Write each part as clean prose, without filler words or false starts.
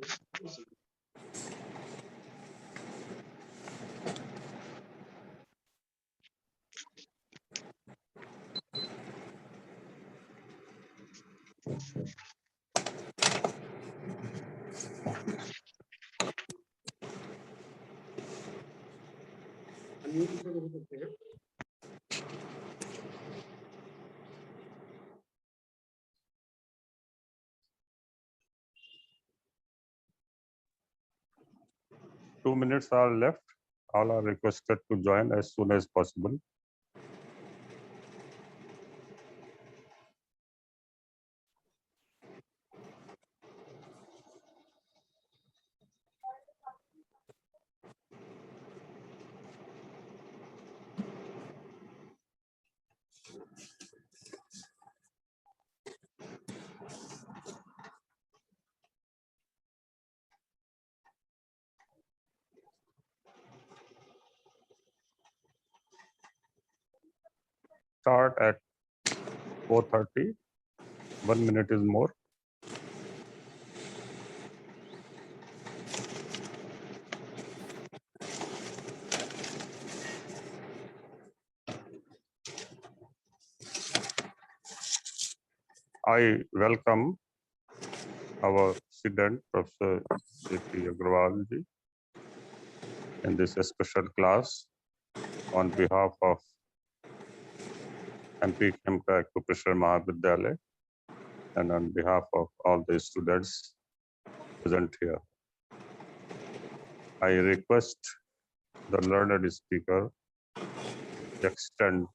2 minutes are left. All are requested to join as soon as possible. Start at 4:30. 1 minute is more. I welcome our student, Professor J.P. Agrawal ji, in this special class on behalf of MP Khemka Acupressure Mahavidyalaya and on behalf of all the students present here. I request the learned speaker to extend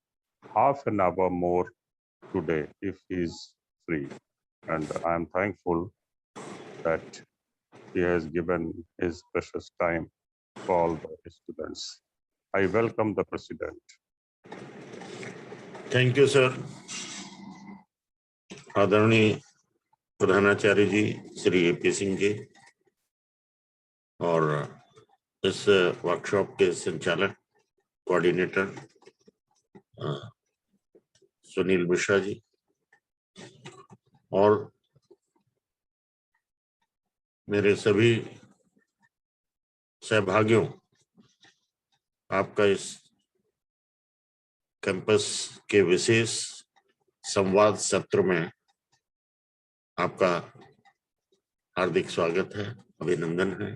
half an hour more today if he is free. And I am thankful that he has given his precious time for all the students. I welcome the President. Thank you sir. आदरणीय प्रधानाचार्य जी Shri AP Singh ji और इस workshop के संचालक coordinator Sunil Mishra ji और मेरे सभी सहभागियों, आपका इस कैंपस के विशेष संवाद सत्र में आपका हार्दिक स्वागत है, अभिनंदन है,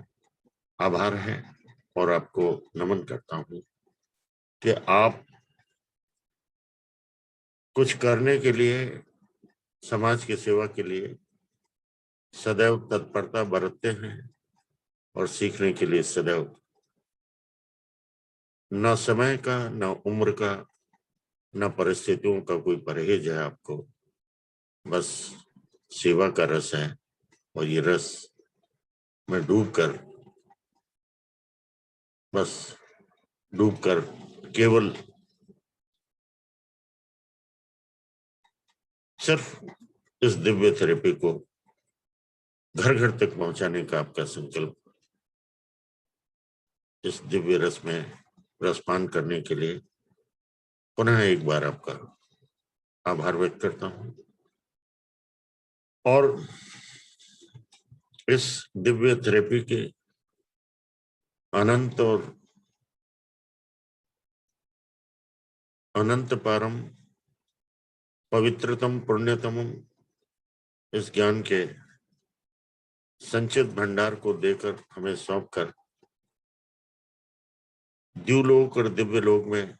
आभार है और आपको नमन करता हूं कि आप कुछ करने के लिए, समाज की सेवा के लिए सदैव तत्परता बरतते हैं और सीखने के लिए सदैव न समय का, न उम्र का, न परिस्थितियों का कोई परहेज है आपको, बस सेवा का रस है और ये रस में डूबकर केवल सिर्फ इस दिव्य थेरेपी को घर घर तक पहुंचाने का आपका संकल्प, इस दिव्य रस में रसपान करने के लिए पुनः एक बार आपका आभार व्यक्त करता हूं और इस दिव्य थेरेपी के अनंत और अनंत पारम पवित्रतम पुण्यतम इस ज्ञान के संचित भंडार को देकर हमें सौंपकर द्युलोक और दिव्य लोक में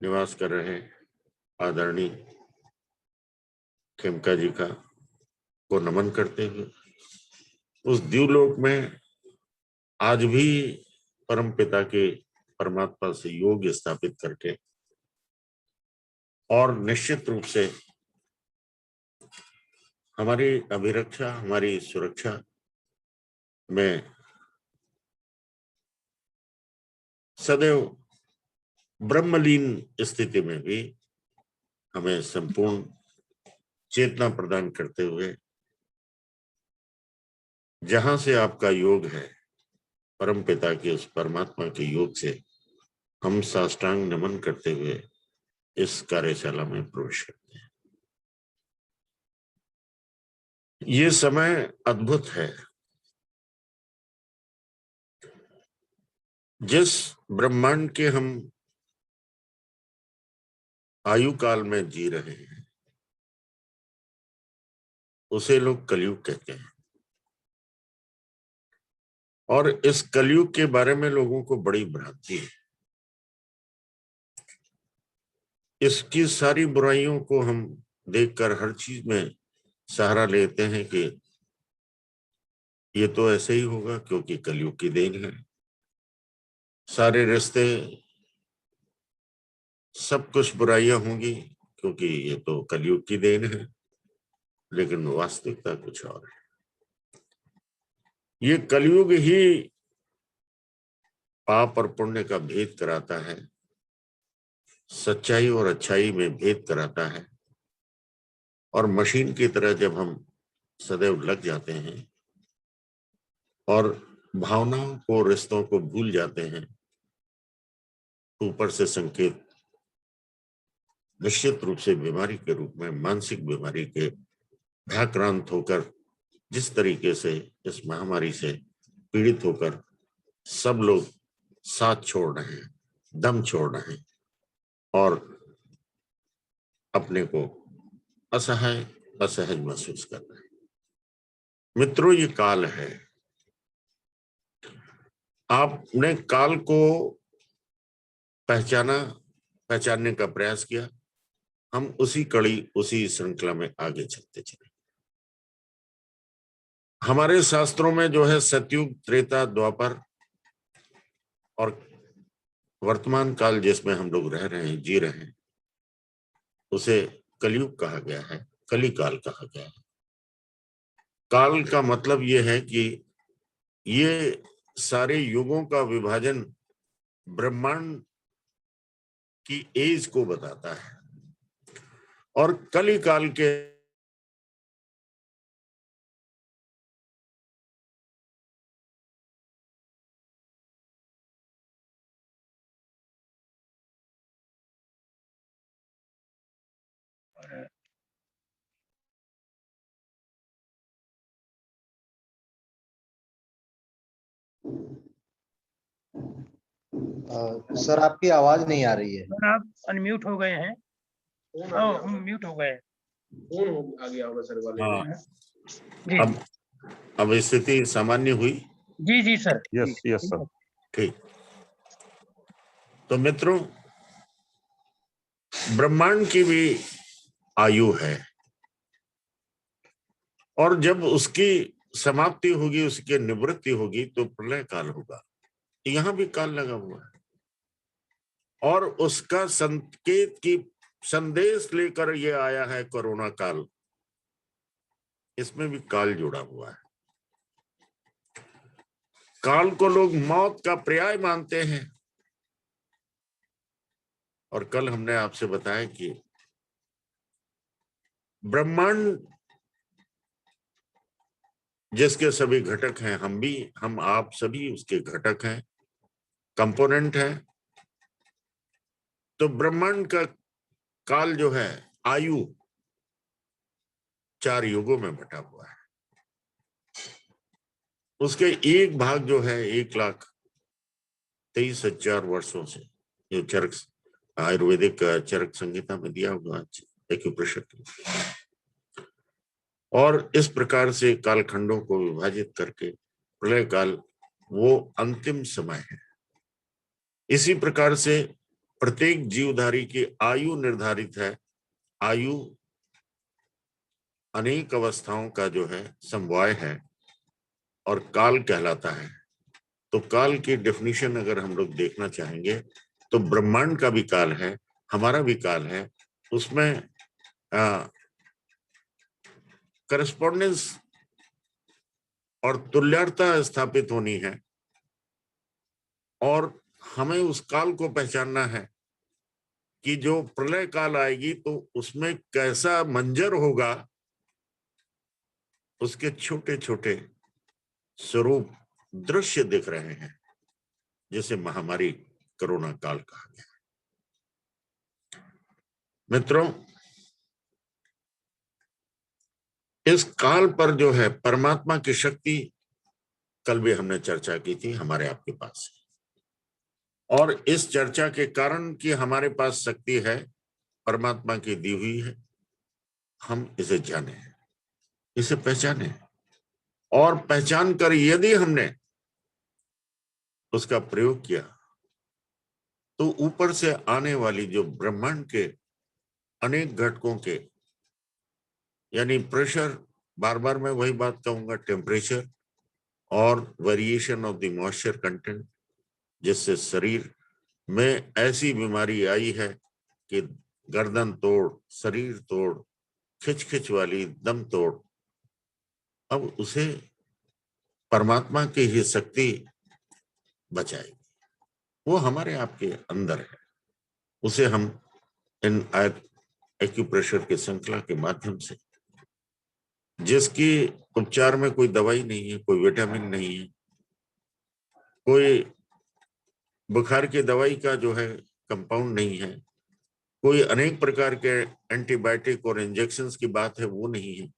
निवास कर रहे आदरणीय खेमका जी का को नमन करते हुए उस द्युलोक में आज भी परम पिता के परमात्मा से योग स्थापित करके और निश्चित रूप से हमारी अभिरक्षा, हमारी सुरक्षा में सदैव ब्रह्मलीन स्थिति में भी हमें संपूर्ण चेतना प्रदान करते हुए जहां से आपका योग है, परम पिता के उस परमात्मा के योग से हम साष्टांग नमन करते हुए इस कार्यशाला में प्रवेश करते हैं। ये समय अद्भुत है जिस ब्रह्मांड के हम आयु काल में जी रहे हैं उसे लोग कलयुग कहते हैं। और इस कलयुग के बारे में लोगों को बड़ी भ्रांति है। इसकी सारी बुराइयों को हम देखकर हर चीज में सहारा लेते हैं कि ये तो ऐसे ही होगा क्योंकि कलयुग की देन है। सारे रिश्ते, सब कुछ बुराइयां होंगी क्योंकि ये तो कलयुग की देन है। लेकिन वास्तविकता कुछ और है। ये कलयुग ही पाप और पुण्य का भेद कराता है, सच्चाई और अच्छाई में भेद कराता है। और मशीन की तरह जब हम सदैव लग जाते हैं और भावनाओं को, रिश्तों को भूल जाते हैं, ऊपर से संकेत निश्चित रूप से बीमारी के रूप में, मानसिक बीमारी के भ्राक्रांत होकर जिस तरीके से इस महामारी से पीड़ित होकर सब लोग साथ छोड़ रहे हैं, दम छोड़ रहे हैं और अपने को असहाय, असहज महसूस कर रहे हैं। मित्रों, ये काल है। आपने काल को पहचाना, पहचानने का प्रयास किया। हम उसी कड़ी, उसी श्रृंखला में आगे चलते चले। हमारे शास्त्रों में जो है सतयुग, त्रेता, द्वापर और वर्तमान काल जिसमें हम लोग रह रहे हैं, जी रहे हैं, उसे कलयुग कहा गया है, कली काल कहा गया है। काल का मतलब यह है कि ये सारे युगों का विभाजन ब्रह्मांड की एज को बताता है। और कली काल के सर आपकी आवाज नहीं आ रही है। सर आप अनम्यूट हो गए हैं। म्यूट हो गए। फोन आ गया होगा सर वाले में। जी अब स्थिति सामान्य हुई। जी जी सर। Yes yes sir. ठीक। तो मित्रों, ब्रह्मांड की भी आयु है और जब उसकी समाप्ति होगी, उसकी निवृत्ति होगी तो प्रलय काल होगा। यहां भी काल लगा हुआ है और उसका संकेत की संदेश लेकर ये आया है कोरोना काल। इसमें भी काल जुड़ा हुआ है। काल को लोग मौत का पर्याय मानते हैं और कल हमने आपसे बताया कि ब्रह्मांड जिसके सभी घटक हैं, हम आप सभी उसके घटक हैं, कंपोनेंट हैं। तो ब्रह्मांड का काल जो है, आयु 4 युगों में बटा हुआ है। उसके एक भाग जो है 1,23,000 वर्षों से, जो चरक आयुर्वेदिक चरक संहिता में दिया हुआ एक्यूप्रेशर। और इस प्रकार से कालखंडों को विभाजित करके प्रलय काल वो अंतिम समय है। इसी प्रकार से प्रत्येक जीवधारी की आयु निर्धारित है। आयु अनेक अवस्थाओं का जो है समवाय है और काल कहलाता है। तो काल की डेफिनेशन अगर हम लोग देखना चाहेंगे तो ब्रह्मांड का भी काल है, हमारा भी काल है। उसमें करस्पॉन्डेंस और तुल्यता स्थापित होनी है और हमें उस काल को पहचानना है कि जो प्रलय काल आएगी तो उसमें कैसा मंजर होगा। उसके छोटे छोटे स्वरूप, दृश्य दिख रहे हैं, जिसे महामारी कोरोना काल कहा गया। मित्रों, इस काल पर जो है परमात्मा की शक्ति कल भी हमने चर्चा की थी, हमारे आपके पास है। और इस चर्चा के कारण कि हमारे पास शक्ति है, परमात्मा की दी हुई है, हम इसे जाने, इसे पहचाने, और पहचान कर यदि हमने उसका प्रयोग किया तो ऊपर से आने वाली जो ब्रह्मांड के अनेक घटकों के, यानी प्रेशर, बार बार मैं वही बात कहूंगा, टेम्परेचर और variation of the moisture content, जिससे शरीर में ऐसी बीमारी आई है कि गर्दन तोड़, शरीर तोड़, खिच वाली, दम तोड़, अब उसे परमात्मा की ही शक्ति बचाएगी। वो हमारे आपके अंदर है, उसे हम इन एक्यूप्रेशर के श्रृंखला के माध्यम से, जिसकी उपचार में कोई दवाई नहीं है, कोई विटामिन नहीं है, कोई बुखार की दवाई का जो है कंपाउंड नहीं है, कोई अनेक प्रकार के एंटीबायोटिक और इंजेक्शंस की बात है, वो नहीं है।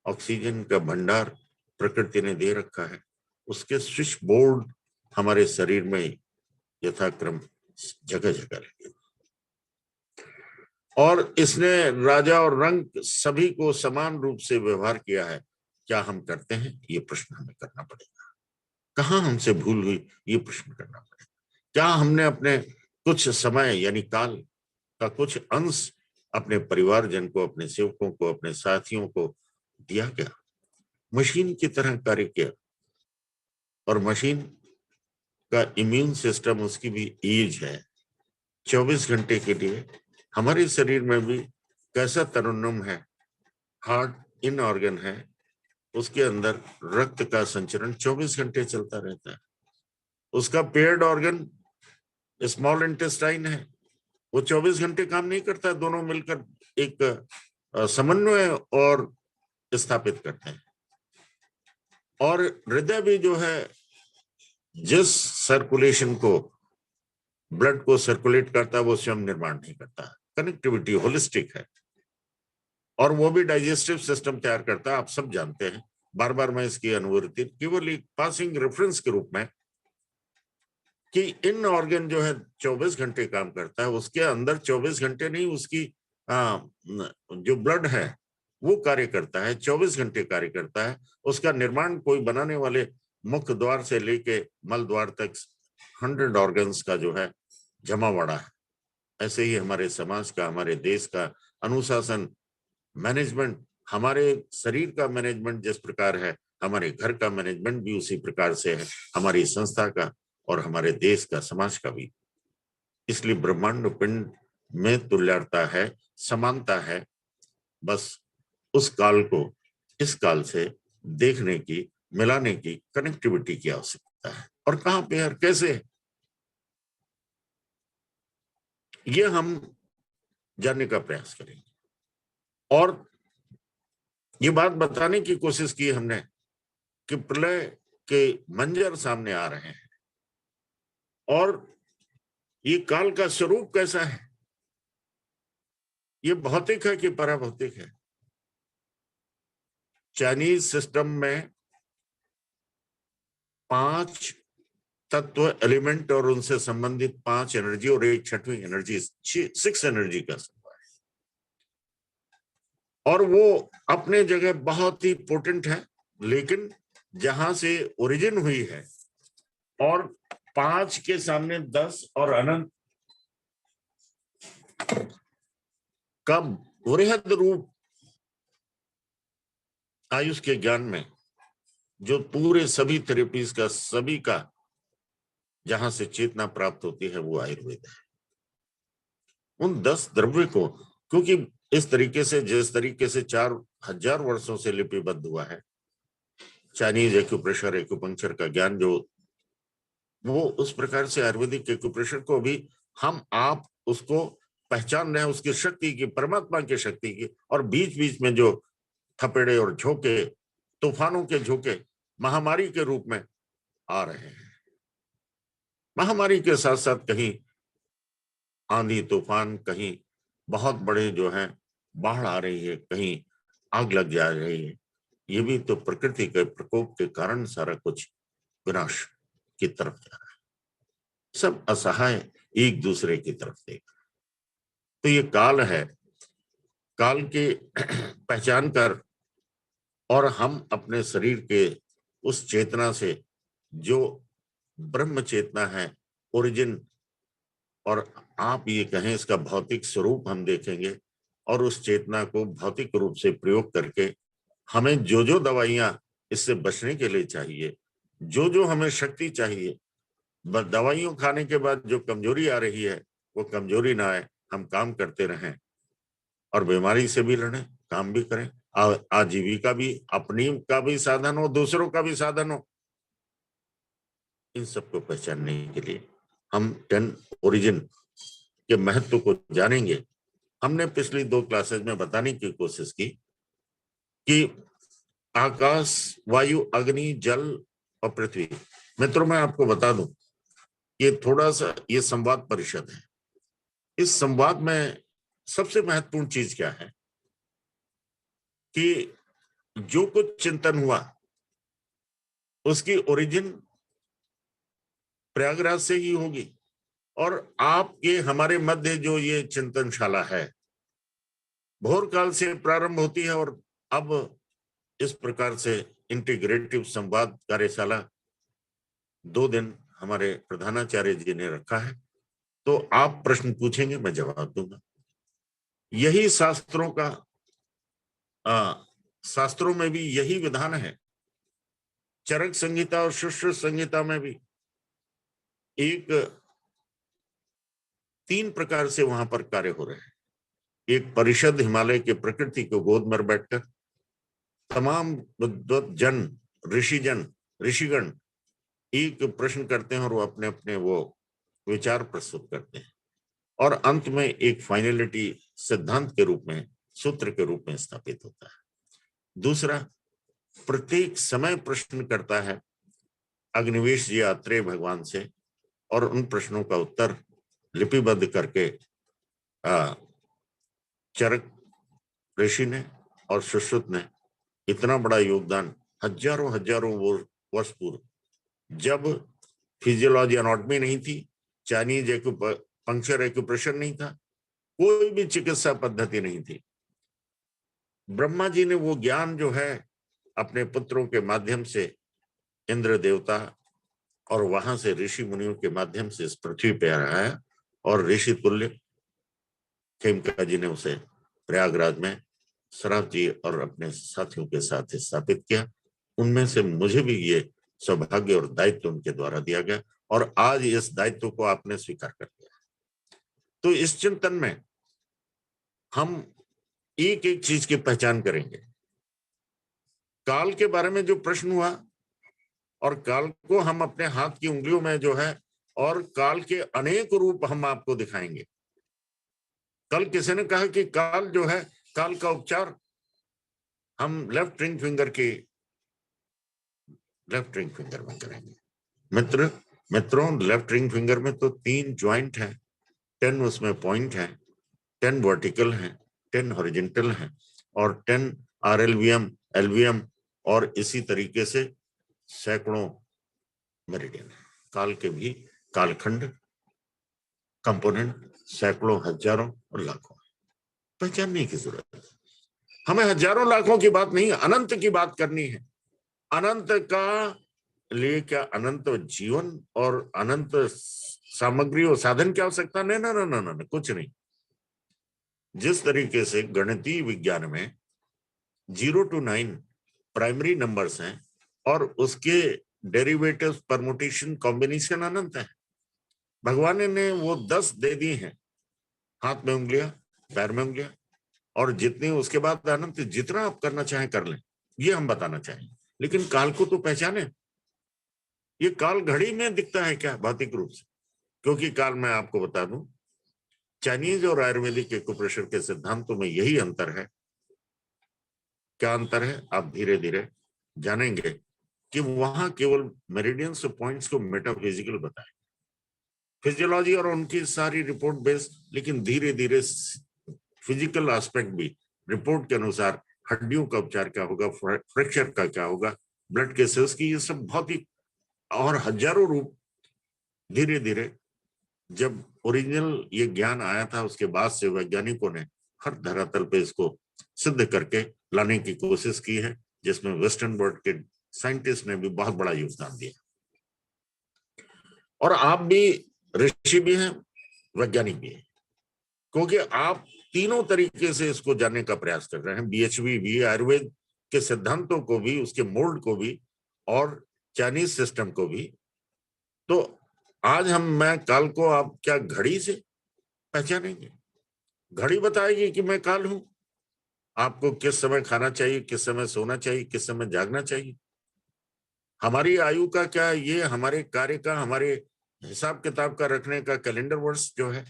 ऑक्सीजन का भंडार प्रकृति ने दे रखा है, उसके स्विच बोर्ड हमारे शरीर में यथाक्रम जगह जगह लगे, और इसने राजा और रंग सभी को समान रूप से व्यवहार किया है। क्या हम करते हैं, ये प्रश्न हमें करना पड़ेगा। कहाँ हमसे भूल हुई, ये प्रश्न करना पड़ेगा। क्या हमने अपने कुछ समय यानी काल का कुछ अंश अपने परिवारजन को, अपने सेवकों को, अपने साथियों को दिया क्या? मशीन की तरह कार्य किया, और मशीन का इम्यून सिस्टम, उसकी भी एज है 24 घंटे के लिए। हमारे शरीर में भी कैसा तरन्नुम है, हार्ट इन ऑर्गन है, उसके अंदर रक्त का संचरण 24 घंटे चलता रहता है। उसका पेयर्ड ऑर्गन स्मॉल इंटेस्टाइन है, वो 24 घंटे काम नहीं करता, दोनों मिलकर एक समन्वय और स्थापित करते हैं। और हृदय भी जो है, जिस सर्कुलेशन को, ब्लड को सर्कुलेट करता है, वो स्वयं निर्माण नहीं करता। कनेक्टिविटी होलिस्टिक है, और वो भी डाइजेस्टिव सिस्टम तैयार करता है। आप सब जानते हैं, बार बार मैं इसकी अनुभूति केवल एक पासिंग रेफरेंस के रूप में, कि इन ऑर्गन जो है 24 घंटे काम करता है, उसके अंदर 24 घंटे नहीं, उसकी जो ब्लड है वो कार्य करता है, 24 घंटे कार्य करता है। उसका निर्माण कोई बनाने वाले मुख्य द्वार से लेके मल द्वार तक 100 ऑर्गन्स का जो है जमावड़ा है। ऐसे ही हमारे समाज का, हमारे देश का अनुशासन, मैनेजमेंट, हमारे शरीर का मैनेजमेंट जिस प्रकार है, हमारे घर का मैनेजमेंट भी उसी प्रकार से है, हमारी संस्था का और हमारे देश का, समाज का भी। इसलिए ब्रह्मांड पिंड में तुल्यता है, समानता है। बस उस काल को इस काल से देखने की, मिलाने की, कनेक्टिविटी की आवश्यकता है। और कहां पे और कैसे, ये हम जानने का प्रयास करेंगे। और ये बात बताने की कोशिश की हमने कि प्रलय के मंजर सामने आ रहे हैं, और ये काल का स्वरूप कैसा है, ये भौतिक है कि पराभौतिक है। चाइनीज सिस्टम में 5 तत्व, एलिमेंट और उनसे संबंधित 5 एनर्जी और एक छठवीं एनर्जी, 6 एनर्जी का समूह है, और वो अपने जगह बहुत ही पोटेंट है। लेकिन जहां से ओरिजिन हुई है, और 5 के सामने 10 और अनंत का वृहद रूप आयुष के ज्ञान में, जो पूरे सभी थेरेपीज का, सभी का जहां से चेतना प्राप्त होती है, वो आयुर्वेद है। उन 10 द्रव्य को, क्योंकि इस तरीके से, जिस तरीके से 4000 वर्षों से लिपिबद्ध हुआ है चाइनीज एक्यूप्रेशर, एक्यूपंक्चर का ज्ञान, जो वो उस प्रकार से आयुर्वेदिक एक्यूप्रेशर को भी हम आप उसको पहचान रहे हैं, उसकी शक्ति की, परमात्मा की शक्ति की। और बीच बीच में जो थपेड़े और झोंके, तूफानों के झोंके महामारी के रूप में आ रहे हैं, महामारी के साथ साथ कहीं आंधी तूफान, कहीं बहुत बड़े जो है बाढ़ आ रही है, कहीं आग लग जा रही है, ये भी तो प्रकृति के प्रकोप के कारण सारा कुछ विनाश की तरफ जा रहा है। सब असहाय एक दूसरे की तरफ देख। तो ये काल है, काल के पहचान कर और हम अपने शरीर के उस चेतना से जो ब्रह्म चेतना है, ओरिजिन, और आप ये कहें इसका भौतिक स्वरूप हम देखेंगे, और उस चेतना को भौतिक रूप से प्रयोग करके हमें जो जो दवाइयां इससे बचने के लिए चाहिए, जो जो हमें शक्ति चाहिए, दवाइयों खाने के बाद जो कमजोरी आ रही है वो कमजोरी ना आए, हम काम करते रहें और बीमारी से भी लड़ें, काम भी करें, आजीविका भी, अपनी का भी साधन हो, दूसरों का भी साधन हो। इन सबको पहचानने के लिए हम 10 ओरिजिन के महत्व को जानेंगे। हमने पिछली 2 क्लासेस में बताने की कोशिश की कि आकाश, वायु, अग्नि, जल और पृथ्वी। मित्रों, मैं आपको बता दूं, ये थोड़ा सा ये संवाद परिषद है। इस संवाद में सबसे महत्वपूर्ण चीज क्या है कि जो कुछ चिंतन हुआ उसकी ओरिजिन प्रयागराज से ही होगी, और आपके हमारे मध्य जो ये चिंतनशाला है भोर काल से प्रारंभ होती है, और अब इस प्रकार से इंटीग्रेटिव संवाद कार्यशाला 2 दिन हमारे प्रधानाचार्य जी ने रखा है। तो आप प्रश्न पूछेंगे, मैं जवाब दूंगा। यही शास्त्रों का शास्त्रों में भी यही विधान है। चरक संहिता और सुश्रुत संहिता में भी एक 3 प्रकार से वहां पर कार्य हो रहे हैं। एक परिषद हिमालय के प्रकृति को गोद में बैठकर तमाम विद्वत जन, ऋषिगण एक प्रश्न करते हैं और वो अपने अपने वो विचार प्रस्तुत करते हैं, और अंत में एक फाइनलिटी सिद्धांत के रूप में, सूत्र के रूप में स्थापित होता है। दूसरा, प्रत्येक समय प्रश्न करता है अग्निवेश जी आत्रेय भगवान से, और उन प्रश्नों का उत्तर लिपिबद्ध करके चरक ऋषि ने और सुश्रुत ने इतना बड़ा योगदान हजारों वर्ष पूर्व, जब फिजियोलॉजी एनाटॉमी नहीं थी, चाइनीज एक्यूपंक्चर एक्यूप्रेशर नहीं था, कोई भी चिकित्सा पद्धति नहीं थी, ब्रह्मा जी ने वो ज्ञान जो है अपने पुत्रों के माध्यम से इंद्र देवता और वहां से ऋषि मुनियों के माध्यम से इस पृथ्वी पे आया, और ऋषि तुल्य खेमका जी ने उसे प्रयागराज में सराफ जी और अपने साथियों के साथ स्थापित किया। उनमें से मुझे भी ये सौभाग्य और दायित्व उनके द्वारा दिया गया, और आज इस दायित्व को आपने स्वीकार कर लिया। तो इस चिंतन में हम एक एक चीज की पहचान करेंगे। काल के बारे में जो प्रश्न हुआ, और काल को हम अपने हाथ की उंगलियों में जो है, और काल के अनेक रूप हम आपको दिखाएंगे। कल किसी ने कहा कि काल जो है, काल का उपचार हम लेफ्ट रिंग फिंगर में करेंगे। मित्रों, लेफ्ट रिंग फिंगर में तो 3 ज्वाइंट है, 10 उसमें पॉइंट है, 10 वर्टिकल है, 10 हॉरिजॉन्टल है, और 10 RLVM, LVM, और इसी तरीके से सैकड़ों मेरिडियन है। काल के भी कालखंड, कंपोनेंट सैकड़ों, हजारों और लाखों पहचानने की जरूरत है। हमें हजारों लाखों की बात नहीं, अनंत की बात करनी है। अनंत का लिए क्या अनंत जीवन और अनंत सामग्री और साधन की आवश्यकता? नहीं, ना ना ना ना, कुछ नहीं। जिस तरीके से गणितीय विज्ञान में 0 to 9 प्राइमरी नंबर्स हैं, और उसके डेरिवेटिव्स, परमुटेशन, कॉम्बिनेशन अनंत है। भगवान ने वो 10 दे दी हैं, हाथ में उंगलियां, पैर में उंगलियां, और जितनी उसके बाद अनंत, जितना आप करना चाहें कर लें, ये हम बताना चाहेंगे। लेकिन काल को तो पहचाने। ये काल घड़ी में दिखता है क्या भौतिक रूप से? क्योंकि काल, मैं आपको बता दूं, चाइनीज और आयुर्वेदिक एक्यूप्रेशर के सिद्धांतों में यही अंतर है। क्या अंतर है आप धीरे धीरे जानेंगे कि वहां केवल मेरिडियंस और पॉइंट्स को मेटाफिजिकल बताएं, फिजियोलॉजी और उनकी सारी रिपोर्ट बेस्ड, लेकिन धीरे धीरे फिजिकल एस्पेक्ट भी रिपोर्ट के अनुसार, हड्डियों का उपचार क्या होगा, फ्रैक्चर का क्या होगा, ब्लड के सेल्स की, ये सब भौतिक और हजारों रूप धीरे धीरे जब ओरिजिनल ये ज्ञान आया था उसके बाद से वैज्ञानिकों ने हर धरातल पे इसको सिद्ध करके लाने की कोशिश की है, जिसमें वेस्टर्न वर्ल्ड के साइंटिस्ट ने भी बहुत बड़ा योगदान दिया। और आप भी ऋषि भी हैं, वैज्ञानिक भी हैं, क्योंकि आप तीनों तरीके से इसको जानने का प्रयास कर रहे हैं, बीएचवी भी, आयुर्वेद के सिद्धांतों को भी, उसके मोल्ड को भी, और चाइनीज सिस्टम को भी। तो आज मैं काल को आप क्या घड़ी से पहचानेंगे? घड़ी बताएगी कि मैं काल हूं। आपको किस समय खाना चाहिए, किस समय सोना चाहिए, किस समय जागना चाहिए। हमारी आयु का क्या, ये हमारे कार्य का, हमारे हिसाब किताब का रखने का कैलेंडर वर्ष जो है,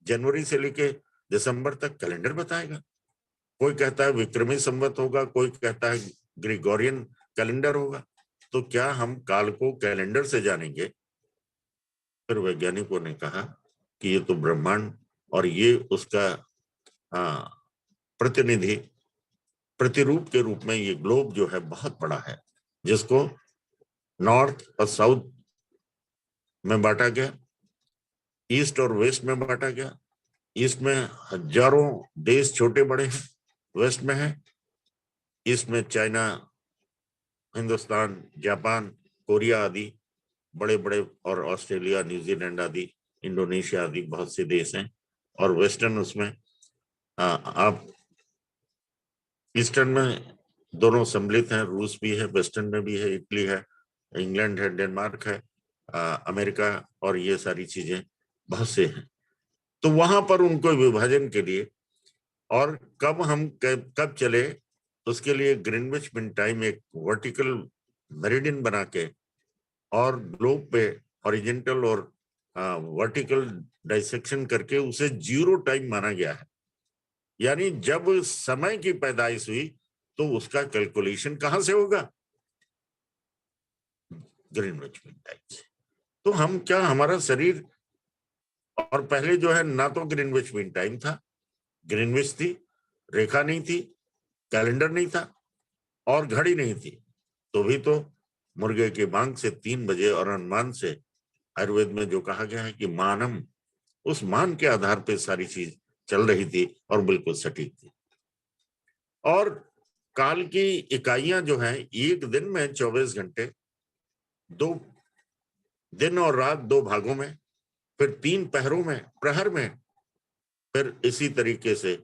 जनवरी से लेके दिसंबर तक कैलेंडर बताएगा। कोई कहता है विक्रमी संवत होगा, कोई कहता है ग्रिगोरियन कैलेंडर होगा। तो क्या हम काल को कैलेंडर से जानेंगे? फिर वैज्ञानिकों ने कहा कि ये तो ब्रह्मांड और ये उसका प्रतिनिधि प्रतिरूप के रूप में ये ग्लोब जो है बहुत बड़ा है, जिसको नॉर्थ और साउथ में बांटा गया, ईस्ट और वेस्ट में बांटा गया। ईस्ट में हजारों देश छोटे बड़े हैं, वेस्ट में है, ईस्ट में चाइना, हिंदुस्तान, जापान, कोरिया आदि बड़े बड़े, और ऑस्ट्रेलिया, न्यूजीलैंड आदि, इंडोनेशिया आदि बहुत से देश हैं। और वेस्टर्न उसमें आप ईस्टर्न में दोनों सम्मिलित हैं, रूस भी है, वेस्टर्न में भी है, इटली है, इंग्लैंड है, डेनमार्क है, अमेरिका, और ये सारी चीजें बहुत से हैं। तो वहां पर उनको विभाजन के लिए और कब चले उसके लिए ग्रीनविच मीन टाइम एक वर्टिकल मेरिडियन बना के और ग्लोब पे हॉरिजॉन्टल और वर्टिकल डाइसेक्शन करके उसे 0 टाइम माना गया है। यानी जब समय की पैदाइश हुई तो उसका कैलकुलेशन कहां से होगा? ग्रीनविच मीन टाइम से। तो हम क्या, हमारा शरीर, और पहले जो है ना तो ग्रीनविच मीन टाइम था, ग्रीनविच थी, रेखा नहीं थी, कैलेंडर नहीं था और घड़ी नहीं थी, तो भी तो मुर्गे की मांग से 3 बजे और अनुमान से आयुर्वेद में जो कहा गया है कि मानम, उस मान के आधार पे सारी चीज चल रही थी और बिल्कुल सटीक थी। और काल की इकाइयां जो हैं, एक दिन में 24 घंटे, 2 दिन और रात 2 भागों में, फिर 3 पहरों में, प्रहर में, फिर इसी तरीके से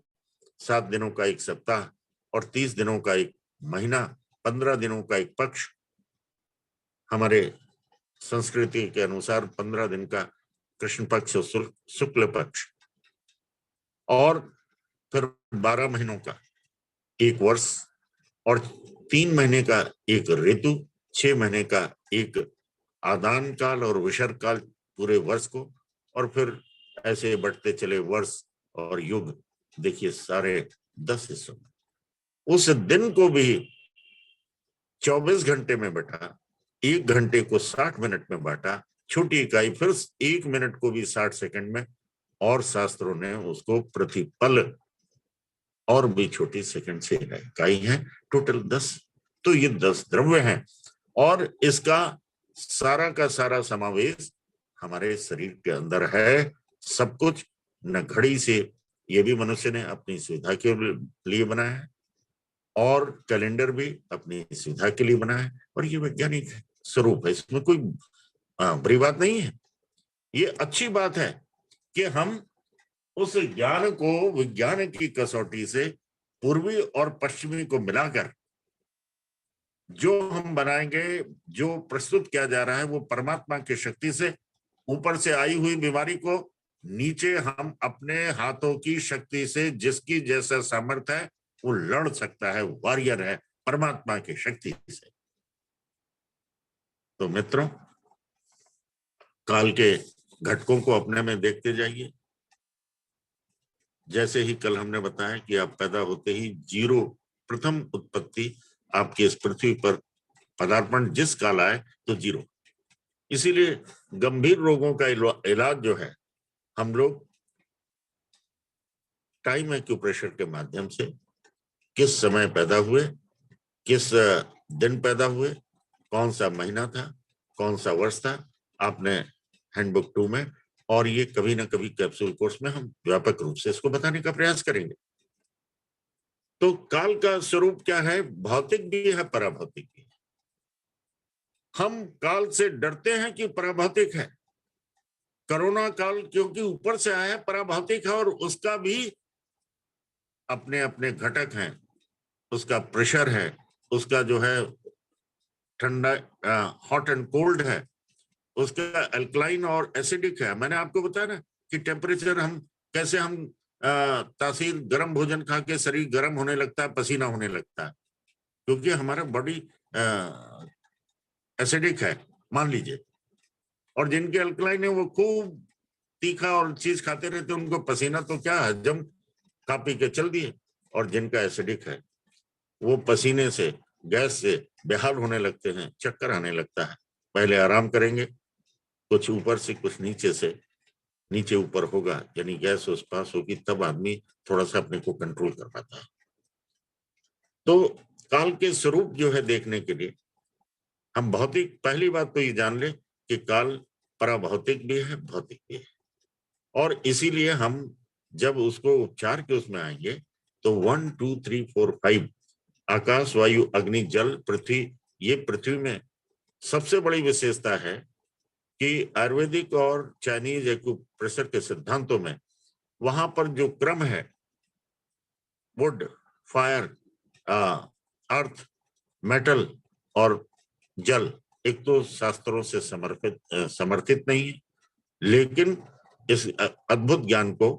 7 दिनों का एक सप्ताह और 30 दिनों का एक महीना, 15 दिनों का एक पक्ष। हमारे संस्कृति के अनुसार 15 दिन का कृष्ण पक्ष और शुक्ल पक्ष, और फिर 12 महीनों का एक वर्ष, और 3 महीने का एक ऋतु, 6 महीने का एक आदान काल और विसर्ग काल पूरे वर्ष को, और फिर ऐसे बढ़ते चले वर्ष और युग। देखिए सारे 10 हिस्सों में उस दिन को भी 24 घंटे में बैठा, 1 घंटे को 60 मिनट में बांटा, छोटी इकाई, फिर 1 मिनट को भी 60 सेकंड में, और शास्त्रों ने उसको प्रतिपल और भी छोटी सेकंड से इकाई है, टोटल 10। तो ये 10 द्रव्य हैं और इसका सारा का सारा समावेश हमारे शरीर के अंदर है। सब कुछ न घड़ी से, ये भी मनुष्य ने अपनी सुविधा के लिए बनाया है, और कैलेंडर भी अपनी सुविधा के लिए बना है, और ये वैज्ञानिक स्वरूप है, इसमें कोई बुरी बात नहीं है। ये अच्छी बात है कि हम उस ज्ञान को विज्ञान की कसौटी से पूर्वी और पश्चिमी को मिलाकर जो हम बनाएंगे, जो प्रस्तुत किया जा रहा है, वो परमात्मा की शक्ति से ऊपर से आई हुई बीमारी को नीचे हम अपने हाथों की शक्ति से, जिसकी जैसा सामर्थ्य है वो लड़ सकता है, वॉरियर है परमात्मा की शक्ति से। तो मित्रों, काल के घटकों को अपने में देखते जाइए। जैसे ही कल हमने बताया कि आप पैदा होते ही 0 प्रथम उत्पत्ति आपकी इस पृथ्वी पर पदार्पण जिस काल आए तो 0। इसीलिए गंभीर रोगों का इलाज जो है, हम लोग टाइम एक्यूप्रेशर के माध्यम से किस समय पैदा हुए, किस दिन पैदा हुए, कौन सा महीना था, कौन सा वर्ष था, आपने हैंडबुक 2 में और ये कभी ना कभी कैप्सूल कोर्स में हम व्यापक रूप से इसको बताने का प्रयास करेंगे। तो काल का स्वरूप क्या है? भौतिक भी है, पराभौतिक भी है। हम काल से डरते हैं कि पराभौतिक है। कोरोना काल क्योंकि ऊपर से आया है, पराभौतिक है, और उसका भी अपने अपने घटक हैं। उसका प्रेशर है, उसका जो है ठंडा, हॉट एंड कोल्ड है, उसका अल्कलाइन और एसिडिक है। मैंने आपको बताया ना कि टेम्परेचर हम कैसे हम तासीर गर्म भोजन खा के शरीर गर्म होने लगता है, पसीना होने लगता है, क्योंकि हमारा बॉडी एसिडिक है मान लीजिए। और जिनके अल्कलाइन है वो खूब तीखा और चीज खाते रहते, उनको पसीना तो क्या हजम खा पी के चल दिए। और जिनका एसिडिक है वो पसीने से, गैस से बेहाल होने लगते हैं, चक्कर आने लगता है। पहले आराम करेंगे, कुछ ऊपर से कुछ नीचे से, नीचे ऊपर होगा, यानी गैस उस पास होगी, तब आदमी थोड़ा सा अपने को कंट्रोल कर पाता है। तो काल के स्वरूप जो है देखने के लिए हम भौतिक, पहली बात तो ये जान ले कि काल पराभौतिक भी है, भौतिक भी है। और इसीलिए हम जब उसको उपचार के उसमें आएंगे तो 1 2 3 4 5 आकाश, वायु, अग्नि, जल, पृथ्वी, ये पृथ्वी में सबसे बड़ी विशेषता है कि आयुर्वेदिक और चाइनीज एक्यूप्रेशर के सिद्धांतों में वहां पर जो क्रम है, वुड, फायर, अर्थ, मेटल और जल, एक तो शास्त्रों से समर्थित नहीं है, लेकिन इस अद्भुत ज्ञान को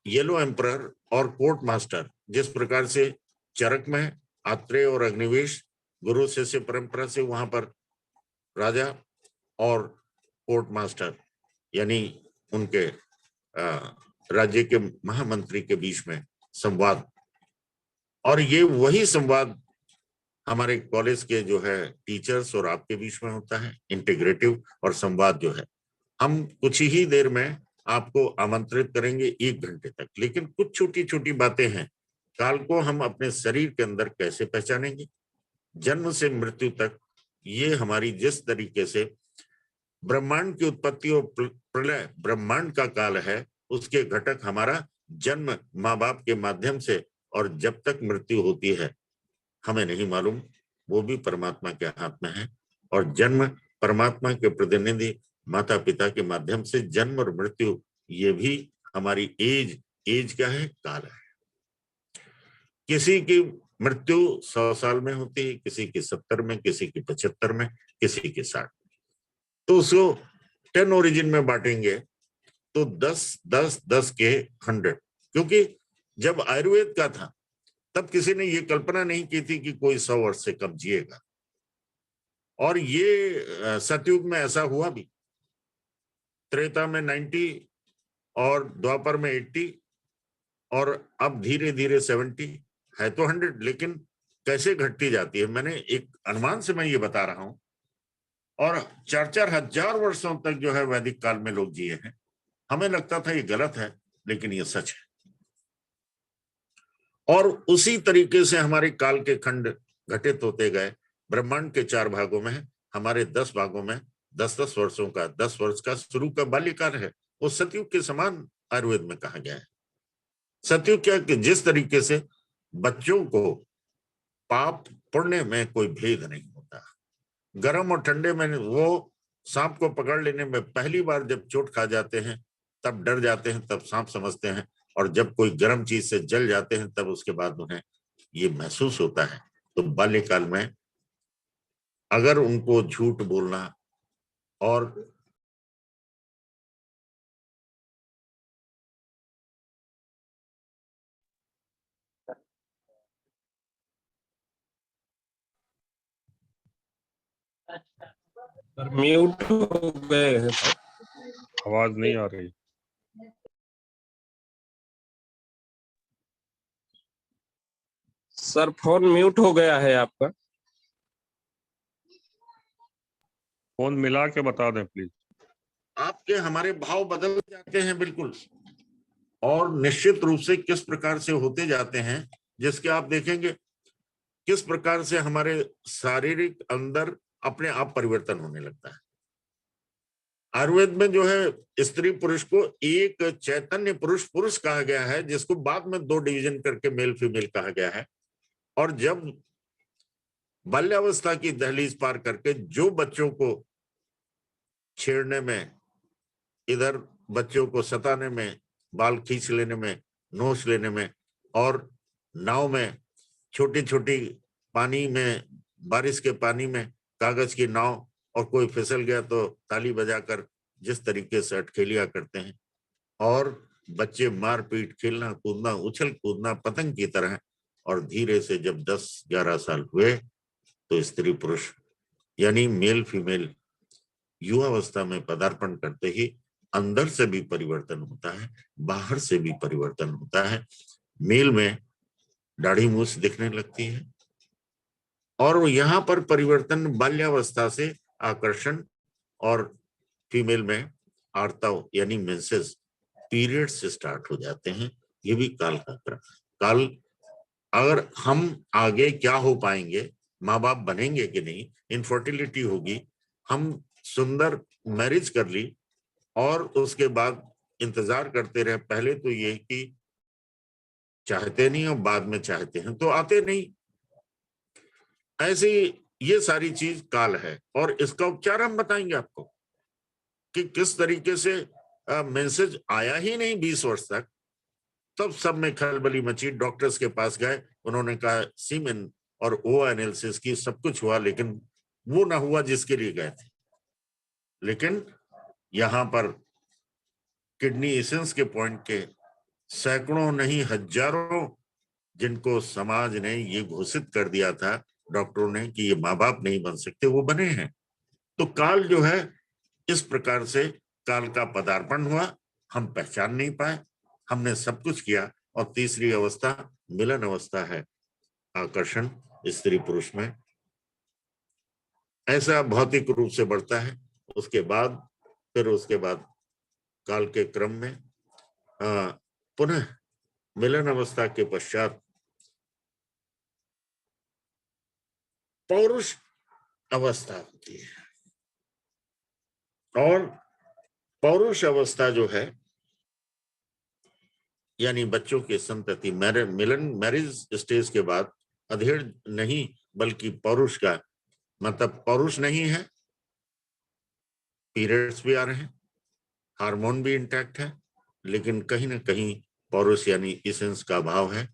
येलो एम्परर और कोर्ट मास्टर, जिस प्रकार से चरक में आत्रेय और अग्निवेश गुरु शिष्य परंपरा से वहां पर राजा और कोर्ट मास्टर यानी उनके राज्य के महामंत्री के बीच में संवाद, और ये वही संवाद हमारे कॉलेज के जो है टीचर्स और आपके बीच में होता है, इंटीग्रेटिव और संवाद जो है। हम कुछ ही देर में आपको आमंत्रित करेंगे 1 घंटे तक, लेकिन कुछ छोटी छोटी बातें हैं। काल को हम अपने शरीर के अंदर कैसे पहचानेंगे, जन्म से मृत्यु तक, ये हमारी जिस तरीके से ब्रह्मांड की उत्पत्ति और प्रलय ब्रह्मांड का काल है, उसके घटक हमारा जन्म माँ बाप के माध्यम से, और जब तक मृत्यु होती है हमें नहीं मालूम, वो भी परमात्मा के हाथ में है। और जन्म परमात्मा के प्रतिनिधि माता पिता के माध्यम से, जन्म और मृत्यु ये भी हमारी एज क्या है, काल है। किसी की मृत्यु 100 साल में होती है, किसी की 70 में, किसी की 75 में, किसी की 60। तो उसको 10 ओरिजिन में बांटेंगे तो 10 के 100, क्योंकि जब आयुर्वेद का था तब किसी ने ये कल्पना नहीं की थी कि कोई 100 वर्ष से कम जिएगा। और ये सतयुग में ऐसा हुआ भी, त्रेता में 90 और द्वापर में 80 और अब धीरे धीरे 70 है तो 100, लेकिन कैसे घटती जाती है। मैंने एक अनुमान से मैं ये बता रहा हूं। और 4-4 हजार वर्षों तक जो है वैदिक काल में लोग जिए हैं। हमें लगता था ये गलत है, लेकिन ये सच है। और उसी तरीके से हमारे काल के खंड घटित होते गए। ब्रह्मांड के 4 भागों में है, हमारे 10 भागों में 10-10 वर्षों का, 10 वर्ष का शुरू का बाल्यकाल है। वो सतयुग के समान आयुर्वेद में कहा गया है। सतयुग क्या कि जिस तरीके से बच्चों को पाप पुण्य में कोई भेद नहीं होता, गर्म और ठंडे में वो सांप को पकड़ लेने में पहली बार जब चोट खा जाते हैं तब डर जाते हैं, तब सांप समझते हैं, और जब कोई गर्म चीज से जल जाते हैं तब उसके बाद उन्हें ये महसूस होता है। तो बाल्यकाल में अगर उनको झूठ बोलना और म्यूट हो गए हैं सर। आवाज नहीं आ रही। सर फोन म्यूट हो गया है आपका। फोन मिला के बता दें प्लीज। आपके हमारे भाव बदल जाते हैं बिल्कुल, और निश्चित रूप से किस प्रकार से होते जाते हैं, जिसके आप देखेंगे किस प्रकार से हमारे शारीरिक अंदर अपने आप परिवर्तन होने लगता है। आयुर्वेद में जो है स्त्री पुरुष को एक चैतन्य पुरुष पुरुष कहा गया है, जिसको बाद में 2 डिवीजन करके मेल फीमेल कहा गया है। और जब बाल्यावस्था की दहलीज पार करके जो बच्चों को छेड़ने में, इधर बच्चों को सताने में, बाल खींच लेने में, नोच लेने में, और नाव में छोटी छोटी पानी में, बारिश के पानी में कागज की नाव, और कोई फिसल गया तो ताली बजाकर जिस तरीके से अटखेलिया करते हैं, और बच्चे मारपीट, खेलना कूदना, उछल कूदना पतंग की तरह। और धीरे से जब 10-11 साल हुए तो स्त्री पुरुष यानी मेल फीमेल युवावस्था में पदार्पण करते ही अंदर से भी परिवर्तन होता है, बाहर से भी परिवर्तन होता है। मेल में दाढ़ी मूछ दिखने लगती है, और यहाँ पर परिवर्तन बाल्यावस्था से आकर्षण, और फीमेल में आर्तव यानी मेंसेस, पीरियड से स्टार्ट हो जाते हैं। ये भी काल का क्रम। काल, अगर हम आगे क्या हो पाएंगे, माँ बाप बनेंगे कि नहीं, इनफर्टिलिटी होगी, हम सुंदर मैरिज कर ली और उसके बाद इंतजार करते रहे, पहले तो ये कि चाहते नहीं और बाद में चाहते हैं तो आते नहीं, ऐसी ये सारी चीज काल है। और इसका उपचार हम बताएंगे आपको कि किस तरीके से मैसेज आया ही नहीं 20 वर्ष तक, तब सब में खलबली मची। डॉक्टर्स के पास गए, उन्होंने कहा सीमेन और ओ एनालिसिस की, सब कुछ हुआ, लेकिन वो ना हुआ जिसके लिए गए थे। लेकिन यहां पर किडनी एसेंस के पॉइंट के सैकड़ों नहीं हजारों जिनको समाज ने ये घोषित कर दिया था, डॉक्टरों ने, कि ये माँ बाप नहीं बन सकते, वो बने हैं। तो काल जो है इस प्रकार से काल का पदार्पण हुआ, हम पहचान नहीं पाए, हमने सब कुछ किया। और तीसरी अवस्था मिलन अवस्था है, आकर्षण स्त्री पुरुष में ऐसा भौतिक रूप से बढ़ता है। उसके बाद काल के क्रम में पुनः मिलन अवस्था के पश्चात पौरुष अवस्था होती है। और पौरुष अवस्था जो है यानी बच्चों के संतति, मैरिज स्टेज के बाद अधेड़ नहीं बल्कि पौरुष का मतलब पौरुष नहीं है, पीरियड्स भी आ रहे हैं, हार्मोन भी इंटैक्ट है, लेकिन कहीं ना कहीं पौरुष यानी इसेंस का अभाव है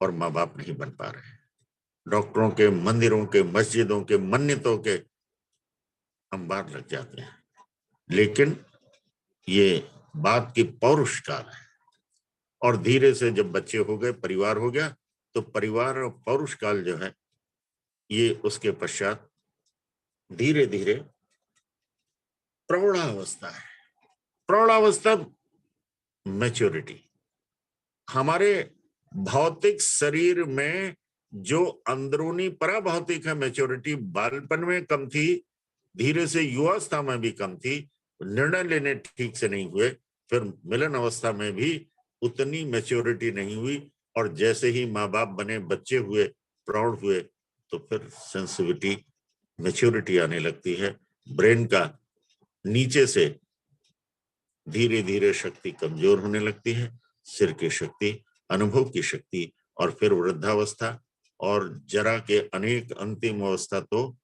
और माँ बाप नहीं बन पा रहे हैं। डॉक्टरों के, मंदिरों के, मस्जिदों के, मन्नतों के हम बाहर लग जाते हैं, लेकिन ये बात की पौरुष काल है। और धीरे से जब बच्चे हो गए, परिवार हो गया, तो परिवार और पौरुष काल जो है ये उसके पश्चात धीरे धीरे प्रौढ़ावस्था है। प्रौढ़ावस्था मैच्योरिटी, हमारे भौतिक शरीर में जो अंदरूनी पराभौतिक है मैच्योरिटी, बालपन में कम थी, धीरे से युवावस्था में भी कम थी, निर्णय लेने ठीक से नहीं हुए, फिर मिलन अवस्था में भी उतनी मैच्योरिटी नहीं हुई, और जैसे ही माँ बाप बने, बच्चे हुए, प्रौढ़ हुए, तो फिर सेंसिटिविटी, मैच्योरिटी आने लगती है। ब्रेन का नीचे से धीरे धीरे शक्ति कमजोर होने लगती है, सिर की शक्ति, अनुभव की शक्ति, और फिर वृद्धावस्था, और जरा के अनेक अंतिम अवस्था तो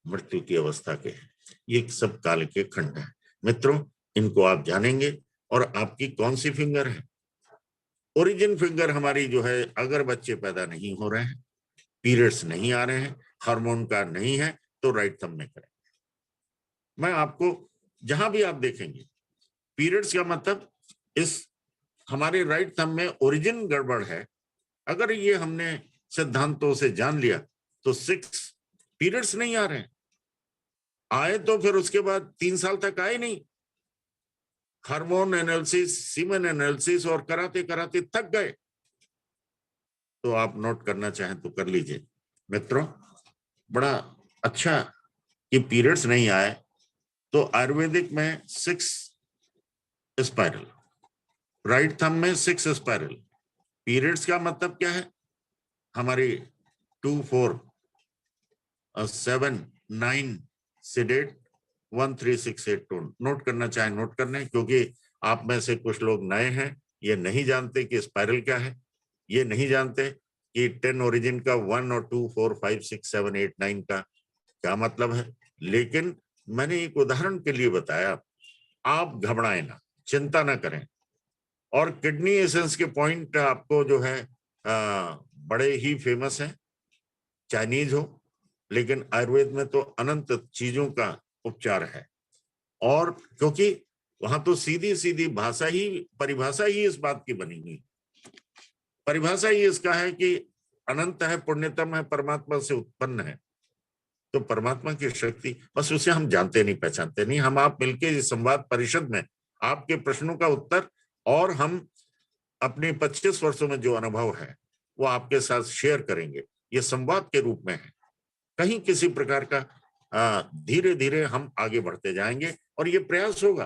मृत्यु की अवस्था के हैं। ये सब काल के खंड हैं मित्रों, इनको आप जानेंगे। और आपकी कौन सी फिंगर है? ओरिजिन फिंगर हमारी जो है, अगर बच्चे पैदा नहीं हो रहे हैं, पीरियड्स नहीं आ रहे हैं, हार्मोन का नहीं है, तो राइट थंब में करें। मैं आपको जहां भी आप देखेंगे पीरियड्स का मतलब इस हमारे राइट थंब में ओरिजिन गड़बड़ है, अगर ये हमने सिद्धांतों से जान लिया तो 6 पीरियड्स नहीं आ रहे हैं, आए तो फिर उसके बाद 3 साल तक आए नहीं, हार्मोन एनालिसिस, सीमेन एनालिसिस और कराते कराते थक गए, तो आप नोट करना चाहें तो कर लीजिए मित्रों। बड़ा अच्छा कि पीरियड्स नहीं आए, तो आयुर्वेदिक में 6 स्पाइरल, राइट थंब में 6 स्पाइरल। पीरियड्स का मतलब क्या है? हमारी 2, 4, 7, 9 से डेट 1368 नोट करना चाहे नोट कर लें, क्योंकि आप में से कुछ लोग नए हैं, ये नहीं जानते कि स्पाइरल क्या है, ये नहीं जानते कि 10 ओरिजिन का 1 और 2 4 5 6 7 8 9 का क्या मतलब है। लेकिन मैंने एक उदाहरण के लिए बताया, आप घबराएं ना, चिंता ना करें। और किडनी एसेंस के पॉइंट आपको जो है बड़े ही फेमस हैं, चाइनीज हो, लेकिन आयुर्वेद में तो अनंत चीजों का उपचार है। और क्योंकि वहां तो सीधी सीधी भाषा ही, परिभाषा ही इस बात की बनी हुई, परिभाषा ही इसका है कि अनंत है, पुण्यतम है, परमात्मा से उत्पन्न है। तो परमात्मा की शक्ति, बस उसे हम जानते नहीं, पहचानते नहीं। हम आप मिलके इस संवाद परिषद में आपके प्रश्नों का उत्तर और हम अपने 25 वर्षों में जो अनुभव है वो आपके साथ शेयर करेंगे। ये संवाद के रूप में है, कहीं किसी प्रकार का धीरे धीरे हम आगे बढ़ते जाएंगे और ये प्रयास होगा।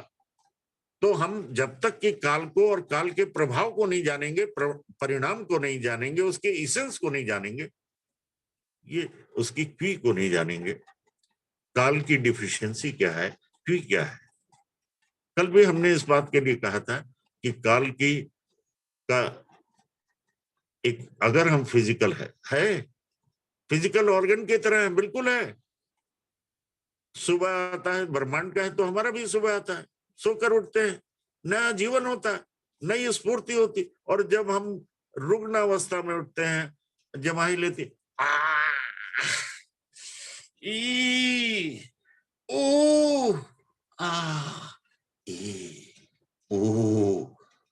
तो हम जब तक कि काल को और काल के प्रभाव को नहीं जानेंगे, परिणाम को नहीं जानेंगे, उसके इसेंस को नहीं जानेंगे, ये उसकी क्वी को नहीं जानेंगे, काल की डिफिशियंसी क्या है, क्वी क्या है। कल भी हमने इस बात के लिए कहा था कि काल की का एक, अगर हम फिजिकल है फिजिकल ऑर्गन की तरह है, बिल्कुल है। सुबह आता है, ब्रह्मांड का है, तो हमारा भी सुबह आता है, सोकर उठते हैं, नया जीवन होता है, नई स्फूर्ति होती। और जब हम रुग्ण अवस्था में उठते हैं, जमाई लेती,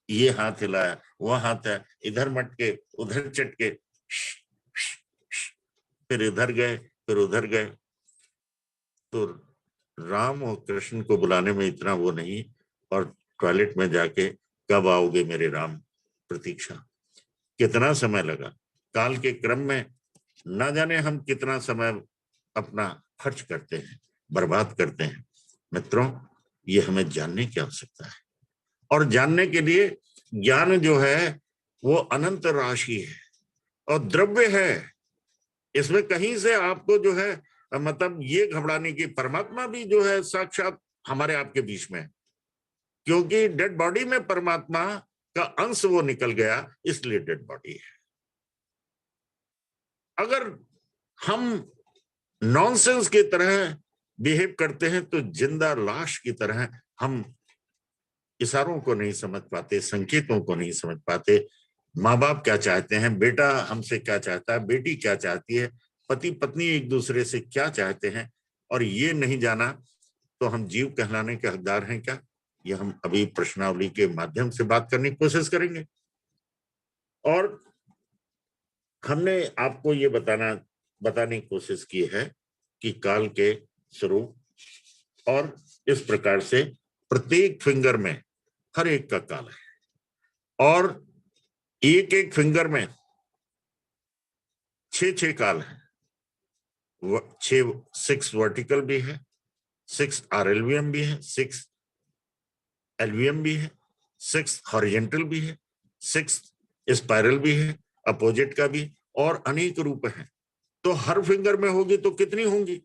ये हाथ हिलाया, वो हाथ है, इधर मटके, उधर चटके, फिर इधर गए, फिर उधर गए। तो राम और कृष्ण को बुलाने में इतना वो नहीं, और टॉयलेट में जाके कब आओगे मेरे राम, प्रतीक्षा, कितना समय लगा। काल के क्रम में ना जाने हम कितना समय अपना खर्च करते हैं, बर्बाद करते हैं। मित्रों, ये हमें जानने की आवश्यकता है, और जानने के लिए ज्ञान जो है वो अनंत राशि है और द्रव्य है। इसमें कहीं से आपको जो है मतलब ये घबराने की, परमात्मा भी जो है साक्षात हमारे आपके बीच में है, क्योंकि डेड बॉडी में परमात्मा का अंश वो निकल गया, इसलिए डेड बॉडी है। अगर हम नॉनसेंस की तरह बिहेव करते हैं तो जिंदा लाश की तरह हम इशारों को नहीं समझ पाते, संकेतों को नहीं समझ पाते। माँ बाप क्या चाहते हैं, बेटा हमसे क्या चाहता है, बेटी क्या चाहती है, पति पत्नी एक दूसरे से क्या चाहते हैं, और ये नहीं जाना तो हम जीव कहलाने के हकदार हैं क्या? ये हम अभी प्रश्नावली के माध्यम से बात करने की कोशिश करेंगे। और हमने आपको ये बताने की कोशिश की है कि काल के स्वरूप, और इस प्रकार से प्रत्येक फिंगर में हर एक का काल है, और एक एक फिंगर में 6 काल है। 6 वर्टिकल भी है, 6 RLVM भी है, 6 LVM भी है, 6 हॉरिजेंटल भी है, 6 स्पाइरल भी है, अपोजिट का भी, और अनेक रूप हैं। तो हर फिंगर में होगी तो कितनी होंगी?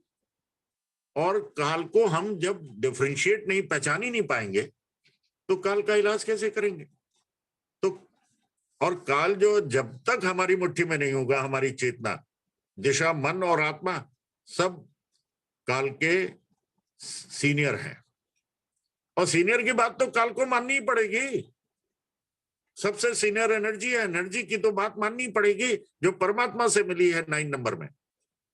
और काल को हम जब डिफरेंशिएट नहीं, पहचान ही नहीं पाएंगे तो काल का इलाज कैसे करेंगे? तो और काल जो जब तक हमारी मुट्ठी में नहीं होगा, हमारी चेतना, दिशा, मन और आत्मा सब काल के सीनियर हैं, और सीनियर की बात तो काल को माननी ही पड़ेगी। सबसे सीनियर एनर्जी है, एनर्जी की तो बात माननी पड़ेगी जो परमात्मा से मिली है 9 नंबर में,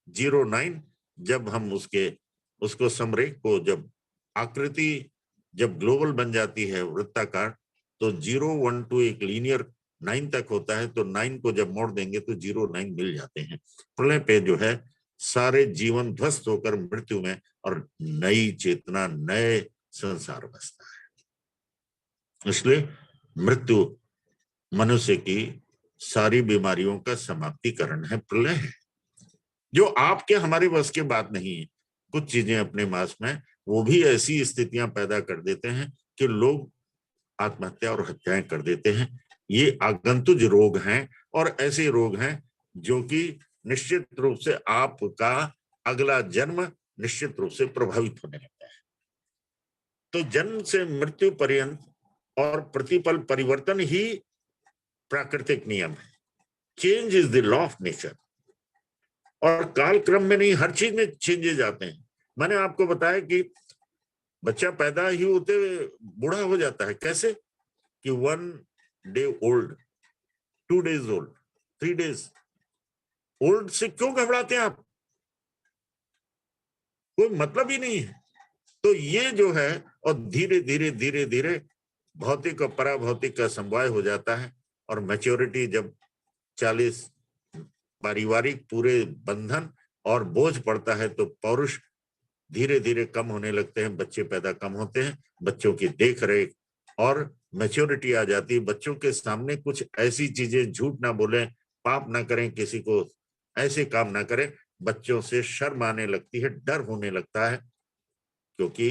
09। जब हम उसको समरेख को, जब आकृति जब ग्लोबल बन जाती है वृत्ताकार, तो 0 1 2 एक लीनियर 9 तक होता है, तो 9 को जब मोड़ देंगे तो 0 9 मिल जाते हैं। प्रलय पे जो है सारे जीवन ध्वस्त होकर मृत्यु में, और नई चेतना, नए संसार बसता है। इसलिए मृत्यु मनुष्य की सारी बीमारियों का समाप्तिकरण है, प्रलय है, जो आपके हमारे बस के बात नहीं है। कुछ चीजें अपने मास में वो भी ऐसी स्थितियां पैदा कर देते हैं कि लोग आत्महत्या और हत्याएं कर देते हैं। ये आगंतुक रोग हैं, और ऐसे रोग हैं जो कि निश्चित रूप से आपका अगला जन्म निश्चित रूप से प्रभावित होने लगता है। तो जन्म से मृत्यु पर्यंत और प्रतिपल परिवर्तन ही प्राकृतिक नियम है। Change is the law of nature. और काल क्रम में नहीं, हर चीज में चेंजेस आते हैं। मैंने आपको बताया कि बच्चा पैदा ही होते हुए बूढ़ा हो जाता है। कैसे? कि 1 day old, 2 days old, 3 days old से क्यों घबराते हैं आप? कोई मतलब ही नहीं है। तो ये जो है, और धीरे धीरे धीरे धीरे भौतिक और पराभौतिक का समवाय हो जाता है। और मैच्योरिटी जब 40 पारिवारिक पूरे बंधन और बोझ पड़ता है तो पौरुष धीरे धीरे कम होने लगते हैं, बच्चे पैदा कम होते हैं, बच्चों की देख रेख और मैच्योरिटी आ जाती है। बच्चों के सामने कुछ ऐसी चीजें, झूठ ना बोलें, पाप ना करें, किसी को ऐसे काम ना करें, बच्चों से शर्म आने लगती है, डर होने लगता है, क्योंकि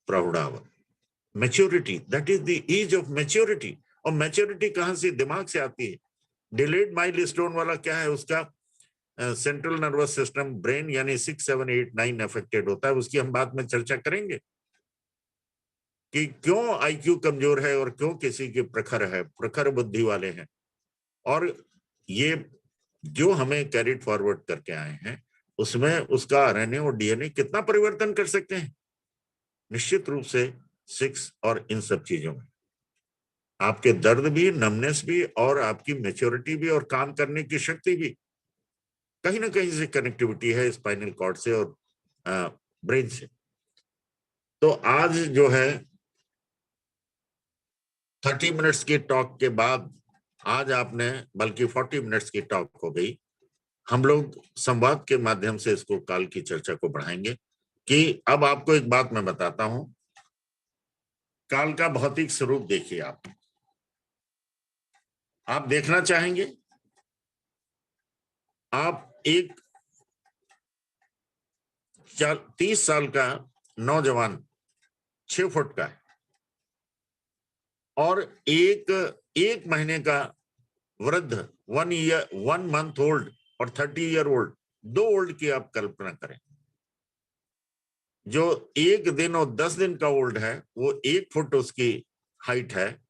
प्रौढ़ावस्था, maturity, that is the age of maturity. और मैच्योरिटी कहां से? दिमाग से आती है। डिलेड माइलस्टोन वाला क्या है? उसका सेंट्रल नर्वस सिस्टम, ब्रेन, यानी 6, 7, 8, 9 अफेक्टेड होता है। उसकी हम बाद में चर्चा करेंगे कि क्यों आईक्यू कमजोर है और क्यों किसी की प्रखर है, प्रखर बुद्धि वाले हैं। और ये जो हमें कैरिड फॉरवर्ड करके आए हैं, उसमें उसका आरएनए और डीएनए कितना परिवर्तन कर सकते हैं? निश्चित रूप से 6 और इन सब चीजों में आपके दर्द भी, नमनेस भी, और आपकी मैच्योरिटी भी, और काम करने की शक्ति भी, कहीं ना कहीं से कनेक्टिविटी है स्पाइनल कॉर्ड से और ब्रेन से। तो आज जो है 30 मिनट्स की टॉक के बाद, आज आपने बल्कि 40 मिनट्स की टॉक हो गई। हम लोग संवाद के माध्यम से इसको काल की चर्चा को बढ़ाएंगे। कि अब आपको एक बात मैं बताता हूं, काल का भौतिक स्वरूप देखिए। आप देखना चाहेंगे? आप एक 30 साल का नौजवान 6 फुट का है, और एक महीने का वृद्ध 1 month ओल्ड और 30 year ओल्ड, 2 ओल्ड की आप कल्पना करें। जो 1 दिन और 10 दिन का ओल्ड है, वो 1 फुट उसकी हाइट है,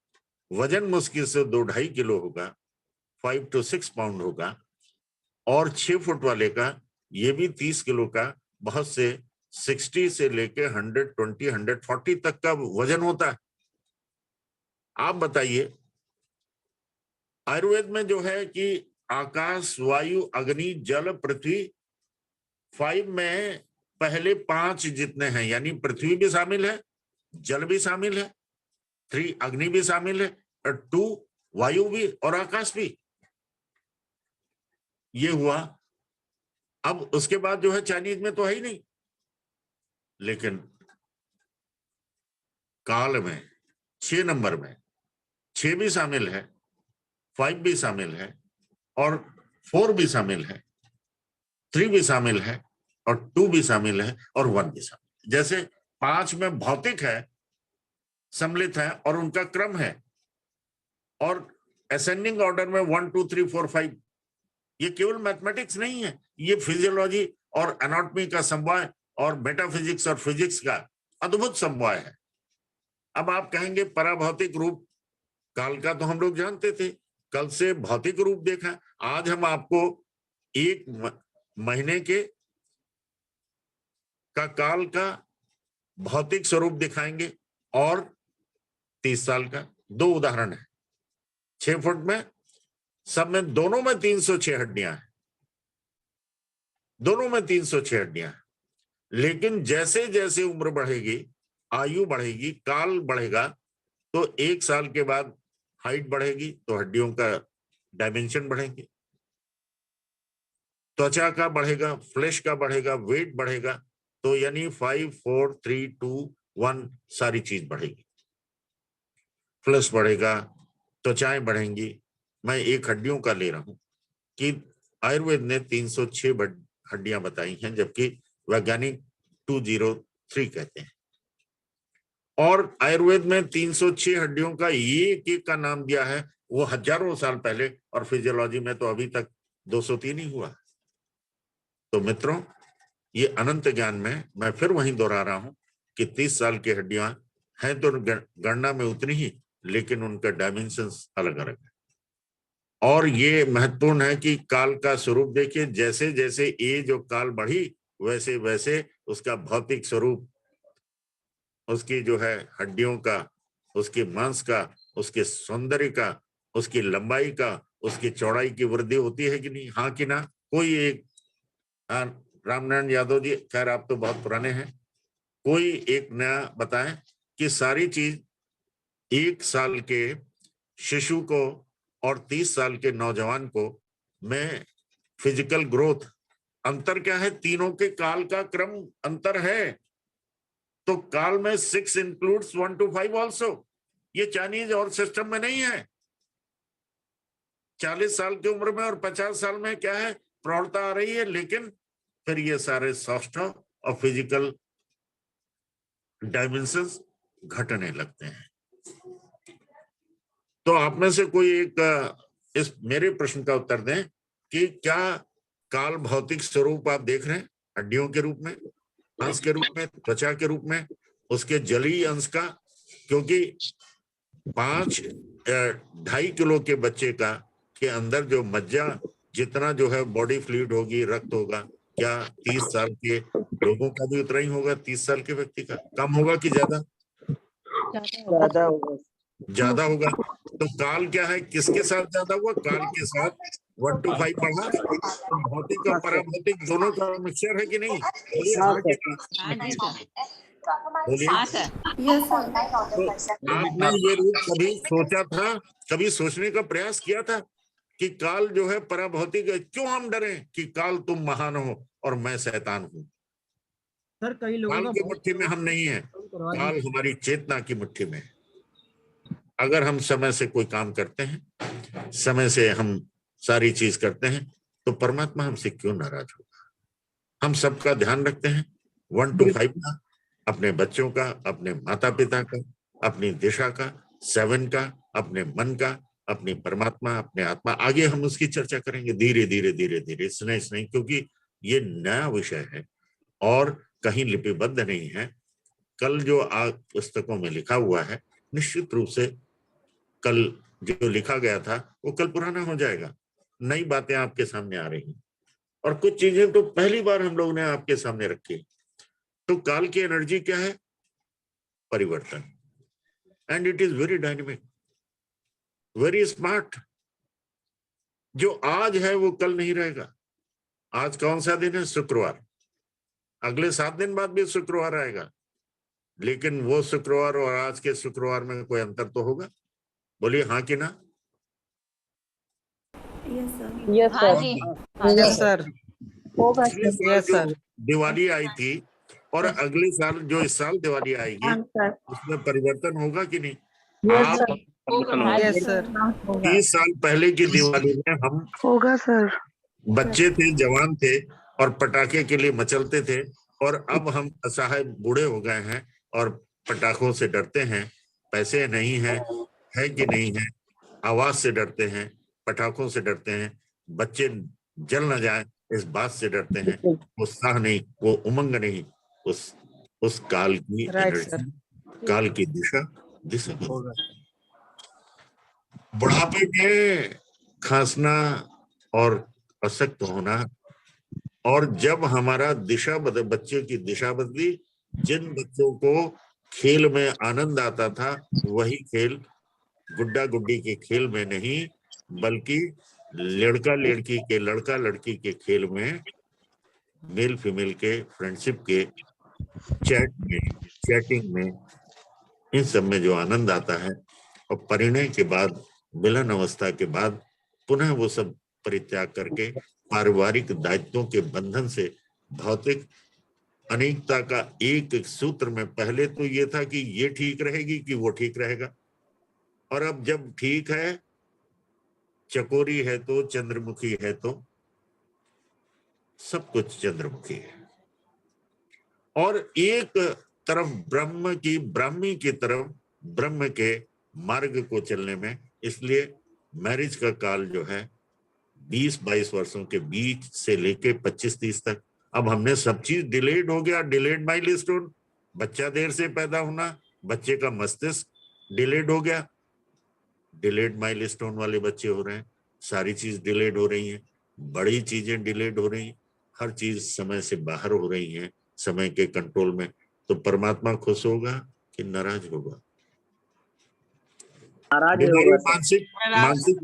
वजन मुश्किल से 2-2.5 किलो होगा, 5 to 6 पाउंड होगा। और 6 फुट वाले का ये भी 30 किलो का, बहुत से 60 से लेके 120, 140 तक का वजन होता है। आप बताइए, आयुर्वेद में जो है कि आकाश, वायु, अग्नि, जल, पृथ्वी, 5 में पहले 5 जितने हैं, यानी पृथ्वी भी शामिल है, जल भी शामिल है, 3 अग्नि भी शामिल है, और 2 वायु भी, और आकाश भी। ये हुआ। अब उसके बाद जो है चाइनीज में तो है ही नहीं, लेकिन काल में 6 नंबर में 6 भी शामिल है, 5 भी शामिल है, और 4 भी शामिल है, 3 भी शामिल है, और 2 भी शामिल है, और 1 भी शामिल। जैसे 5 में भौतिक है, सम्मिलित है, और उनका क्रम है, और असेंडिंग ऑर्डर में 1, 2, 3, 4, 5। ये केवल मैथमेटिक्स नहीं है, ये फिजियोलॉजी और एनाटॉमी का समवाय और मेटाफिजिक्स और फिजिक्स का अद्भुत समवाय है। अब आप कहेंगे पराभौतिक रूप काल का तो हम लोग जानते थे, कल से भौतिक रूप देखा। आज हम आपको 1 महीने के का काल का भौतिक स्वरूप दिखाएंगे, और 30 साल का। 2 उदाहरण है। 6 फुट में सब में, दोनों में 306 हड्डियां हैं, दोनों में 306 हड्डियां हैं। लेकिन जैसे जैसे उम्र बढ़ेगी, आयु बढ़ेगी, काल बढ़ेगा, तो 1 साल के बाद हाइट बढ़ेगी तो हड्डियों का डायमेंशन बढ़ेंगे, त्वचा का बढ़ेगा, फ्लैश का बढ़ेगा, वेट बढ़ेगा। तो यानी 5, 4, 3, 2, 1 सारी चीज बढ़ेगी। फ्लैश बढ़ेगा, त्वचाएं बढ़ेंगी। मैं एक हड्डियों का ले रहा हूं कि आयुर्वेद ने 306 हड्डियां बताई हैं, जबकि वैज्ञानिक 203 कहते हैं। और आयुर्वेद में 306 हड्डियों का एक का नाम दिया है, वो हजारों साल पहले, और फिजियोलॉजी में तो अभी तक 203 ही हुआ। तो मित्रों, ये अनंत ज्ञान में मैं फिर वहीं दोहरा रहा हूं कि 30 साल की हड्डियां हैं तो गणना में उतनी ही, लेकिन उनका डायमेंशंस अलग अलग है। और ये महत्वपूर्ण है कि काल का स्वरूप देखिए, जैसे जैसे एज और काल बढ़ी वैसे वैसे उसका भौतिक स्वरूप, उसकी जो है हड्डियों का, उसके मांस का, उसके सौंदर्य का, उसकी लंबाई का, उसकी चौड़ाई की वृद्धि होती है कि नहीं? हाँ कि ना? कोई एक, रामनारायण यादव जी, खैर आप तो बहुत पुराने हैं, कोई एक नया बताएं कि सारी चीज 1 साल के शिशु को और 30 साल के नौजवान को में फिजिकल ग्रोथ अंतर क्या है? तीनों के काल का क्रम अंतर है। तो काल में 6 इंक्लूड्स 1 to 5 ऑल्सो। ये चाइनीज और सिस्टम में नहीं है। 40 साल की उम्र में और 50 साल में क्या है? प्रौढ़ता आ रही है, लेकिन फिर ये सारे सॉफ्ट और फिजिकल डायमेंशंस घटने लगते हैं। तो आप में से कोई एक इस मेरे प्रश्न का उत्तर दें कि क्या काल भौतिक स्वरूप आप देख रहे हैं? हड्डियों के रूप में, अंश के रूप में, त्वचा के रूप में, उसके जलीय अंश का? क्योंकि 2.5 किलो के बच्चे का के अंदर जो मज्जा, जितना जो है बॉडी फ्लूइड होगी, रक्त होगा, क्या 30 साल के लोगों का भी उतना ही होगा? 30 साल के व्यक्ति का कम होगा कि ज्यादा? ज्यादा होगा। ज्यादा होगा। तो काल क्या है? किसके साथ ज्यादा हुआ? काल के साथ 1 to 5 बढ़ा। तो भौतिक और पराभौतिक दोनों का मिक्सचर है कि नहीं? बोलिए हाँ कि ना? बोलिए। तो आपने ये रूप कभी सोचा था, कभी सोचने का प्रयास किया था कि काल जो है पराभौतिक है? क्यों हम डरें कि काल तुम महान हो और मैं शैतान हूं? सर कई लोगों काल का की मुट्ठी में हम नहीं है, काल हमारी चेतना की मुट्ठी में है। अगर हम समय से कोई काम करते हैं, समय से हम सारी चीज करते हैं, तो परमात्मा हमसे क्यों नाराज होगा? हम सबका ध्यान रखते हैं, 1 to 5 का, अपने बच्चों का, अपने माता पिता का, अपनी दिशा का, 7 का, अपने मन का, अपनी परमात्मा, अपने आत्मा। आगे हम उसकी चर्चा करेंगे धीरे धीरे धीरे धीरे, इसने नहीं, क्योंकि ये नया विषय है और कहीं लिपिबद्ध नहीं है। कल जो पुस्तकों में लिखा हुआ है, निश्चित रूप से कल जो लिखा गया था वो कल पुराना हो जाएगा। नई बातें आपके सामने आ रही हैं और कुछ चीजें तो पहली बार हम लोग ने आपके सामने रखी। तो काल की एनर्जी क्या है? परिवर्तन। And it is very dynamic, very smart. जो आज है वो कल नहीं रहेगा। आज कौन सा दिन है? शुक्रवार। अगले 7 दिन बाद भी शुक्रवार आएगा, लेकिन वो शुक्रवार और आज के शुक्रवार में कोई अंतर तो होगा? बोलिए हाँ कि ना? Yes sir. Yes sir. पिछले साल यस जो सर। दिवाली आई थी और अगले साल जो इस साल दिवाली आएगी, उसमें परिवर्तन होगा कि नहीं? आप यस सर। 30 साल पहले की दिवाली में हम होगा सर। बच्चे थे, जवान थे और पटाखे के लिए मचलते थे, और अब हम असहाय बूढ़े हो गए हैं और पटाखों से डरते हैं। पैसे नहीं है कि नहीं है, आवाज से डरते हैं, पटाखों से डरते हैं, बच्चे जल न जाए इस बात से डरते हैं। उत्साह नहीं, वो उमंग नहीं, उस काल की राइट एनर्जी, सर। काल की दिशा बुढ़ापे में खांसना और अशक्त होना। और जब हमारा दिशा बच्चे की दिशा बदली, जिन बच्चों को खेल में आनंद आता था, वही खेल गुड्डा गुड्डी के खेल में नहीं, बल्कि लड़का लड़की के खेल में, मेल फीमेल के फ्रेंडशिप के चैटिंग में, इन सब में जो आनंद आता है, और परिणय के बाद, मिलन अवस्था के बाद पुनः वो सब परित्याग करके पारिवारिक दायित्वों के बंधन से भौतिक अनेकता का एक सूत्र में, पहले तो ये था कि ये ठीक रहेगी कि वो ठीक रहेगा, और अब जब ठीक है, चकोरी है तो, चंद्रमुखी है तो, सब कुछ चंद्रमुखी है। और एक तरफ ब्राह्मी की तरफ ब्रह्म के मार्ग को चलने में, इसलिए मैरिज का काल जो है 20-22 वर्षों के बीच से लेके 25-30 तक। अब हमने सब चीज डिलेड हो गया, डिलेड माइलस्टोन, बच्चा देर से पैदा होना, बच्चे का मस्तिष्क डिलेड हो गया, डिलेड माइलस्टोन वाले बच्चे हो रहे हैं, सारी चीज डिलेड हो रही है, बड़ी चीजें डिलेड हो रही हैं, हर चीज समय से बाहर हो रही है, समय के कंट्रोल में। तो परमात्मा खुश होगा कि नाराज होगा? बीमारी मानसिक मानसिक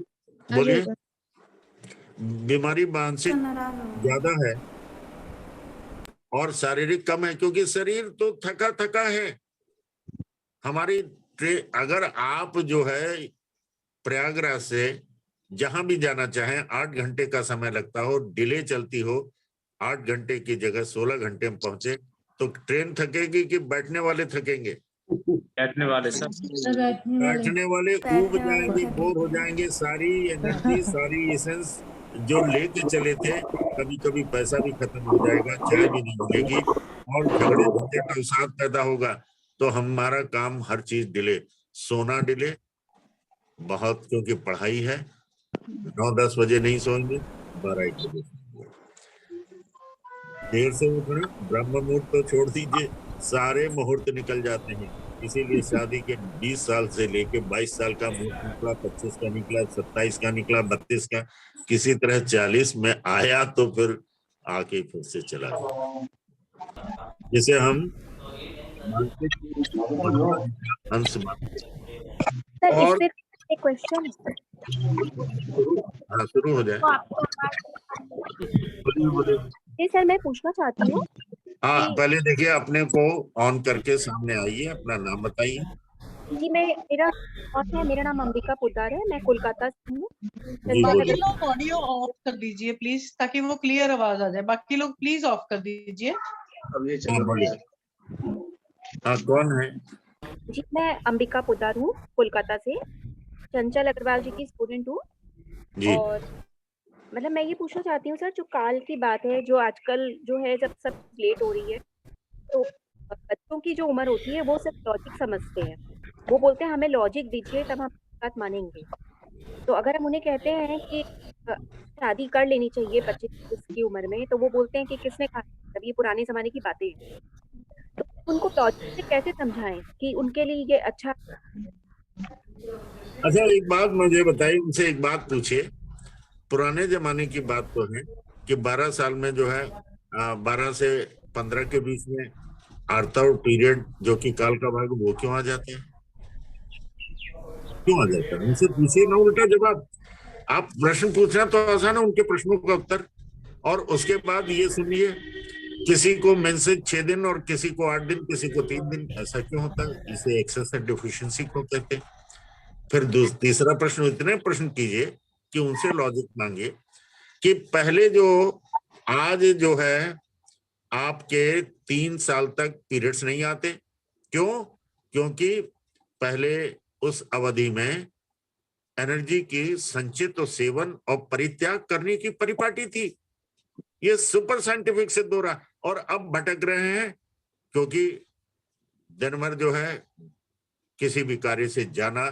बोलिए, बीमारी मानसिक ज्यादा है और शारीरिक कम है, क्योंकि शरीर तो थका थका है। हमारी अगर आप जो है प्रयागराज से जहां भी जाना चाहें 8 घंटे का समय लगता हो, डिले चलती हो, 8 घंटे की जगह 16 घंटे में पहुंचे, तो ट्रेन थकेगी कि बैठने वाले थकेंगे? बैठने वाले सर। बैठने वाले ऊब जाएंगे, बोर हो जाएंगे, सारी एनर्जी सारी एसेंस जो लेके चले थे, कभी कभी पैसा भी खत्म हो जाएगा, चाय भी नहीं मिलेगी और झगड़े झंझट अवसाद पैदा होगा। तो हमारा काम हर चीज डिले, सोना डिले बहुत, क्योंकि पढ़ाई है, 9-10 बजे नहीं सोएंगे, 12-1 बजे सोएंगे, देर से उठना, ब्रह्म मुहूर्त तो छोड़ दीजिए, सारे मुहूर्त निकल जाते हैं। इसीलिए शादी के 20 साल से लेके 22 साल का मुहूर्त निकला, 25 का निकला, 27 का निकला, 32 का, किसी तरह 40 में आया तो फिर आके फिर से चला गया, जिसे हम अंश मानते हैं। और एक क्वेश्चन हाँ, शुरू हो जाए। जी सर, मैं पूछना चाहती हूँ। हाँ, पहले देखिए, अपने को ऑन करके सामने आइए, अपना नाम बताइए। जी मेरा नाम अंबिका पोद्दार है, मैं कोलकाता से हूँ। बाकी लोग ऑडियो ऑफ कर दीजिए प्लीज, ताकि वो क्लियर आवाज आ जाए। बाकी लोग प्लीज ऑफ कर दीजिए। अब ये चल रही है। हाँ, कौन है? जी मैं अंबिका पोद्दार हूँ, कोलकाता से, चंचल अग्रवाल जी की स्टूडेंट हूँ। और मतलब मैं ये पूछना चाहती हूँ सर, जो काल की बात है, जो आजकल जो है जब सब लेट हो रही है, तो बच्चों की जो उम्र होती है वो सिर्फ लॉजिक समझते हैं। वो बोलते हैं हमें लॉजिक दीजिए तब हम बात मानेंगे। तो अगर हम उन्हें कहते हैं कि शादी कर लेनी चाहिए 25 की उम्र में, तो वो बोलते हैं कि किसने कहा, तब ये पुराने जमाने की बातें हैं। तो उनको लॉजिक से कैसे समझाएं कि उनके लिए ये अच्छा? अच्छा, एक बात मुझे बताइए, उनसे एक बात पूछिए। पुराने जमाने की बात तो है कि 12 साल में जो है 12 से 15 के बीच में आर्तव पीरियड, जो कि काल का भाग, वो क्यों आ जाते हैं? क्यों आ जाता है? उनसे पूछिए ना उल्टा जवाब। आप प्रश्न पूछना तो आसान है, उनके प्रश्नों का उत्तर। और उसके बाद ये सुनिए, किसी को मेंसेज 6 दिन और किसी को 8 दिन, किसी को 3 दिन, ऐसा क्यों होता है? इसे एक्सेसिव डेफिशिएंसी को कहते हैं। फिर तीसरा प्रश्न, इतने प्रश्न कीजिए कि उनसे लॉजिक मांगे कि पहले जो आज जो है आपके 3 साल तक पीरियड्स नहीं आते, क्यों? क्योंकि पहले उस अवधि में एनर्जी की संचित और सेवन और परित्याग करने की परिपाटी थी। ये सुपर साइंटिफिक सिद्ध हो रहा, और अब भटक रहे हैं, क्योंकि दिन भर जो है किसी भी कार्य से जाना,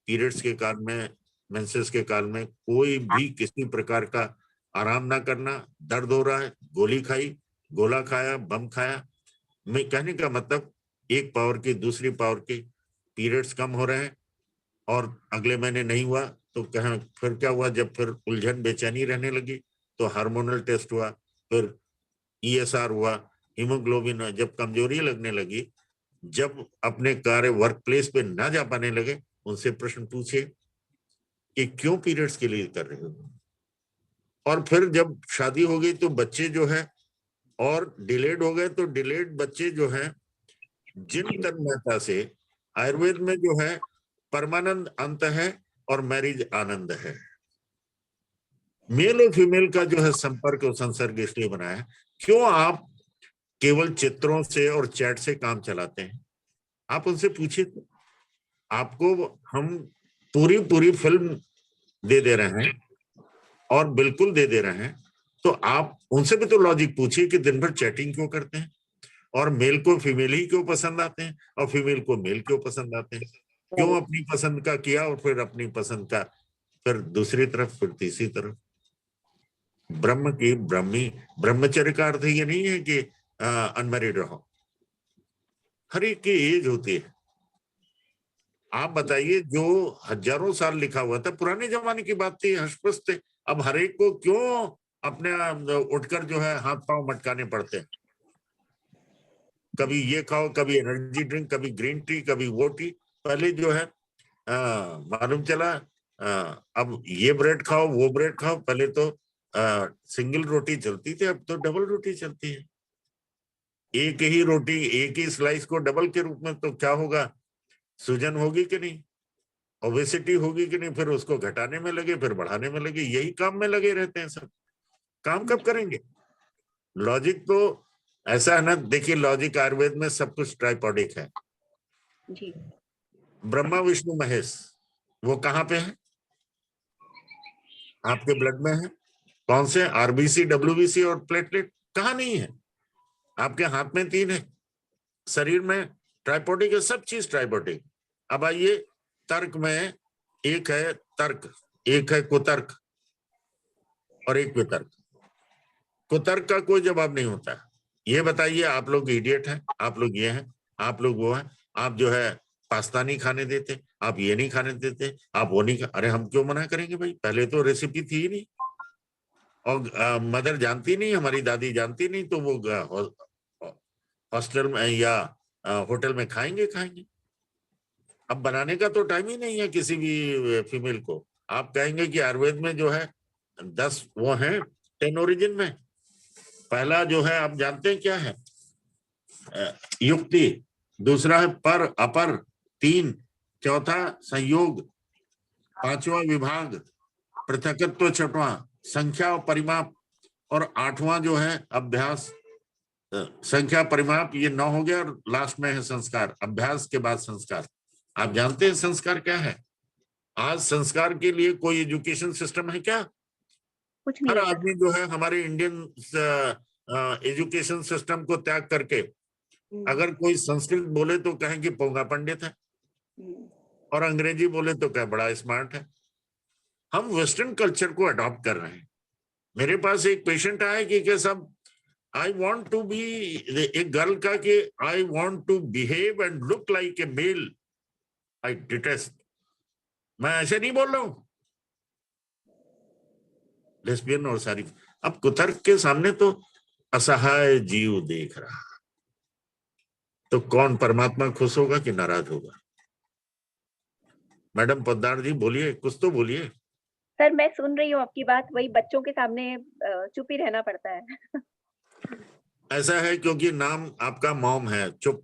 पीरियड्स के काल में, मेंसेस के काल में कोई भी किसी प्रकार का आराम ना करना, दर्द हो रहा है, गोली खाई, गोला खाया, बम खाया। मैं कहने का मतलब, एक पावर की दूसरी पावर की, पीरियड्स कम हो रहे हैं और अगले महीने नहीं हुआ तो कहें फिर क्या हुआ? जब फिर उलझन बेचैनी रहने लगी तो हार्मोनल टेस्ट हुआ, फिर ईएसआर हुआ, हीमोग्लोबिन, जब कमजोरी लगने लगी, जब अपने कार्य वर्क प्लेस पे ना जा पाने लगे, उनसे प्रश्न पूछिए कि क्यों पीरियड्स के लिए कर रहे हो। और फिर जब शादी हो गई तो बच्चे जो है और डिलेड हो गए, तो डिलेड बच्चे जो है, जिन तन्मयता से आयुर्वेद में जो है परमानंद अंत है और मैरिज आनंद है। मेल और फीमेल का जो है संपर्क और संसर्ग इसलिए बनाया। क्यों आप केवल चित्रों से और चैट से काम चलाते हैं? आप उनसे पूछिए तो। आपको हम पूरी फिल्म दे दे रहे हैं और बिल्कुल दे दे रहे हैं, तो आप उनसे भी तो लॉजिक पूछिए कि दिन भर चैटिंग क्यों करते हैं, और मेल को फीमेल ही क्यों पसंद आते हैं और फीमेल को मेल क्यों पसंद आते हैं? क्यों अपनी पसंद का किया और फिर अपनी पसंद का फिर दूसरी तरफ, फिर तीसरी तरफ? ब्रह्म की ब्रह्मचर्य का अर्थ ये नहीं है कि अनमैरिड रहो। हर एक की एज होती है, आप बताइए, जो हजारों साल लिखा हुआ था, पुराने जमाने की बात थी, हष्टपुष्ट थे। अब हर एक को क्यों अपने उठकर जो है हाथ पांव मटकाने पड़ते हैं? कभी ये खाओ, कभी एनर्जी ड्रिंक, कभी ग्रीन टी, कभी वो टी। पहले जो है मालूम चला अब ये ब्रेड खाओ, वो ब्रेड खाओ। पहले तो सिंगल रोटी चलती थी, अब तो डबल रोटी चलती है। एक ही रोटी, एक ही स्लाइस को डबल के रूप में, तो क्या होगा? सूजन होगी कि नहीं, ओबेसिटी होगी कि नहीं, फिर उसको घटाने में लगे, फिर बढ़ाने में लगे, यही काम में लगे रहते हैं सब। काम कब करेंगे? लॉजिक तो ऐसा है ना, देखिए लॉजिक आयुर्वेद में सब कुछ ट्राइपॉडिक है। जी ब्रह्मा विष्णु महेश, वो कहाँ पे है? आपके ब्लड में है। कौन से? आरबीसी, डब्ल्यूबीसी और प्लेटलेट कहाँ नहीं है? आपके हाथ में 3 है, शरीर में ट्राइपॉडिक है, सब चीज ट्राइपॉडिक। अब आइए तर्क में, एक है तर्क, एक है कुतर्क और एक वितर्क। कुतर्क का कोई जवाब नहीं होता। ये बताइए, आप लोग इडियट हैं, आप लोग ये हैं, आप लोग वो हैं, आप जो है पास्ता नहीं खाने देते, आप ये नहीं खाने देते, आप वो नहीं अरे हम क्यों मना करेंगे भाई? पहले तो रेसिपी थी ही नहीं, और मदर जानती नहीं, हमारी दादी जानती नहीं, तो वो हॉस्टल में या होटल में खाएंगे। अब बनाने का तो टाइम ही नहीं है किसी भी फीमेल को। आप कहेंगे कि आयुर्वेद में जो है 10 वो हैं 10 ओरिजिन में। पहला जो है आप जानते हैं क्या है? युक्ति, दूसरा है पर अपर, 3, चौथा संयोग, 5वां विभाग, पृथकत्व 6वां, संख्या और परिमाप, और 8वां जो है अभ्यास। संख्या परिमाप ये 9 हो गया, और लास्ट में है संस्कार, अभ्यास के बाद संस्कार। आप जानते हैं संस्कार क्या है? आज संस्कार के लिए कोई एजुकेशन सिस्टम है क्या? कुछ नहीं हर है सर। आदमी जो है हमारे इंडियन एजुकेशन सिस्टम को त्याग करके अगर कोई संस्कृत बोले तो कहेंगे पोंगा पंडित है, और अंग्रेजी बोले तो क्या बड़ा स्मार्ट है। हम वेस्टर्न कल्चर को अडॉप्ट कर रहे हैं। मेरे पास एक पेशेंट आया कि सब आई वॉन्ट टू बी, एक गर्ल का कि I want to behave and look like a male, I detest. मैं ऐसे नहीं बोल रहा हूं लेस्बियन और सारी। अब कुतर्क के सामने तो असहाय जीव देख रहा, तो कौन परमात्मा खुश होगा कि नाराज होगा? मैडम पोद्दार जी बोलिए, कुछ तो बोलिए। सर मैं सुन रही हूँ आपकी बात, वही बच्चों के सामने चुप ही रहना पड़ता है। ऐसा है क्योंकि नाम आपका मॉम है, चुप।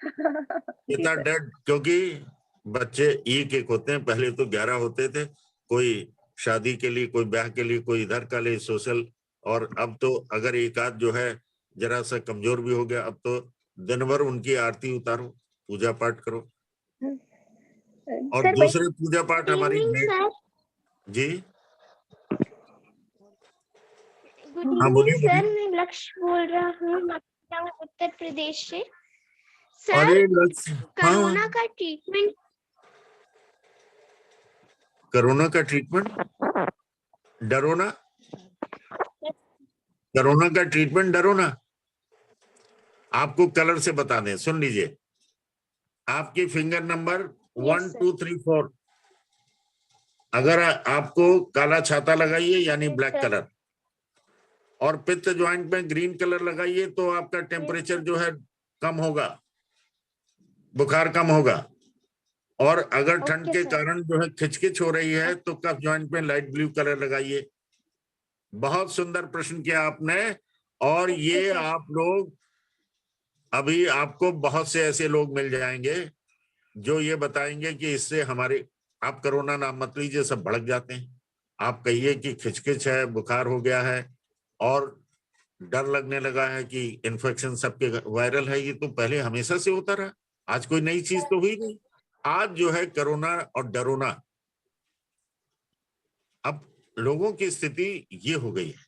जी पिता सर। डेड, क्योंकि बच्चे एक होते हैं, पहले तो 11 होते थे, कोई शादी के लिए, कोई ब्याह के लिए, कोई इधर का लिए सोशल, और अब तो अगर एक आध जो है जरा सा कमजोर भी हो गया, अब तो दिन भर उनकी आरती उतारो, पूजा पाठ करो। और सर दूसरे पूजा पाठ हमारी जी गुड हाँ इवनिंग बोलिए सर, बोलिए। मैं लक्ष्य बोल रहा हूँ उत्तर प्रदेश से। सर अरे हाँ, कोरोना का ट्रीटमेंट, कोरोना का ट्रीटमेंट, डरो ना, कोरोना का ट्रीटमेंट डरो ना। आपको कलर से बता दें, सुन लीजिए। आपकी फिंगर नंबर 1 2 3 4, अगर आपको काला छाता लगाइए यानी ब्लैक कलर, और पित्त ज्वाइंट में ग्रीन कलर लगाइए, तो आपका टेम्परेचर जो है कम होगा, बुखार कम होगा। और अगर ठंड के कारण जो है खिचखिच हो रही है, तो कफ ज्वाइंट में लाइट ब्लू कलर लगाइए। बहुत सुंदर प्रश्न किया आपने। और ये आप लोग, अभी आपको बहुत से ऐसे लोग मिल जाएंगे जो ये बताएंगे कि इससे हमारे, आप कोरोना नाम मत लीजिए, सब भड़क जाते हैं। आप कहिए कि खिचखिच है, बुखार हो गया है, और डर लगने लगा है कि इन्फेक्शन सबके वायरल है। ये तो पहले हमेशा से होता रहा, आज कोई नई चीज तो हुई नहीं। आज जो है कोरोना और डरोना, अब लोगों की स्थिति ये हो गई है।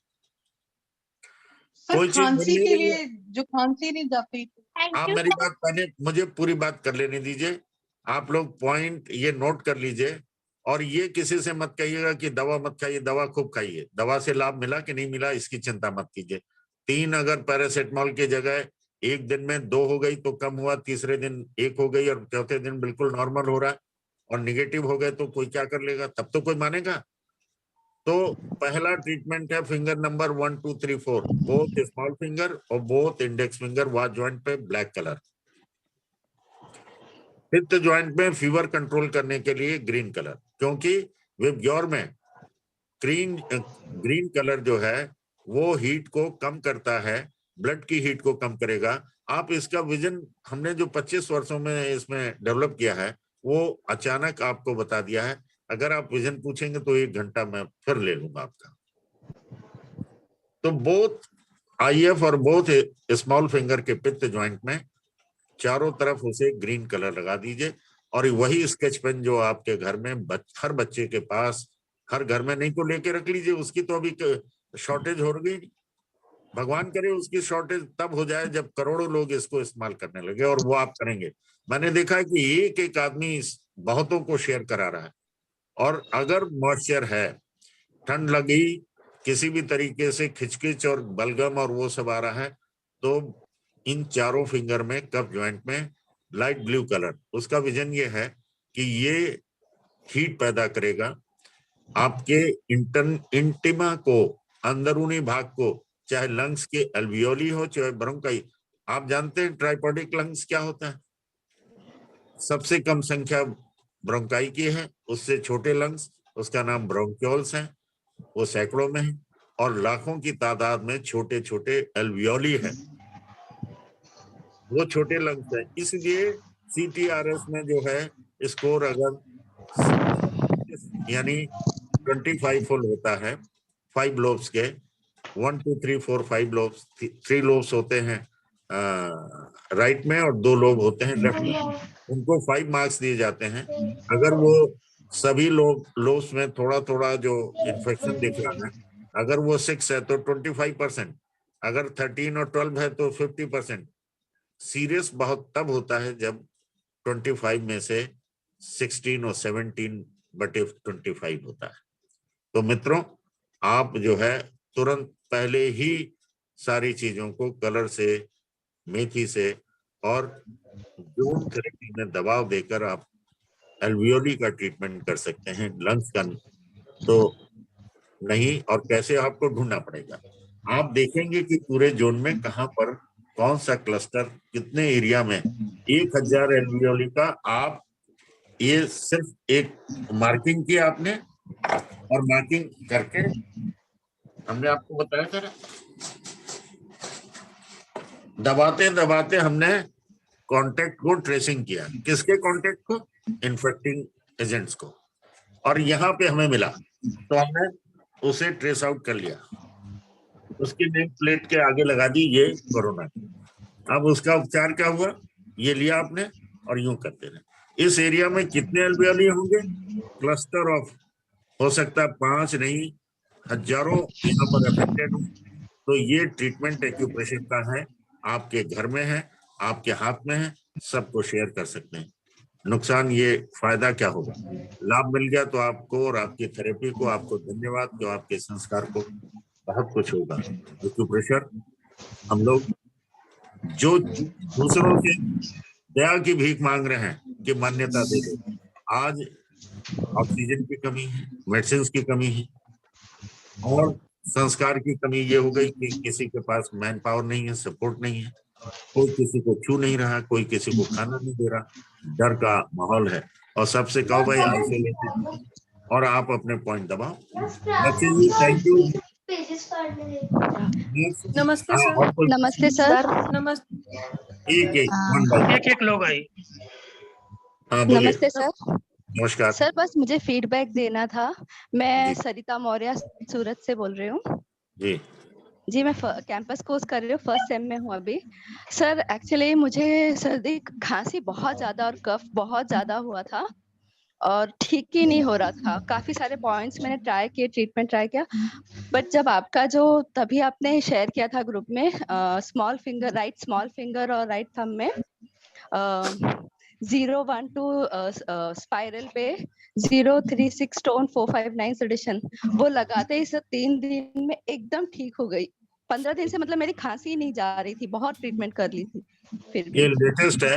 सर खांसी के लिए जो खांसी नहीं जाती, आप मेरी बात पहले, मुझे पूरी बात कर लेने दीजिए। आप लोग पॉइंट ये नोट कर लीजिए, और ये किसी से मत कहिएगा कि दवा मत खाइए, दवा खूब खाइए। दवा से लाभ मिला कि नहीं मिला इसकी चिंता मत कीजिए। 3 अगर पैरासिटामोल की जगह एक दिन में 2 हो गई तो कम हुआ, तीसरे दिन 1 हो गई और चौथे दिन बिल्कुल नॉर्मल हो रहा है और निगेटिव हो गए तो कोई क्या कर लेगा, तब तो कोई मानेगा। तो पहला ट्रीटमेंट है finger number 1 2 3 4, both small finger और both index finger watch joint पे ब्लैक कलर। फिफ्थ जॉइंट में फीवर कंट्रोल करने के लिए ग्रीन कलर, क्योंकि विबग्योर में ग्रीन कलर जो है वो हीट को कम करता है, ब्लड की हीट को कम करेगा। आप इसका विजन हमने जो 25 वर्षों में इसमें डेवलप किया है वो अचानक आपको बता दिया है। अगर आप विजन पूछेंगे तो 1 घंटा मैं फिर ले लूंगा आपका। तो बोथ आईएफ और बोथ स्मॉल फिंगर के पित्त ज्वाइंट में चारों तरफ उसे ग्रीन कलर लगा दीजिए। और वही स्केच पेन जो आपके घर में हर बच्चे के पास, हर घर में नहीं तो लेके रख लीजिए, उसकी तो अभी शॉर्टेज हो गई। भगवान करे उसकी शॉर्टेज तब हो जाए जब करोड़ों लोग इसको इस्तेमाल करने लगे, और वो आप करेंगे। मैंने देखा है कि एक एक आदमी बहुतों को शेयर करा रहा है। और अगर मॉइस्चर है, ठंड लगी, किसी भी तरीके से खिचखिच और बलगम और वो सब आ रहा है, तो इन चारों फिंगर में कफ ज्वाइंट में लाइट ब्लू कलर, उसका विजन ये है कि ये हीट पैदा करेगा आपके इंटिमा को, अंदरूनी भाग को, चाहे लंग्स के एल्वियोली हो चाहे ब्रोंकाई। आप जानते हैं ट्राइपोडिक लंग्स क्या होता है? सबसे कम संख्या ब्रोंकाई की है, उससे छोटे लंग्स, उसका नाम ब्रोंक्यूल्स है, वो सैकड़ों में है, और लाखों की तादाद में छोटे छोटे एल्वियोली है, वो छोटे लंग्स है। इसलिए सीटीआरएस में जो है स्कोर अगर यानी 25 फुल होता है 5 लोब्स के, 1 2 3 4 5 लोब्स, 3 लोब्स होते हैं राइट में और 2 लोब होते हैं लेफ्ट में, उनको 5 मार्क्स दिए जाते हैं। अगर वो सभी लोब्स में थोड़ा थोड़ा जो इन्फेक्शन दिख रहा है, अगर वो 6 है तो 25%, अगर 13 और 12 है तो 50%। सीरियस बहुत तब होता है जब 25 में से 16 और 17/25 होता है। तो मित्रों, आप जो है तुरंत पहले ही सारी चीजों को कलर से, मेथी से और जोन थेरेपी में दबाव देकर आप एल्वियोली का ट्रीटमेंट कर सकते हैं, लंग्स का तो नहीं। और कैसे आपको ढूंढना पड़ेगा, आप देखेंगे कि पूरे जोन में कहां पर कौन सा क्लस्टर कितने एरिया में 1000 एल्वियोली का आप, ये सिर्फ एक मार्किंग की आपने, और मार्किंग करके हमने आपको बताया था, दबाते दबाते हमने कांटेक्ट को ट्रेसिंग किया। किसके कांटेक्ट को? इन्फेक्टिंग एजेंट्स को। और यहाँ पे हमें मिला तो हमने उसे ट्रेस आउट कर लिया, उसकी नेम प्लेट के आगे लगा दी ये कोरोना। अब उसका उपचार क्या हुआ, ये लिया आपने और यूं करते रहे। इस एरिया में कितने एल्वियोली होंगे? क्लस्टर ऑफ, हो सकता है 5 नहीं, हजारों यहाँ पर अफेक्टेड हो। तो ये ट्रीटमेंट एक्यूप्रेशर का है, आपके घर में है, आपके हाथ में है, सबको शेयर कर सकते हैं। नुकसान ये, फायदा क्या होगा? लाभ मिल गया तो आपको और आपकी थेरेपी को आपको धन्यवाद, जो आपके संस्कार को बहुत कुछ होगा। एक्यूप्रेशर हम लोग जो दूसरों से दया की भीख मांग रहे हैं कि मान्यता दे दो, आज ऑक्सीजन की कमी है, मेडिसिन की कमी है, और संस्कार की कमी ये हो गई कि किसी के पास मैन पावर नहीं है, सपोर्ट नहीं है, कोई किसी को छू नहीं रहा, कोई किसी को खाना नहीं दे रहा, डर का माहौल है। और सबसे कहो भाई आइसोलेटेड, और आप अपने पॉइंट दबाओ। बच्चे जी थैंक यू। नमस्ते सर। नमस्ते सर। नमस्ते। एक लोग आई। नमस्ते सर। नमस्कार सर, बस मुझे फीडबैक देना था। मैं जी। सरिता मौर्य सूरत से बोल रही हूँ जी। जी। मैं कैंपस कोर्स कर रही हूँ, फर्स्ट सेम में हूँ अभी। सर एक्चुअली मुझे सर्दी खांसी बहुत ज्यादा और कफ बहुत ज्यादा हुआ था और ठीक ही नहीं हो रहा था। काफी सारे पॉइंट्स मैंने ट्राई किए, ट्रीटमेंट ट्राई किया, बट जब आपका जो तभी आपने शेयर किया था ग्रुप में small finger, right small finger और राइट थंब में 0 1 2 स्पाइरल पे 036 स्टोन 459 सडिशन, वो लगाते ही सर 3 दिन में एकदम ठीक हो गई। 15 दिन से मतलब मेरी खांसी ही नहीं जा रही थी, बहुत ट्रीटमेंट कर ली थी फिर भी। ये लेटेस्ट है,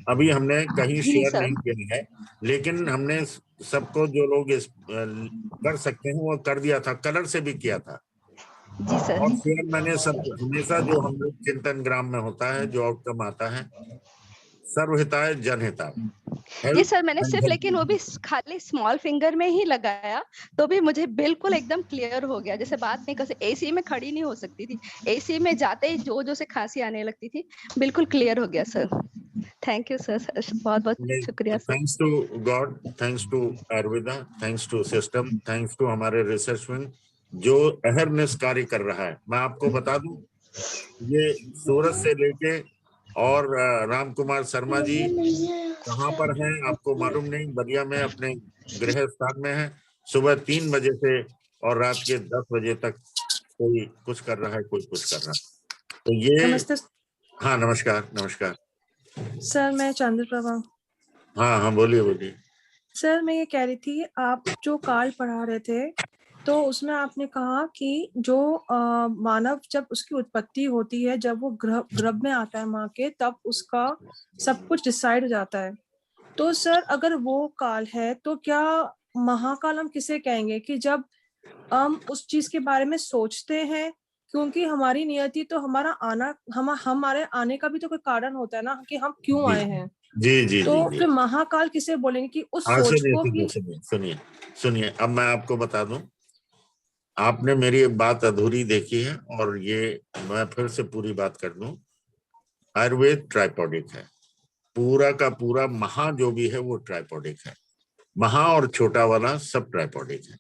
अभी हमने कहीं जी शेयर सर। नहीं किया है, लेकिन हमने सबको जो लोग इस कर सकते हैं वो कर दिया था, कलर से भी किया था। जी सर। और शेयर मैंने सब हमेशा जो हम लोग चिंतन ग्राम में होता है, जो आउटकम आता है, सर्वहिताय जनहिताय। जी सर, मैंने सिर्फ लेकिन वो भी खाली स्मॉल फिंगर में ही लगाया, तो भी मुझे बिल्कुल एकदम क्लियर हो गया। जैसे बात नहीं कर, एसी में खड़ी नहीं हो सकती थी, एसी में जाते ही जो से खांसी आने लगती थी, बिल्कुल क्लियर हो गया सर। थैंक यू सर, बहुत बहुत शुक्रिया सर। Thanks to God, thanks to Ayurveda, thanks to system, thanks to हमारे रिसर्च विंग जो अवेयरनेस कार्य कर रहा है। मैं आपको बता दूं, ये सूरत से लेके और राम कुमार शर्मा जी कहाँ पर हैं आपको मालूम नहीं, बलिया में अपने गृह स्थान में है। सुबह 3 बजे से और रात के 10 बजे तक कोई कुछ कर रहा है, कोई कुछ कर रहा है। तो ये नमस्ते हाँ, नमस्कार नमस्कार। सर, मैं चंद्रप्रभा। हाँ हाँ, बोलिए बोलिए। सर, मैं ये कह रही थी, आप जो काल पढ़ा रहे थे, तो उसमें आपने कहा कि जो मानव जब उसकी उत्पत्ति होती है, जब वो गर्भ में आता है माँ के, तब उसका सब कुछ डिसाइड हो जाता है। तो सर, अगर वो काल है, तो क्या महाकाल हम किसे कहेंगे कि जब हम उस चीज के बारे में सोचते हैं, क्योंकि हमारी नियति तो हमारा आना, हमारे आने का भी तो कोई कारण होता है ना, कि हम क्यों आए हैं। जी जी तो जी जी। फिर महाकाल किसे बोलेंगे कि उस हाँ, सोच सुनिए को सुनिए ही। सुनिए सुनिए सुनिए, अब मैं आपको बता दूं, आपने मेरी एक बात अधूरी देखी है और ये मैं फिर से पूरी बात कर दूं। आयुर्वेद ट्राइपॉडिक है, पूरा का पूरा महा जो भी है वो ट्राइपॉडिक है। महा और छोटा वाला सब ट्राइपॉडिक है।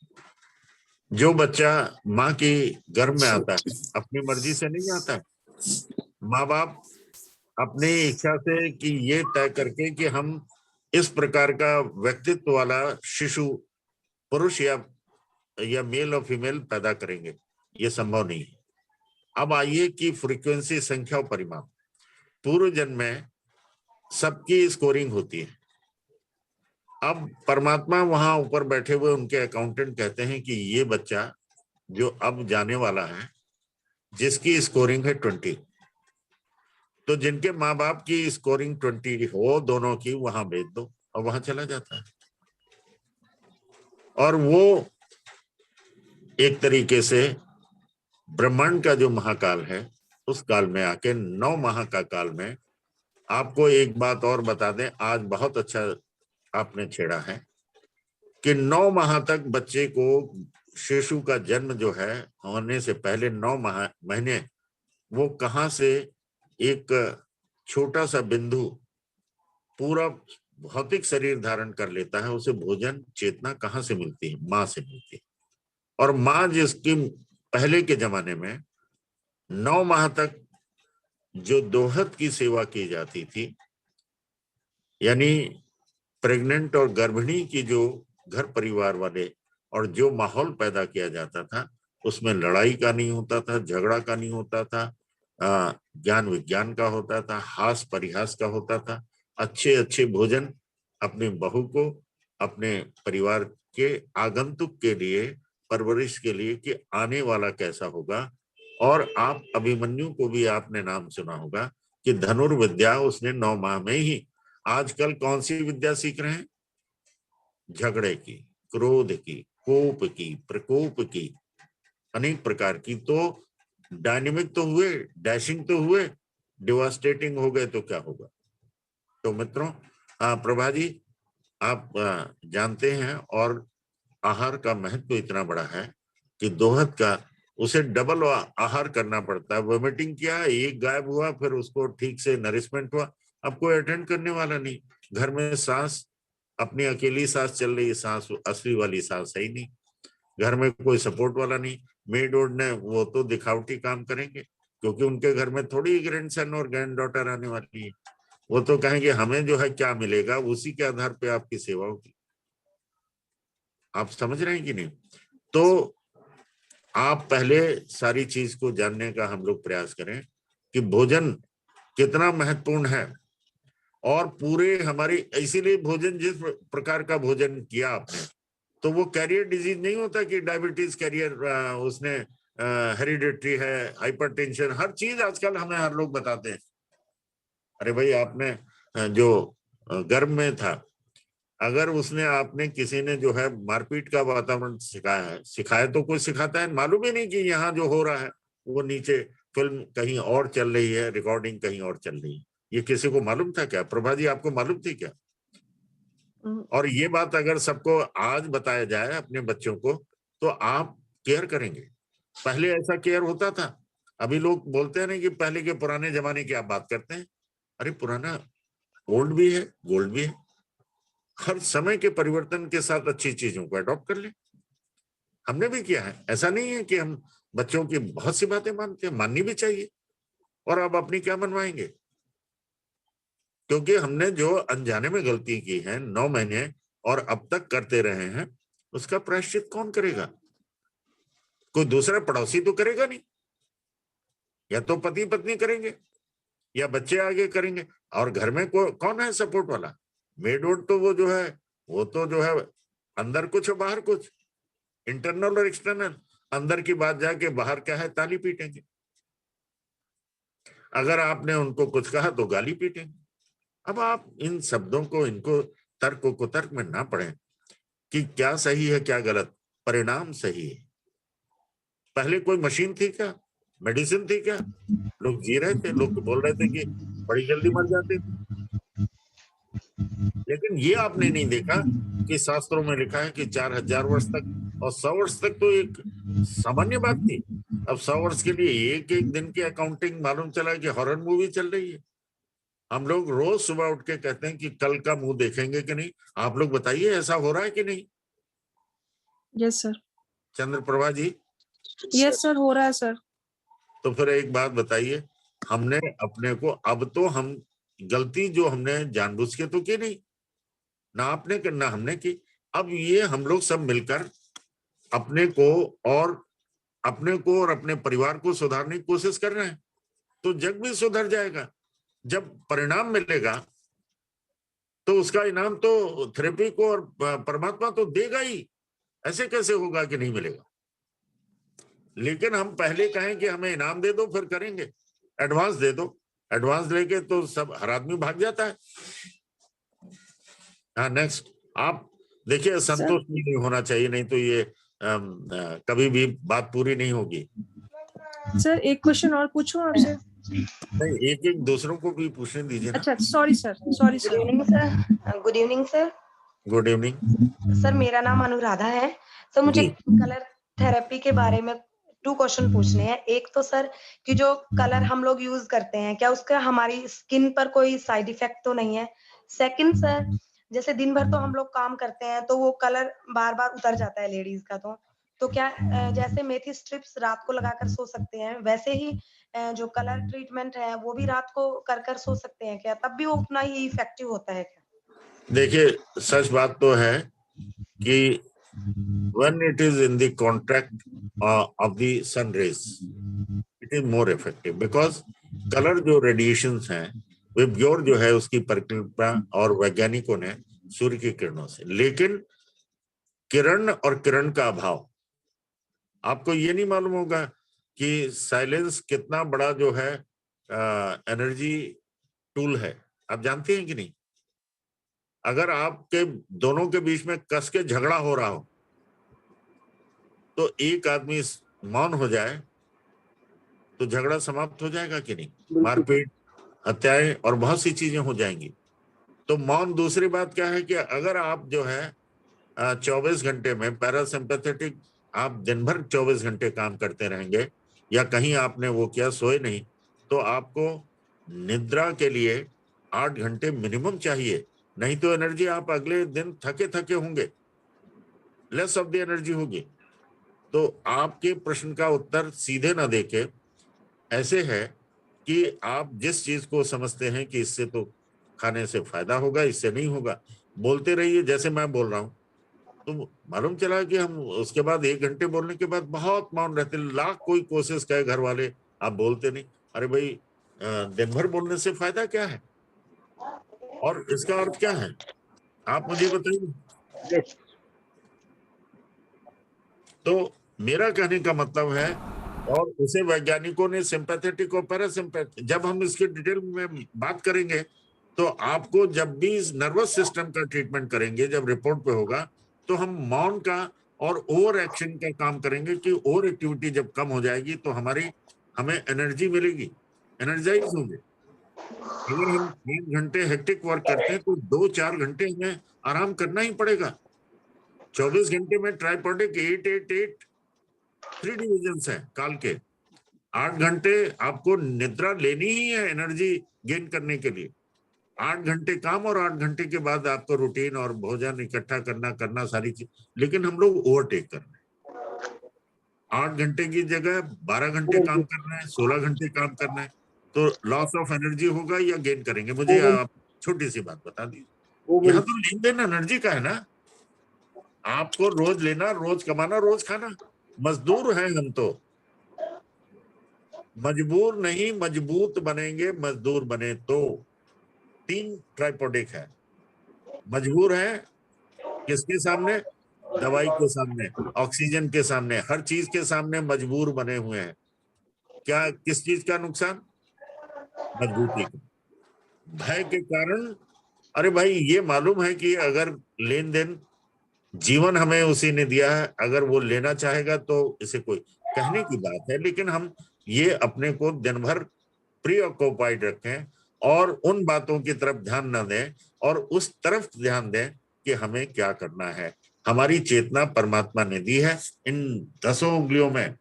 जो बच्चा माँ की गर्भ में आता है अपनी मर्जी से नहीं आता है, माँ बाप अपनी इच्छा से कि ये तय करके कि हम इस प्रकार का व्यक्तित्व वाला शिशु, पुरुष या मेल और फीमेल पैदा करेंगे, ये संभव नहीं है। अब आइए कि फ्रीक्वेंसी, संख्या और परिमाण, पूर्व जन्म में सबकी स्कोरिंग होती है। अब परमात्मा वहां ऊपर बैठे हुए उनके अकाउंटेंट कहते हैं कि ये बच्चा जो अब जाने वाला है, जिसकी स्कोरिंग है 20, तो जिनके माँ बाप की स्कोरिंग 20 हो दोनों की, वहां भेज दो, और वहां चला जाता है। और वो एक तरीके से ब्रह्मांड का जो महाकाल है, उस काल में आके 9 माह का काल में, आपको एक बात और बता दें, आज बहुत अच्छा आपने छेड़ा है कि 9 माह तक बच्चे को, शिशु का जन्म जो है होने से पहले 9 महीने वो कहां से एक छोटा सा बिंदु पूरा भौतिक शरीर धारण कर लेता है, उसे भोजन चेतना कहां से मिलती है? माँ से मिलती है। और माँ जिसकी पहले के जमाने में 9 माह तक जो दोहत की सेवा की जाती थी, यानी प्रेग्नेंट और गर्भिणी की जो घर परिवार वाले और जो माहौल पैदा किया जाता था, उसमें लड़ाई का नहीं होता था, झगड़ा का नहीं होता था, ज्ञान विज्ञान का होता था, हास परिहास का होता था, अच्छे अच्छे भोजन अपनी बहू को, अपने परिवार के आगंतुक के लिए, परवरिश के लिए कि आने वाला कैसा होगा। और आप अभिमन्यु को भी आपने नाम सुना होगा कि धनुर्विद्या उसने 9 माह में ही। आजकल कौन सी विद्या सीख रहे हैं? झगड़े की, क्रोध की, कोप की, प्रकोप की, अनेक प्रकार की। तो डायनेमिक तो हुए, डैशिंग तो हुए, डिवास्टेटिंग हो गए तो क्या होगा? तो मित्रों, प्रभा जी, आप जानते हैं, और आहार का महत्व इतना बड़ा है कि दोहत का उसे डबल आहार करना पड़ता है। वोमिटिंग किया, एक गायब हुआ, फिर उसको ठीक से नरिशमेंट हुआ, अब कोई अटेंड करने वाला नहीं। घर में सांस, अपनी अकेली सांस चल रही है, सांस असली वाली सांस है ही नहीं। घर में कोई सपोर्ट वाला नहीं, मेड ओड ने, वो तो दिखावटी काम करेंगे, क्योंकि उनके घर में थोड़ी ग्रैंडसन और ग्रैंड डॉटर आने वाली है। वो तो कहेंगे हमें जो है क्या मिलेगा, उसी के आधार पे आपकी सेवा होगी। आप समझ रहे हैं कि नहीं? तो आप पहले सारी चीज को जानने का हम लोग प्रयास करें कि भोजन कितना महत्वपूर्ण है। और पूरे हमारी, इसीलिए भोजन, जिस प्रकार का भोजन किया आपने, तो वो कैरियर डिजीज नहीं होता कि डायबिटीज कैरियर उसने हेरिडिटरी है, हाइपरटेंशन, हर चीज आजकल हमें हर लोग बताते हैं। अरे भाई आपने जो गर्भ में था, अगर उसने आपने किसी ने जो है मारपीट का वातावरण सिखाया तो कोई सिखाता है, मालूम ही नहीं कि यहाँ जो हो रहा है वो नीचे फिल्म कहीं और चल रही है, रिकॉर्डिंग कहीं और चल रही है। ये किसी को मालूम था क्या? प्रभा जी आपको मालूम थी क्या? और ये बात अगर सबको आज बताया जाए अपने बच्चों को तो आप केयर करेंगे। पहले ऐसा केयर होता था। अभी लोग बोलते हैं ना कि पहले के पुराने जमाने की आप बात करते हैं। अरे पुराना ओल्ड भी है, गोल्ड भी है। हर समय के परिवर्तन के साथ अच्छी चीजों को अडॉप्ट कर ले। हमने भी किया है। ऐसा नहीं है कि हम बच्चों की बहुत सी बातें मानते हैं, माननी भी चाहिए। और अब अपनी क्या मनवाएंगे? क्योंकि हमने जो अनजाने में गलती की है 9 महीने और अब तक करते रहे हैं, उसका प्रायश्चित कौन करेगा? कोई दूसरा पड़ोसी तो करेगा नहीं। या तो पति पत्नी करेंगे या बच्चे आगे करेंगे। और घर में कौन है सपोर्ट वाला? मेड वोड तो वो जो है वो तो जो है अंदर कुछ और बाहर कुछ, इंटरनल और एक्सटर्नल। अंदर की बात जाके बाहर क्या है, ताली पीटेंगे। अगर आपने उनको कुछ कहा तो गाली पीटेंगे। अब आप इन शब्दों को, इनको तर्क को कुतर्क में ना पढ़ें कि क्या सही है क्या गलत, परिणाम सही है। पहले कोई मशीन थी क्या? मेडिसिन थी क्या? लोग जी रहे थे, लोग बोल रहे थे कि बड़ी जल्दी मर जाते थे। लेकिन ये आपने नहीं देखा कि शास्त्रों में लिखा है कि 4000 वर्ष तक और 100 वर्ष तक तो एक सामान्य बात थी। अब 100 वर्ष के लिए एक एक दिन की अकाउंटिंग मालूम चला कि हॉरर मूवी चल रही है। हम लोग रोज सुबह उठ के कहते हैं कि कल का मुंह देखेंगे कि नहीं। आप लोग बताइए ऐसा हो रहा है कि नहीं? Yes sir. Chandraprabha ji? Yes sir, हो रहा है सर। तो फिर एक बात बताइए, हमने अपने को, अब तो हम गलती जो हमने जानबूझ के तो की नहीं, ना आपने ना हमने की। अब ये हम लोग सब मिलकर अपने को और अपने परिवार को सुधारने की कोशिश कर रहे हैं, तो जग भी सुधर जाएगा। जब परिणाम मिलेगा तो उसका इनाम तो थेरेपी को और परमात्मा तो देगा ही। ऐसे कैसे होगा कि नहीं मिलेगा? लेकिन हम पहले कहें कि हमें इनाम दे दो फिर करेंगे, एडवांस दे दो। एडवांस लेके तो सब हर आदमी भाग जाता है। हाँ, नेक्स्ट। आप देखिए, संतोष भी नहीं होना चाहिए, नहीं तो ये कभी भी बात पूरी नहीं होगी। सर एक क्वेश्चन और पूछूं आपसे? नहीं, एक एक दूसरों को भी पूछने दीजिए ना। अच्छा, sorry sir, sorry sir. Good evening sir. Good evening sir. Good evening sir, मेरा नाम अनुराधा है। सर मुझे कलर थेरेपी के बारे में 2 क्वेश्चन पूछने हैं। एक तो सर कि जो कलर हम लोग यूज करते हैं, क्या उसका हमारी स्किन पर कोई साइड इफेक्ट तो नहीं है? सेकंड सर, जैसे दिन भर तो हम लोग काम करते हैं तो वो कलर बार बार उतर जाता है लेडीज का, तो क्या जैसे मेथी स्ट्रिप्स रात को लगाकर सो सकते हैं, वैसे ही जो कलर ट्रीटमेंट है वो भी रात को कर सो सकते हैं क्या? तब भी वो उतना ही इफेक्टिव होता है क्या? देखिए, सच बात तो है कि when it is in the contact of the sun rays, it is more effective because colour जो रेडिएशंस हैं वे प्योर जो है उसकी परिकल्पना और वैज्ञानिकों ने सूर्य की किरणों से। लेकिन किरण और किरण का अभाव, आपको ये नहीं मालूम होगा कि साइलेंस कितना बड़ा जो है एनर्जी टूल है। आप जानते हैं कि नहीं? अगर आपके दोनों के बीच में कस के झगड़ा हो रहा हो तो एक आदमी मौन हो जाए तो झगड़ा समाप्त हो जाएगा कि नहीं? मारपीट, हत्याएं और बहुत सी चीजें हो जाएंगी। तो मौन। दूसरी बात क्या है कि अगर आप जो है 24 घंटे में पैरासिम्पैथेटिक, आप दिन भर 24 घंटे काम करते रहेंगे या कहीं आपने वो किया, सोए नहीं, तो आपको निद्रा के लिए 8 घंटे मिनिमम चाहिए। नहीं तो एनर्जी आप अगले दिन थके होंगे, लेस ऑफ द एनर्जी होगी। तो आपके प्रश्न का उत्तर सीधे ना देके ऐसे है कि आप जिस चीज को समझते हैं कि इससे तो खाने से फायदा होगा, इससे नहीं होगा, बोलते रहिए जैसे मैं बोल रहा हूं। तो मालूम चला कि हम उसके बाद 1 घंटे बोलने के बाद बहुत मौन रहते। लाख कोई कोशिश करे घर वाले, आप बोलते नहीं। अरे भाई, दिन भर बोलने से फायदा क्या है और इसका अर्थ क्या है, आप मुझे बताइए। तो मेरा कहने का मतलब है और उसे वैज्ञानिकों ने सिंपैथेटिक और पैरासिम्पैथेटिक, जब हम इसके डिटेल में बात करेंगे तो आपको जब भी इस नर्वस सिस्टम का ट्रीटमेंट करेंगे, जब रिपोर्ट पे होगा, तो हम मौन का और ओवर एक्शन का काम करेंगे कि ओवर एक्टिविटी जब कम हो जाएगी तो हमें एनर्जी मिलेगी, एनर्जाइज होंगे। अगर हम 3 घंटे हेक्टिक वर्क करते हैं तो 2-4 घंटे हमें आराम करना ही पड़ेगा। 24 घंटे में ट्राइपॉडिक 8-8-8 3 डिविजन्स है काल के। 8 घंटे आपको निद्रा लेनी ही है एनर्जी गेन करने के लिए। 8 घंटे काम और 8 घंटे के बाद आपको रूटीन और भोजन इकट्ठा करना सारी चीज, लेकिन हम लोग ओवरटेक कर रहे हैं। 8 घंटे की जगह 12 घंटे काम करना है, 16 घंटे काम करना है, तो लॉस ऑफ एनर्जी होगा या गेन करेंगे? मुझे आप छोटी सी बात बता दीजिए। यहाँ तो लेन देन एनर्जी का है ना, आपको रोज लेना, रोज कमाना, रोज खाना। मजदूर हैं हम तो, मजबूर नहीं मजबूत बनेंगे, मजदूर बने तो। 3 ट्राइपॉडिक है। मजबूर है किसके सामने? दवाई के सामने, ऑक्सीजन के सामने, हर चीज के सामने मजबूर बने हुए हैं। क्या, किस चीज का नुकसान? मजबूती का। भय के कारण, अरे भाई ये मालूम है कि अगर लेन देन जीवन हमें उसी ने दिया है, अगर वो लेना चाहेगा तो इसे कोई कहने की बात है, लेकिन हम ये अपने को दिन भर प्री ऑक्युपाइड रखें और उन बातों की तरफ ध्यान न दें और उस तरफ ध्यान दें कि हमें क्या करना है। हमारी चेतना परमात्मा ने दी है इन 10 उंगलियों में,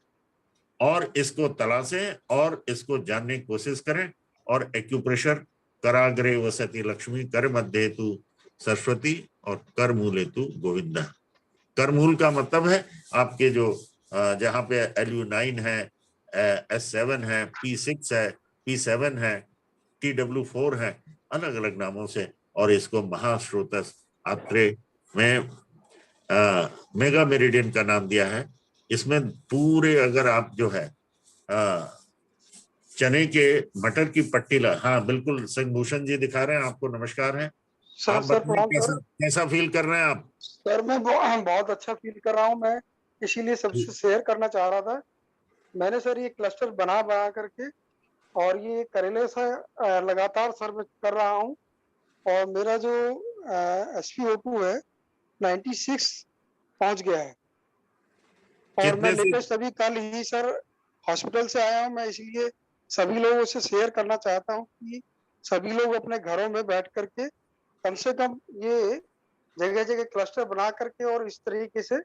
और इसको तलाशें और इसको जानने की कोशिश करें। और एक्यूप्रेशर, कराग्रे वसति लक्ष्मी, कर मध्य तु सरस्वती और कर मूले तु गोविंदा। कर मूल का मतलब है आपके जो जहाँ पे LU9 है, S7 है, P6 है, P7 है, TW4 है, अलग अलग नामों से, और इसको महाश्रोतस आत्रे में मेगा मेरिडियन का नाम दिया है। इसमें पूरे, अगर आप जो है चने के मटर की पट्टी हाँ बिल्कुल, सिंहभूषण जी दिखा रहे हैं आपको, नमस्कार है। आप बताइए कैसा फील कर रहे हैं आप? सर मैं बहुत अच्छा फील कर रहा हूँ। मैं इसीलिए सबसे शेयर करना चाह रहा था। मैंने सर ये क्लस्टर बना करके, और ये करेले से लगातार सर मैं कर रहा हूँ, और मेरा जो SpO2 है 96 पहुंच गया है। और मैं लेटेस्ट अभी कल ही सर हॉस्पिटल से आया हूँ। मैं इसलिए सभी लोगों से शेयर करना चाहता हूँ कि सभी लोग अपने घरों में बैठ करके कम से कम ये जगह जगह क्लस्टर बना करके, और इस तरीके से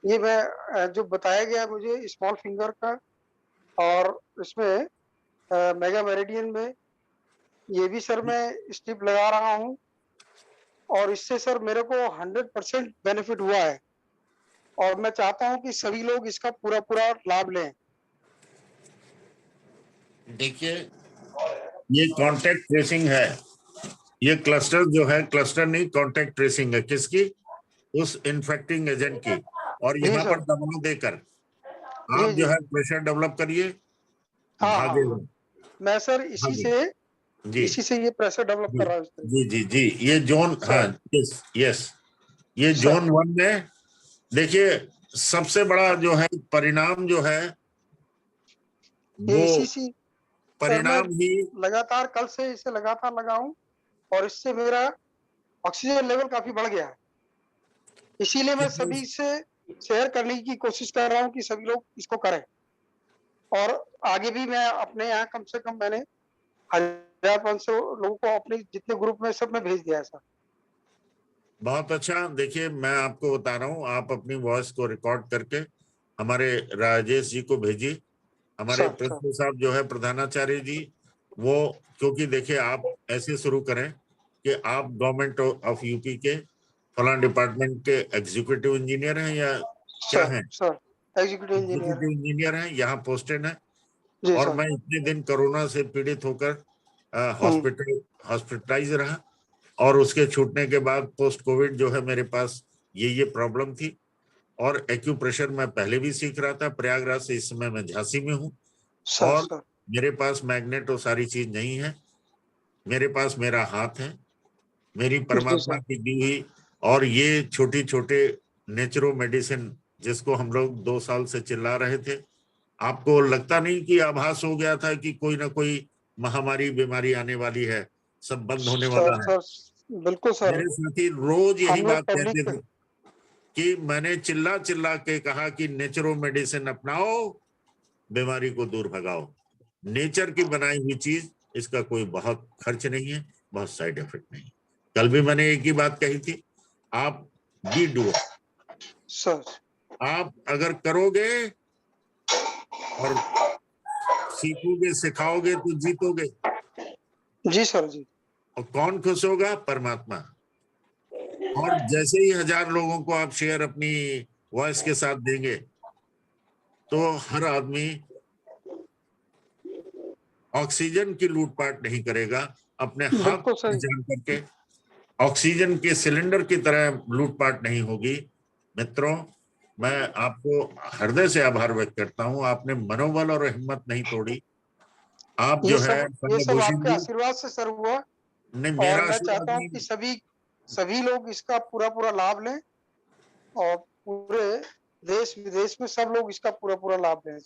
ये मैं जो बताया गया मुझे स्मॉल फिंगर का, और इसमें मेगा मेरिडियन में ये भी सर मैं स्ट्रिप लगा रहा हूँ, और इससे सर मेरे को 100% बेनिफिट हुआ है, और मैं चाहता हूँ कि सभी लोग इसका पूरा लाभ लें। देखिए, ये कांटेक्ट ट्रेसिंग है। ये क्लस्टर जो है, क्लस्टर नहीं, कांटेक्ट ट्रेसिंग है। किसकी? उस इन्फेक्टिंग एजेंट की। और यहाँ पर दबाव देकर आप जो है प्रेशर डेवलप करिए, भागेगा। मैं सर इसी से ये प्रेशर डेवलप कर रहा हूँ। जी ये जोन, हाँ यस, ये जोन 1 में देखिए सबसे बड़ा जो है परिणाम जो है वो परिणाम ही लगातार कल से इसे लगातार लगाऊं, और इससे मेरा ऑक्सीजन लेवल काफी बढ़ गया है। इसीलिए मैं सभी से शेयर करने की कोशिश कर रहा हूं कि सभी लोग इसको करें, और आगे भी मैं अपने यहाँ कम से कम मैंने 1500 लोगों को अपने जितने ग्रुप में सब में भेज दिया है सर। बहुत अच्छा। देखिए मैं आपको बता रहा हूँ, आप अपनी वॉइस को रिकॉर्ड करके हमारे राजेश जी को भेजिए। हमारे प्रिंसिपल साहब जो है प्रधानाचार्य जी, वो, क्योंकि देखिए आप ऐसे शुरू करें कि आप गवर्नमेंट ऑफ यूपी के फलां डिपार्टमेंट के एग्जीक्यूटिव इंजीनियर हैं या क्या हैं? एग्जीक्यूटिव इंजीनियर हैं, यहाँ पोस्टेड हैं। और मैं इतने दिन कोरोना से पीड़ित होकर हॉस्पिटलाइज रहा, और उसके छूटने के बाद पोस्ट कोविड जो है मेरे पास ये प्रॉब्लम थी। और एक्यूप्रेशर मैं पहले भी सीख रहा था प्रयागराज से, इस समय मैं झांसी में हूँ, और मेरे पास मैग्नेट और सारी चीज नहीं है। मेरे पास मेरा हाथ है, मेरी परमात्मा की दी हुई, और ये छोटे छोटे नेचुरो मेडिसिन जिसको हम लोग 2 साल से चिल्ला रहे थे, आपको लगता नहीं कि आभास हो गया था कि कोई ना कोई महामारी बीमारी आने वाली है, सब बंद होने वाला है? सर बिल्कुल सर, मेरे साथी रोज यही हम लोग बात कहते पब्लिक थे कि मैंने चिल्ला चिल्ला के कहा कि नेचुरो मेडिसिन अपनाओ, बीमारी को दूर भगाओ। नेचर की बनाई हुई चीज, इसका कोई बहुत खर्च नहीं है, बहुत साइड इफेक्ट नहीं। कल भी मैंने एक ही बात कही थी, आप बी डू सर। आप अगर करोगे और सीखोगे सिखाओगे तो जीतोगे। जी सर जी। और कौन खुश होगा? परमात्मा। और जैसे ही 1000 लोगों को आप शेयर अपनी वॉइस के साथ देंगे तो हर आदमी ऑक्सीजन की लूटपाट नहीं करेगा, अपने हाथ बिल्कुल सही। जान करके ऑक्सीजन के सिलेंडर की तरह लूटपाट नहीं होगी। मित्रों, मैं आपको हृदय से आभार व्यक्त करता हूं, आपने मनोबल और हिम्मत नहीं तोड़ी। आप जो है ये सब भूषण आपके जी, आशीर्वाद से सर हुआ। नहीं और मेरा मैं आशीर्वाद चाहता हूँ नहीं, कि सभी लोग इसका पूरा लाभ लें, और पूरे देश विदेश में सब लोग इसका पूरा लाभ लें।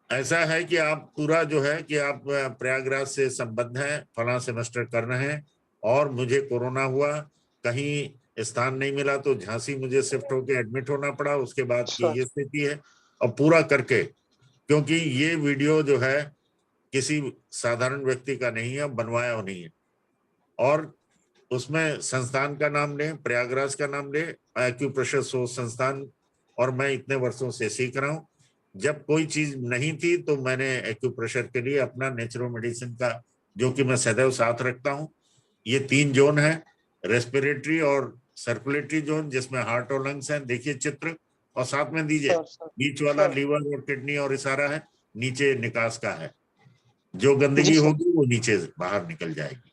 ऐसा है कि आप पूरा जो है कि आप प्रयागराज से संबद्ध हैं, फला सेमेस्टर कर रहे हैं, और मुझे कोरोना हुआ, कहीं स्थान नहीं मिला तो झांसी मुझे शिफ्ट होकर एडमिट होना पड़ा, उसके बाद की ये स्थिति है। और पूरा करके, क्योंकि ये वीडियो जो है किसी साधारण व्यक्ति का नहीं है, बनवाया नहीं है, और उसमें संस्थान का नाम ले, प्रयागराज का नाम ले, एक्यूप्रेशर सोर्स संस्थान, और मैं इतने वर्षों से सीख रहा हूँ। जब कोई चीज नहीं थी तो मैंने एक्यूप्रेशर के लिए अपना नेचुरो मेडिसिन का, जो कि मैं सदैव साथ रखता हूँ, ये 3 जोन है, रेस्पिरेटरी और सर्कुलेटरी जोन, जिसमें हार्ट और लंग्स हैं, देखिए चित्र, और साथ में दीजिए बीच वाला लीवर और किडनी और इशारा है, नीचे निकास का है, जो गंदगी होगी वो नीचे बाहर निकल जाएगी।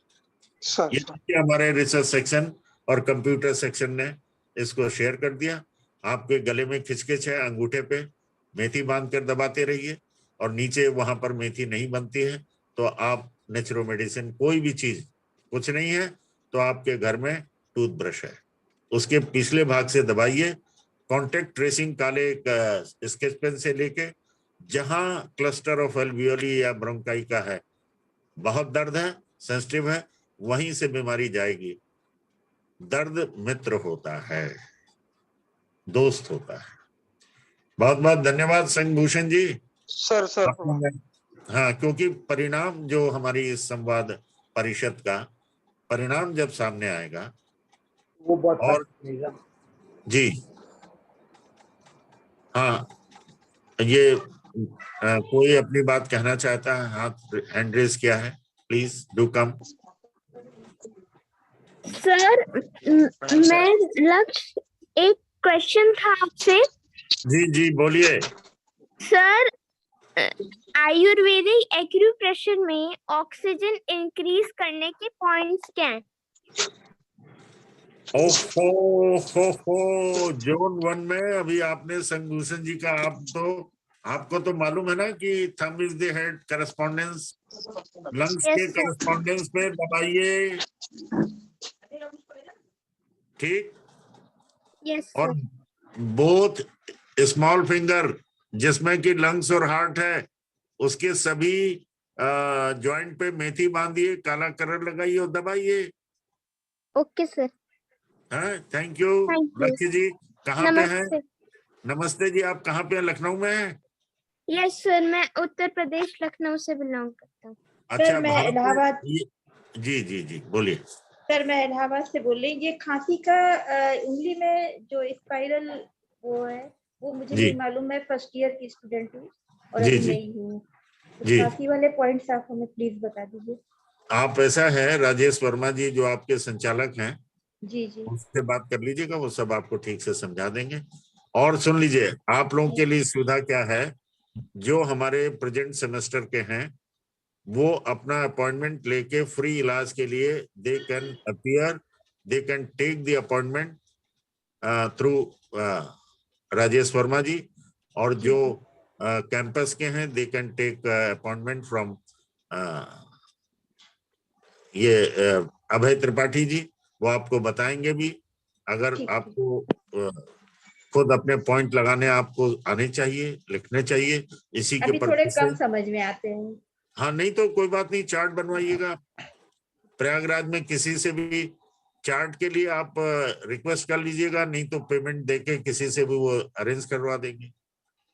ये हमारे रिसर्च सेक्शन और कंप्यूटर सेक्शन ने इसको शेयर कर दिया। आपके गले में खिचखिच है, अंगूठे पे मेथी बांध कर दबाते रहिए, और नीचे वहां पर मेथी नहीं बनती है तो आप नेचुरो मेडिसिन, कोई भी चीज कुछ नहीं है तो आपके घर में टूथब्रश है, उसके पिछले भाग से दबाइए। कॉन्टेक्ट ट्रेसिंग काले स्केच पेन से लेके, जहां क्लस्टर ऑफ एल्वियोली या ब्रोंकाई का है, बहुत दर्द है, सेंसिटिव है, वहीं से बीमारी जाएगी। दर्द मित्र होता है, दोस्त होता है। बहुत बहुत धन्यवाद संघभूषण जी। सर हाँ, क्योंकि परिणाम जो हमारी इस संवाद परिषद का परिणाम जब सामने आएगा वो बहुत और जी हाँ, ये कोई अपनी बात कहना चाहता है, हाथ हैंड रेज किया है, प्लीज डू कम। सर मैं लक्ष्य, एक क्वेश्चन था आपसे। जी जी बोलिए। सर, आयुर्वेदिक एक्यूप्रेशर में ऑक्सीजन इंक्रीज करने के पॉइंट्स क्या हैं? ओहो, जोन 1 में अभी आपने संघभूषण जी का, आपको तो मालूम है ना कि thumb is the head correspondence, lungs के करेस्पॉन्डेंस पे दबाइए, ठीक? यस। और बोथ स्मॉल फिंगर, जिसमें कि लंग्स और हार्ट है, उसके सभी जॉइंट पे मेथी बांधिए, काला कलर लगाइए और दबाइए। Okay sir. हाँ, थैंक यू। लक्ष्य जी कहाँ पे हैं? नमस्ते जी, आप कहाँ पे हैं? लखनऊ में हैं? यस सर, मैं उत्तर प्रदेश लखनऊ से बिलोंग करता हूँ। अच्छा, मैं इलाहाबाद, जी जी जी बोलिए। सर मैं इलाहाबाद से बोल रही हूँ। ये खांसी का उंगली में जो स्पाइरल वो है, वो मुझे नहीं मालूम, मैं फर्स्ट ईयर की स्टूडेंट हूँ और अभी नई हूँ। खांसी वाले पॉइंट्स आप हमें प्लीज बता दीजिए। आप, ऐसा है, राजेश वर्मा जी जो आपके संचालक हैं, जी जी, उससे बात कर लीजिएगा, वो सब आपको ठीक से समझा देंगे। और सुन लीजिए, आप लोगों के लिए सुविधा क्या है, जो हमारे प्रेजेंट सेमेस्टर के हैं वो अपना अपॉइंटमेंट लेके फ्री इलाज के लिए they can appear, they can take the appointment through Rajesh Verma ji, और जो कैंपस के हैं they can take appointment from ये अभय त्रिपाठी जी, वो आपको बताएंगे भी। अगर आपको खुद अपने पॉइंट लगाने आपको आने चाहिए, लिखने चाहिए, इसी के अभी थोड़े पर्पज कम से। समझ में आते हैं। हाँ, नहीं तो कोई बात नहीं, चार्ट बनवाइएगा। प्रयागराज में किसी से भी चार्ट के लिए आप रिक्वेस्ट कर लीजिएगा, नहीं तो पेमेंट देके किसी से भी वो अरेंज करवा देंगे,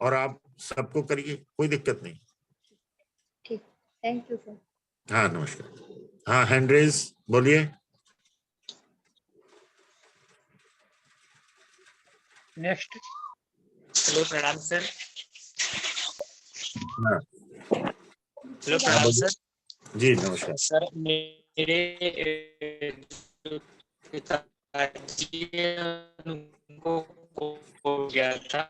और आप सबको करिए, कोई दिक्कत नहीं। ठीक, थैंक यू सर। हाँ, नमस्कार। हाँ, हैंड रेज बोलिए। नेक्स्ट। हेलो, प्रणाम सर। हाँ, हेलो, प्रणाम सर। जी नमस्कार सर, मेरे पिताजी उनको हो गया था,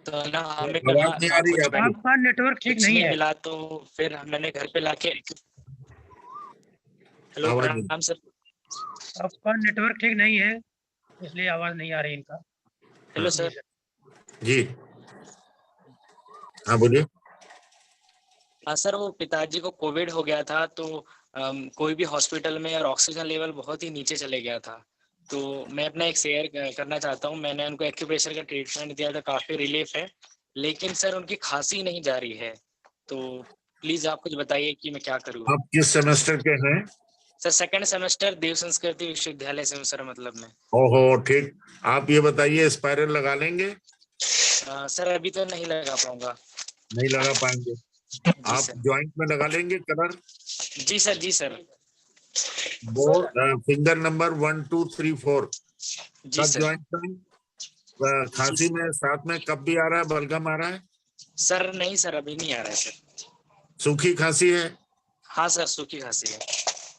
तो ना हमें आवाज नहीं आ रही है कुछ आपकी। आपका नेटवर्क ठीक कुछ नहीं नहीं है। मिला, तो फिर मैंने घर पे लाके। हेलो, आवाज प्रणाम सर। आपका नेटवर्क ठीक नहीं है, इसलिए आवाज नहीं आ रही इनका। Hello sir. जी हाँ बोलिए। हाँ सर, वो पिताजी को कोविड हो गया था, तो कोई भी हॉस्पिटल में और ऑक्सीजन लेवल बहुत ही नीचे चले गया था। तो मैं अपना एक शेयर करना चाहता हूँ। मैंने उनको एक्यूप्रेशर का ट्रीटमेंट दिया था, काफी रिलीफ है, लेकिन सर उनकी खांसी नहीं जा रही है। तो प्लीज आप कुछ बताइए कि मैं क्या करूँ। आप किस सेमेस्टर के हैं? सर, सेकंड सेमेस्टर देव संस्कृति विश्वविद्यालय से हूँ सर, मतलब में। ओहो, ठीक। आप ये बताइए, स्पाइरल लगा लेंगे? सर अभी तो नहीं लगा पाऊंगा। नहीं लगा पाएंगे। आप जॉइंट में लगा लेंगे कलर? जी सर, जी सर। वो फिंगर नंबर 1 2 3 4 जी कब सर। जॉइंट में खांसी में साथ में कब भी आ रहा है, बलगम आ रहा है? सर नहीं सर, अभी नहीं आ रहा है सर। सूखी खांसी है? हाँ सर, सूखी खांसी है।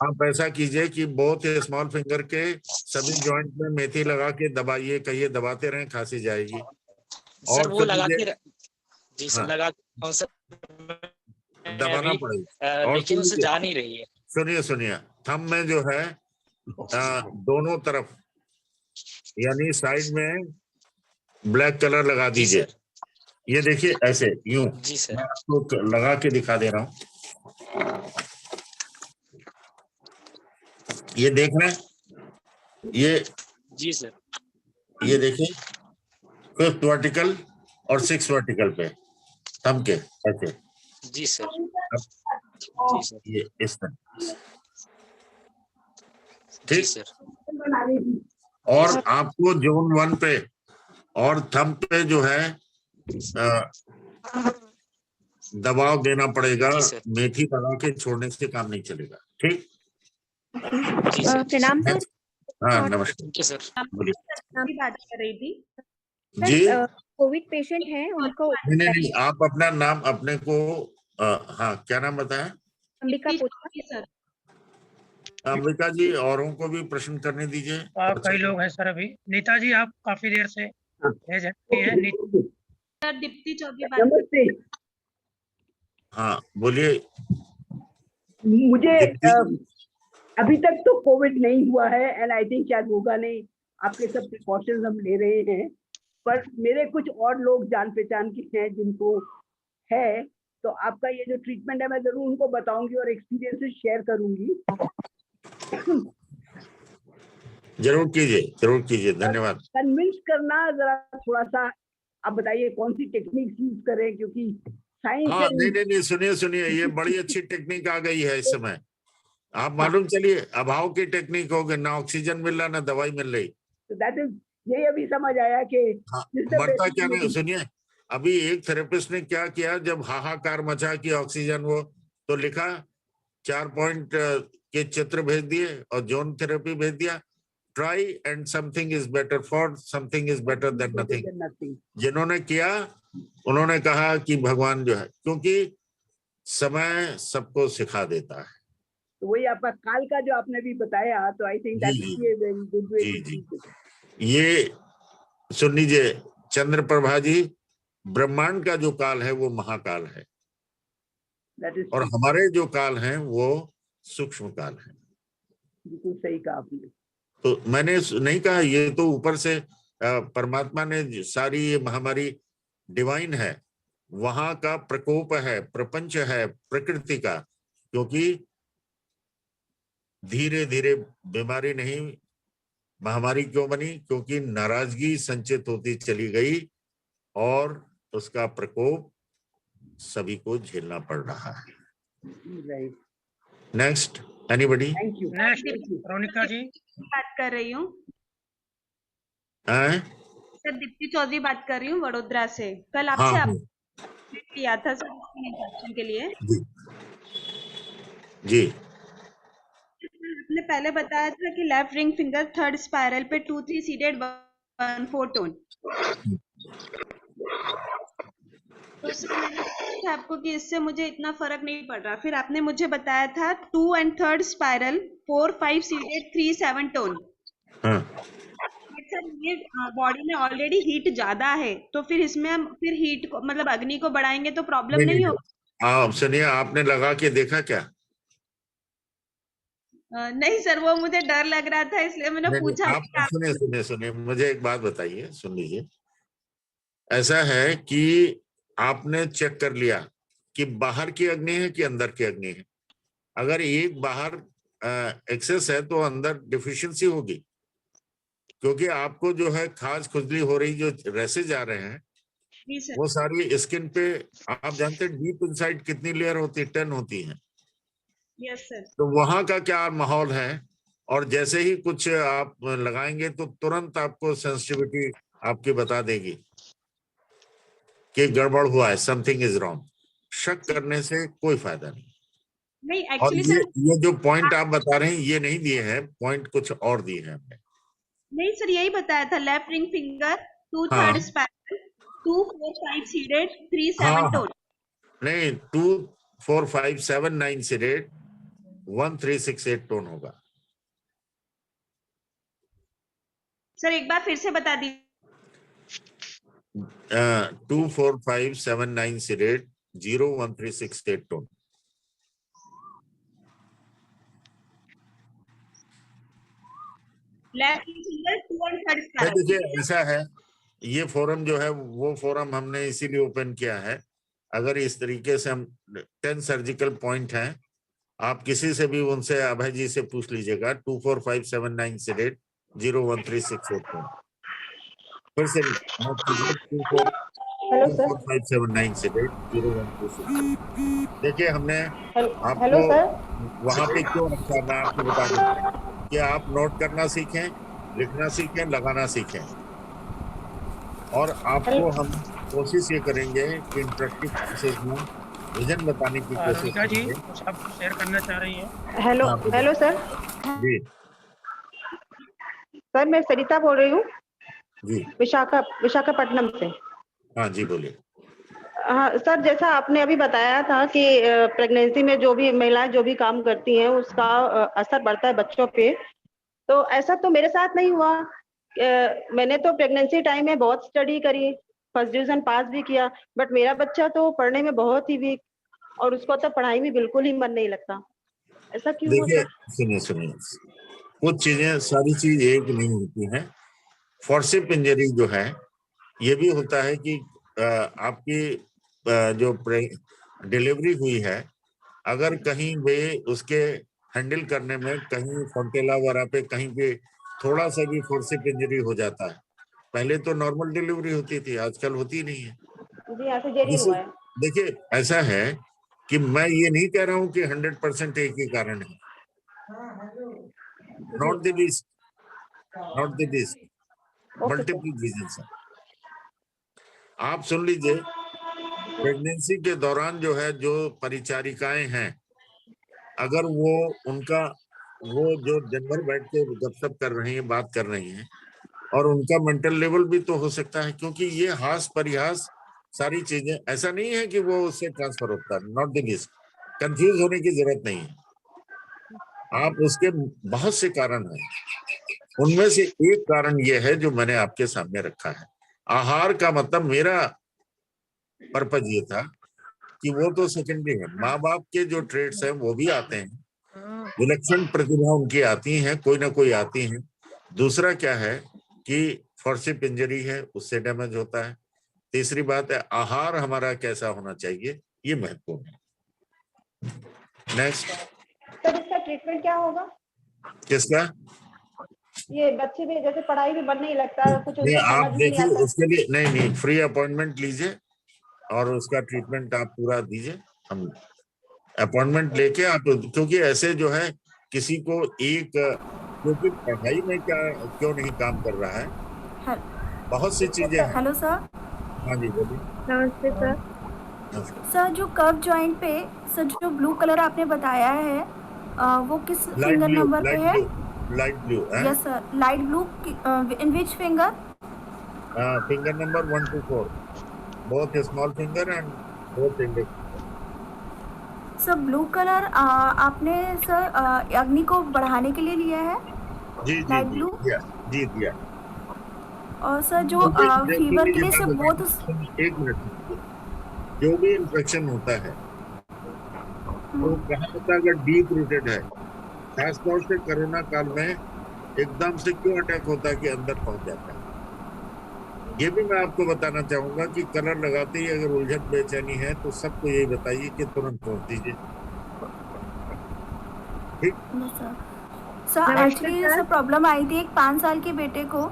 आप ऐसा कीजिए कि बहुत स्मॉल फिंगर के सभी जॉइंट में मेथी लगा के दबाइए, कहिए दबाते रहें, खांसी जाएगी। सर और वो लगा के जी सर, हाँ, लगा सर दबाना पड़ेगा। और लेकिन उससे जा नहीं रही है। सुनिए, थंब में जो है दोनों तरफ यानी साइड में ब्लैक कलर लगा दीजिए। ये देखिए ऐसे, यूं। जी सर। मैं आपको लगा के दिखा दे रहा हूं, ये देख रहे हैं? ये जी सर। ये देखिए, 5th वर्टिकल और 6th वर्टिकल पे थंब के ऐसे। जी सर। जी सर। ये इस तरह, ठीक सर। और आपको जोन 1 पे और थंब पे जो है दबाव देना पड़ेगा। मेथी लगा के छोड़ने से काम नहीं चलेगा, ठीक? प्रणाम सर। हाँ नमस्कार सर। बोलिए। बात कर रही थी जी कोविड पेशेंट है, उनको नहीं, आप अपना नाम अपने को हाँ, क्या नाम बताया? अंबिका पुत्र सर। अंबिका जी, औरों को भी प्रश्न करने दीजिए। कई लोग हैं सर अभी। नीता जी, आप काफी देर से हैं। सर दीप्ति चौधरी नमस्ते। हाँ बोलिए। मुझे अभी तक तो कोविड नहीं हुआ है एंड आई थिंक शायद होगा नहीं। आपके सब प्रिकॉशंस हम ले रहे हैं, पर मेरे कुछ और लोग जान पहचान के हैं जिनको है, तो आपका ये जो ट्रीटमेंट है मैं जरूर उनको बताऊंगी और एक्सपीरियंसेस शेयर करूंगी। जरूर कीजिए, धन्यवाद। कन्विंस करना जरा थोड़ा सा आप बताइए कौन सी टेक्निक यूज करें, क्योंकि साइंस हाँ नहीं, सुनिए, ये बड़ी अच्छी टेक्निक आ गई है इस समय। आप मालूम चलिए, अभाव की टेक्निक हो गई, ना ऑक्सीजन मिल रहा ना दवाई मिल रही। दैट इज, ये अभी समझ आया कि मरता क्या नहीं। सुनिए, अभी एक थेरेपिस्ट ने क्या किया, जब हाहाकार मचा कि ऑक्सीजन वो, तो लिखा 4 पॉइंट के चित्र भेज दिए और जोन थेरेपी भेज दिया। Try and something is better for something is better than nothing. जिन्होंने किया उन्होंने कहा कि भगवान जो है, क्योंकि समय सबको सिखा देता है। तो वही आपका काल का जो आपने भी बताया, तो I think that is a very good way to teach it. ये सुन लीजिए चंद्र प्रभा जी, ब्रह्मांड का जो काल है वो महाकाल है, और हमारे जो काल हैं वो सूक्ष्म काल है। बिल्कुल सही कहा आपने। तो मैंने नहीं कहा, ये तो ऊपर से परमात्मा ने सारी ये महामारी डिवाइन है, वहां का प्रकोप है, प्रपंच है प्रकृति का, क्योंकि धीरे धीरे बीमारी नहीं महामारी क्यों बनी? क्योंकि नाराजगी संचित होती चली गई और उसका प्रकोप सभी को झेलना पड़ रहा है। Right, next, anybody? Thank you. Next Ronika ji. बात कर रही हूँ हैं? सर, दीप्ति चौधरी बात कर रही हूँ वडोदरा से। कल हाँ, आपसे हाँ, किया था सर इंस्ट्रक्शन के लिए। जी जी आपने पहले बताया था कि left ring finger third spiral पे 2-3 सीडेड 1-4 टोन। तो सर मैंने पूछा आपको कि इससे मुझे इतना फर्क नहीं पड़ रहा। फिर आपने मुझे बताया था 2 and third spiral 4-5 seeded 3-7 tone. हाँ। सर ये बॉडी में ऑलरेडी हीट ज्यादा है, तो फिर इसमें हम फिर हीट को मतलब अग्नि को बढ़ाएंगे तो प्रॉब्लम नहीं होगा? आप सुनिए, आपने लगा के देखा क्या? नहीं सर, वो मुझे डर लग रहा था इसलिए मैंने नहीं, पूछा। आप सुनिए सुनिए सुनिए, मुझे एक बात बताइए, सुन लीजिए। ऐसा है कि आपने चेक कर लिया कि बाहर की अग्नि है कि अंदर की अग्नि है। अगर एक बाहर एक्सेस है तो अंदर डिफिशियंसी होगी, क्योंकि आपको जो है खाज खुजली हो रही, जो रेसेज आ रहे हैं वो सारी स्किन पे, आप जानते हैं डीप इनसाइड कितनी लेयर होती है? 10 होती है। Yes sir. तो वहां का क्या माहौल है, और जैसे ही कुछ आप लगाएंगे तो तुरंत आपको सेंसिटिविटी आपकी बता देगी कि गड़बड़ हुआ है, समथिंग इज रॉन्ग। शक करने से कोई फायदा नहीं। नहीं और एक्चुअली सर, ये जो पॉइंट आप बता रहे हैं ये नहीं दिए हैं, पॉइंट कुछ और दिए हैं हमने। नहीं सर, यही बताया था, लेफ्ट रिंग फिंगर 2 हाँ। थर्ड स्पाइरल 2 4 5 सीडेड 3 7 हाँ, टोन। नहीं, 2 4 5 7 9 सीडेड 1 3 6 8 टोन होगा। सर एक बार फिर से बता दी। 2 4 5 7 9 seeded 0 1 3 6 8 tone. Left ring finger 2 and third spiral. देखिए ऐसा है, ये फोरम जो है वो फोरम हमने इसीलिए ओपन किया है। अगर इस तरीके से हम 10 सर्जिकल पॉइंट हैं, आप किसी से भी उनसे, अभय जी से पूछ लीजिएगा, 2 4 5 7 9 सीडेड 0 1 3 6 8 टोन। फिर से 2 4 5 7 9 सीडेड 0 1 3 6। देखिए हमने आपको वहां पे क्यों रखा, मैं आपको बता दूं कि आप नोट करना सीखें, लिखना सीखें, लगाना सीखें। और आपको हम कोशिश ये करेंगे कि इंटरेक्टिव क्लासेस में विजन बताने की कोशिश रोनिका जी करेंगे। कुछ आप शेयर करना चाह रही हैं? Hello hello sir. जी सर मैं सरिता बोल रही हूँ जी, विशाखापट्टनम से। हाँ जी, बोलिए। हाँ सर, जैसा आपने अभी बताया था कि प्रेगनेंसी में जो भी महिलाएं जो भी काम करती हैं उसका असर पड़ता है बच्चों पे, तो ऐसा तो मेरे साथ नहीं हुआ। मैंने तो प्रेगनेंसी टाइम में बहुत स्टडी करी, फर्स्ट डिवीजन पास भी किया, बट मेरा बच्चा तो पढ़ने में बहुत ही वीक, और उसको तो पढ़ाई में बिल्कुल ही मन नहीं लगता। ऐसा क्यों देखिए होता? सुनिए, कुछ चीजें, सारी चीज एक नहीं होती हैं। फोर्सिप इंजरी जो है ये भी होता है कि आपकी जो डिलीवरी हुई है, अगर कहीं वे उसके हैंडल करने में कहीं फंटेला वगैरह पे कहीं पे थोड़ा सा भी फोर्सिप इंजरी हो जाता है। पहले तो नॉर्मल डिलीवरी होती थी, आजकल होती नहीं है। जी हाँ, सिजेरियन हुआ है। देखिए ऐसा है कि मैं ये नहीं कह रहा हूं कि 100% एक ही कारण है, not the least, multiple reasons है। आप सुन लीजिए, प्रेगनेंसी के दौरान जो है, जो परिचारिकाएं हैं, अगर वो उनका वो जो दिन भर बैठ के गपशप कर रही हैं, बात कर रही हैं, और उनका मेंटल लेवल भी तो हो सकता है, क्योंकि ये हास परिहास सारी चीजें, ऐसा नहीं है कि वो उससे ट्रांसफर होता है, नॉट द लीस्ट। कंफ्यूज होने की जरूरत नहीं है। आप उसके बहुत से कारण हैं, उनमें से एक कारण यह है जो मैंने आपके सामने रखा है। आहार का मतलब, मेरा पर्पज ये था कि वो तो सेकेंडरी है, माँ बाप के जो ट्रेड्स हैं वो भी आते हैं, विलक्षण प्रतिभा उनकी आती हैं, कोई ना कोई आती हैं। दूसरा क्या है कि फोर्सिप इंजरी है, उससे डैमेज होता है। तीसरी बात है आहार हमारा कैसा होना चाहिए, ये महत्वपूर्ण है। नेक्स्ट, सर इसका ट्रीटमेंट क्या होगा? किसका? ये बच्चे भी जैसे पढ़ाई में मन नहीं लगता, कुछ नहीं, उनको आप समझ में नहीं देखिए आता। उसके लिए नहीं फ्री अपॉइंटमेंट लीजिए और उसका ट्रीटमेंट आप पूरा दीजिए। हम अपॉइंटमेंट लेके आप, क्योंकि ऐसे जो है किसी को एक, क्योंकि पढ़ाई में क्या क्यों नहीं काम कर रहा है, बहुत सी चीजें हैं। Hello sir. हाँ जी बोलिए। नमस्ते सर। सर जो कर्व जॉइंट पे सर जो ब्लू कलर आपने बताया है वो किस लाइट फिंगर ब्लू, नंबर पे है? लाइट ब्लू है। Yes sir, light blue in which finger? Finger number 1 to 4, both small finger and both index. Sir blue colour आपने सर अग्नि को बढ़ाने के लिए लिया है? जी लाइट ब्लू। जी दिया। और सर जो फीवर के लिए सर बोथ। एक मिनट, जो भी इन्फेक्शन होता है तो कहा होता है, अगर डीप रूटेड है, खासतौर से कोरोना काल में एकदम से क्यों अटैक होता है कि अंदर पहुंच जाता है। ये भी मैं आपको बताना चाहूंगा कि कलर लगाते ही अगर उलझन बेचैनी है तो सबको यही बताइए कि तुरंत पहुंच दीजिए। ठीक सर एक्चुअली सर प्रॉब्लम आई थी एक 5 साल के बेटे को,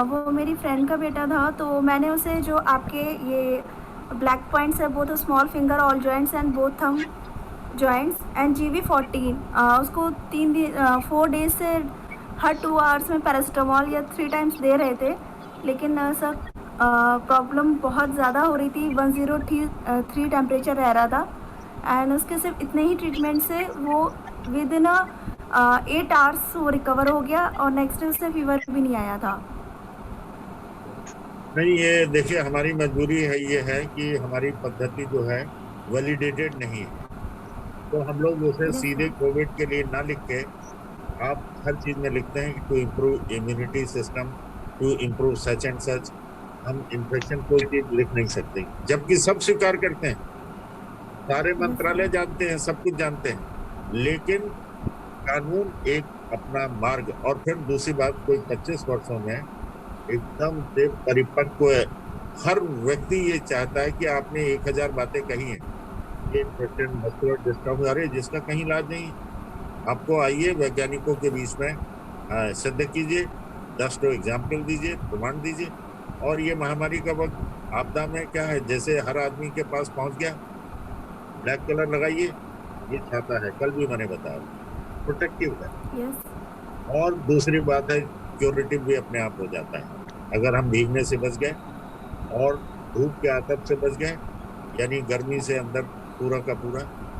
वो मेरी फ्रेंड का बेटा था, तो मैंने उसे जो आपके ये ब्लैक पॉइंट्स है both small finger all joints and both thumb joints and GV14 उसको 4 डेज से हर 2 आवर्स में पैरासीटामोल या 3 टाइम्स दे रहे थे, लेकिन सर प्रॉब्लम बहुत ज़्यादा हो रही थी। 103 टेम्परेचर रह रहा था एंड उसके सिर्फ इतने ही ट्रीटमेंट से वो विद इन 8 आवर्स वो रिकवर हो गया और नेक्स्ट डे उससे फीवर भी नहीं आया था। नहीं, ये देखिए हमारी मजबूरी है, ये है कि हमारी पद्धति जो है वैलिडेटेड नहीं है, तो हम लोग उसे सीधे कोविड के लिए ना लिख के आप हर चीज में लिखते हैं to improve immunity system, to improve such and such. हम इन्फेक्शन कोई चीज लिख नहीं सकते, जबकि सब स्वीकार करते हैं, सारे मंत्रालय जानते हैं, सब कुछ जानते हैं, लेकिन कानून एक अपना मार्ग। और फिर दूसरी बात, कोई 25 वर्षों में एकदम से परिपक्व है, हर व्यक्ति ये चाहता है कि आपने 1000 बातें कही हैं, ये इन्फेक्शन, मस्कुलर डिस्ट्रॉफी, अरे जिसका कहीं इलाज नहीं। आपको आइए वैज्ञानिकों के बीच में सिद्ध कीजिए, 10 एग्जाम्पल दीजिए, प्रमाण दीजिए। और ये महामारी का वक्त आपदा में क्या है, जैसे हर आदमी के पास पहुंच गया, ब्लैक कलर लगाइए, ये छाता है, कल भी मैंने बताया, प्रोटेक्टिव है। और दूसरी बात है, क्यूरेटिव भी अपने आप हो जाता है अगर हम भीगने से बच गए और धूप के आतप से बच गए, यानी गर्मी से अंदर पूरा का पूरा,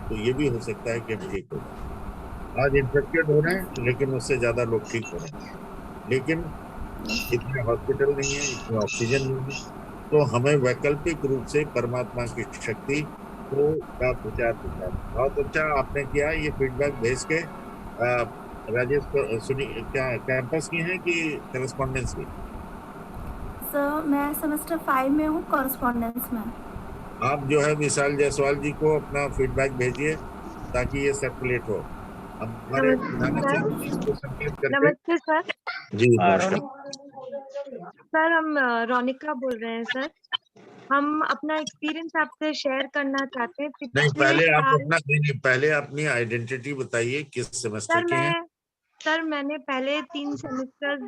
तो ये भी हो सकता है कि हम ठीक हो जाए। आज इन्फेक्टेड हो रहे हैं लेकिन उससे ज्यादा लोग ठीक हो रहे हैं, लेकिन इतने हॉस्पिटल नहीं है, इतनी ऑक्सीजन नहीं है, तो हमें वैकल्पिक रूप से परमात्मा की शक्ति को का प्रचार प्रसार। बहुत अच्छा आपने किया, ये फीडबैक भेज के राजेश सुनी, क्या कैंपस की है कि करस्पॉन्डेंस की? सर मैं सेमेस्टर 5 में हूँ, कॉरेस्पॉन्डेंस में। आप जो है विशाल जायसवाल जी को अपना फीडबैक भेजिए ताकि ये सर्कुलेट हो। हमारे नमस्ते सर। जी नमस्कार सर, हम रोनिका बोल रहे हैं सर। हम अपना एक्सपीरियंस आपसे शेयर करना चाहते हैं। नहीं, पिछले साल पहले अपनी आइडेंटिटी बताइए, किस सेमेस्टर के हैं? सर मैंने पहले 3 सेमेस्टर्स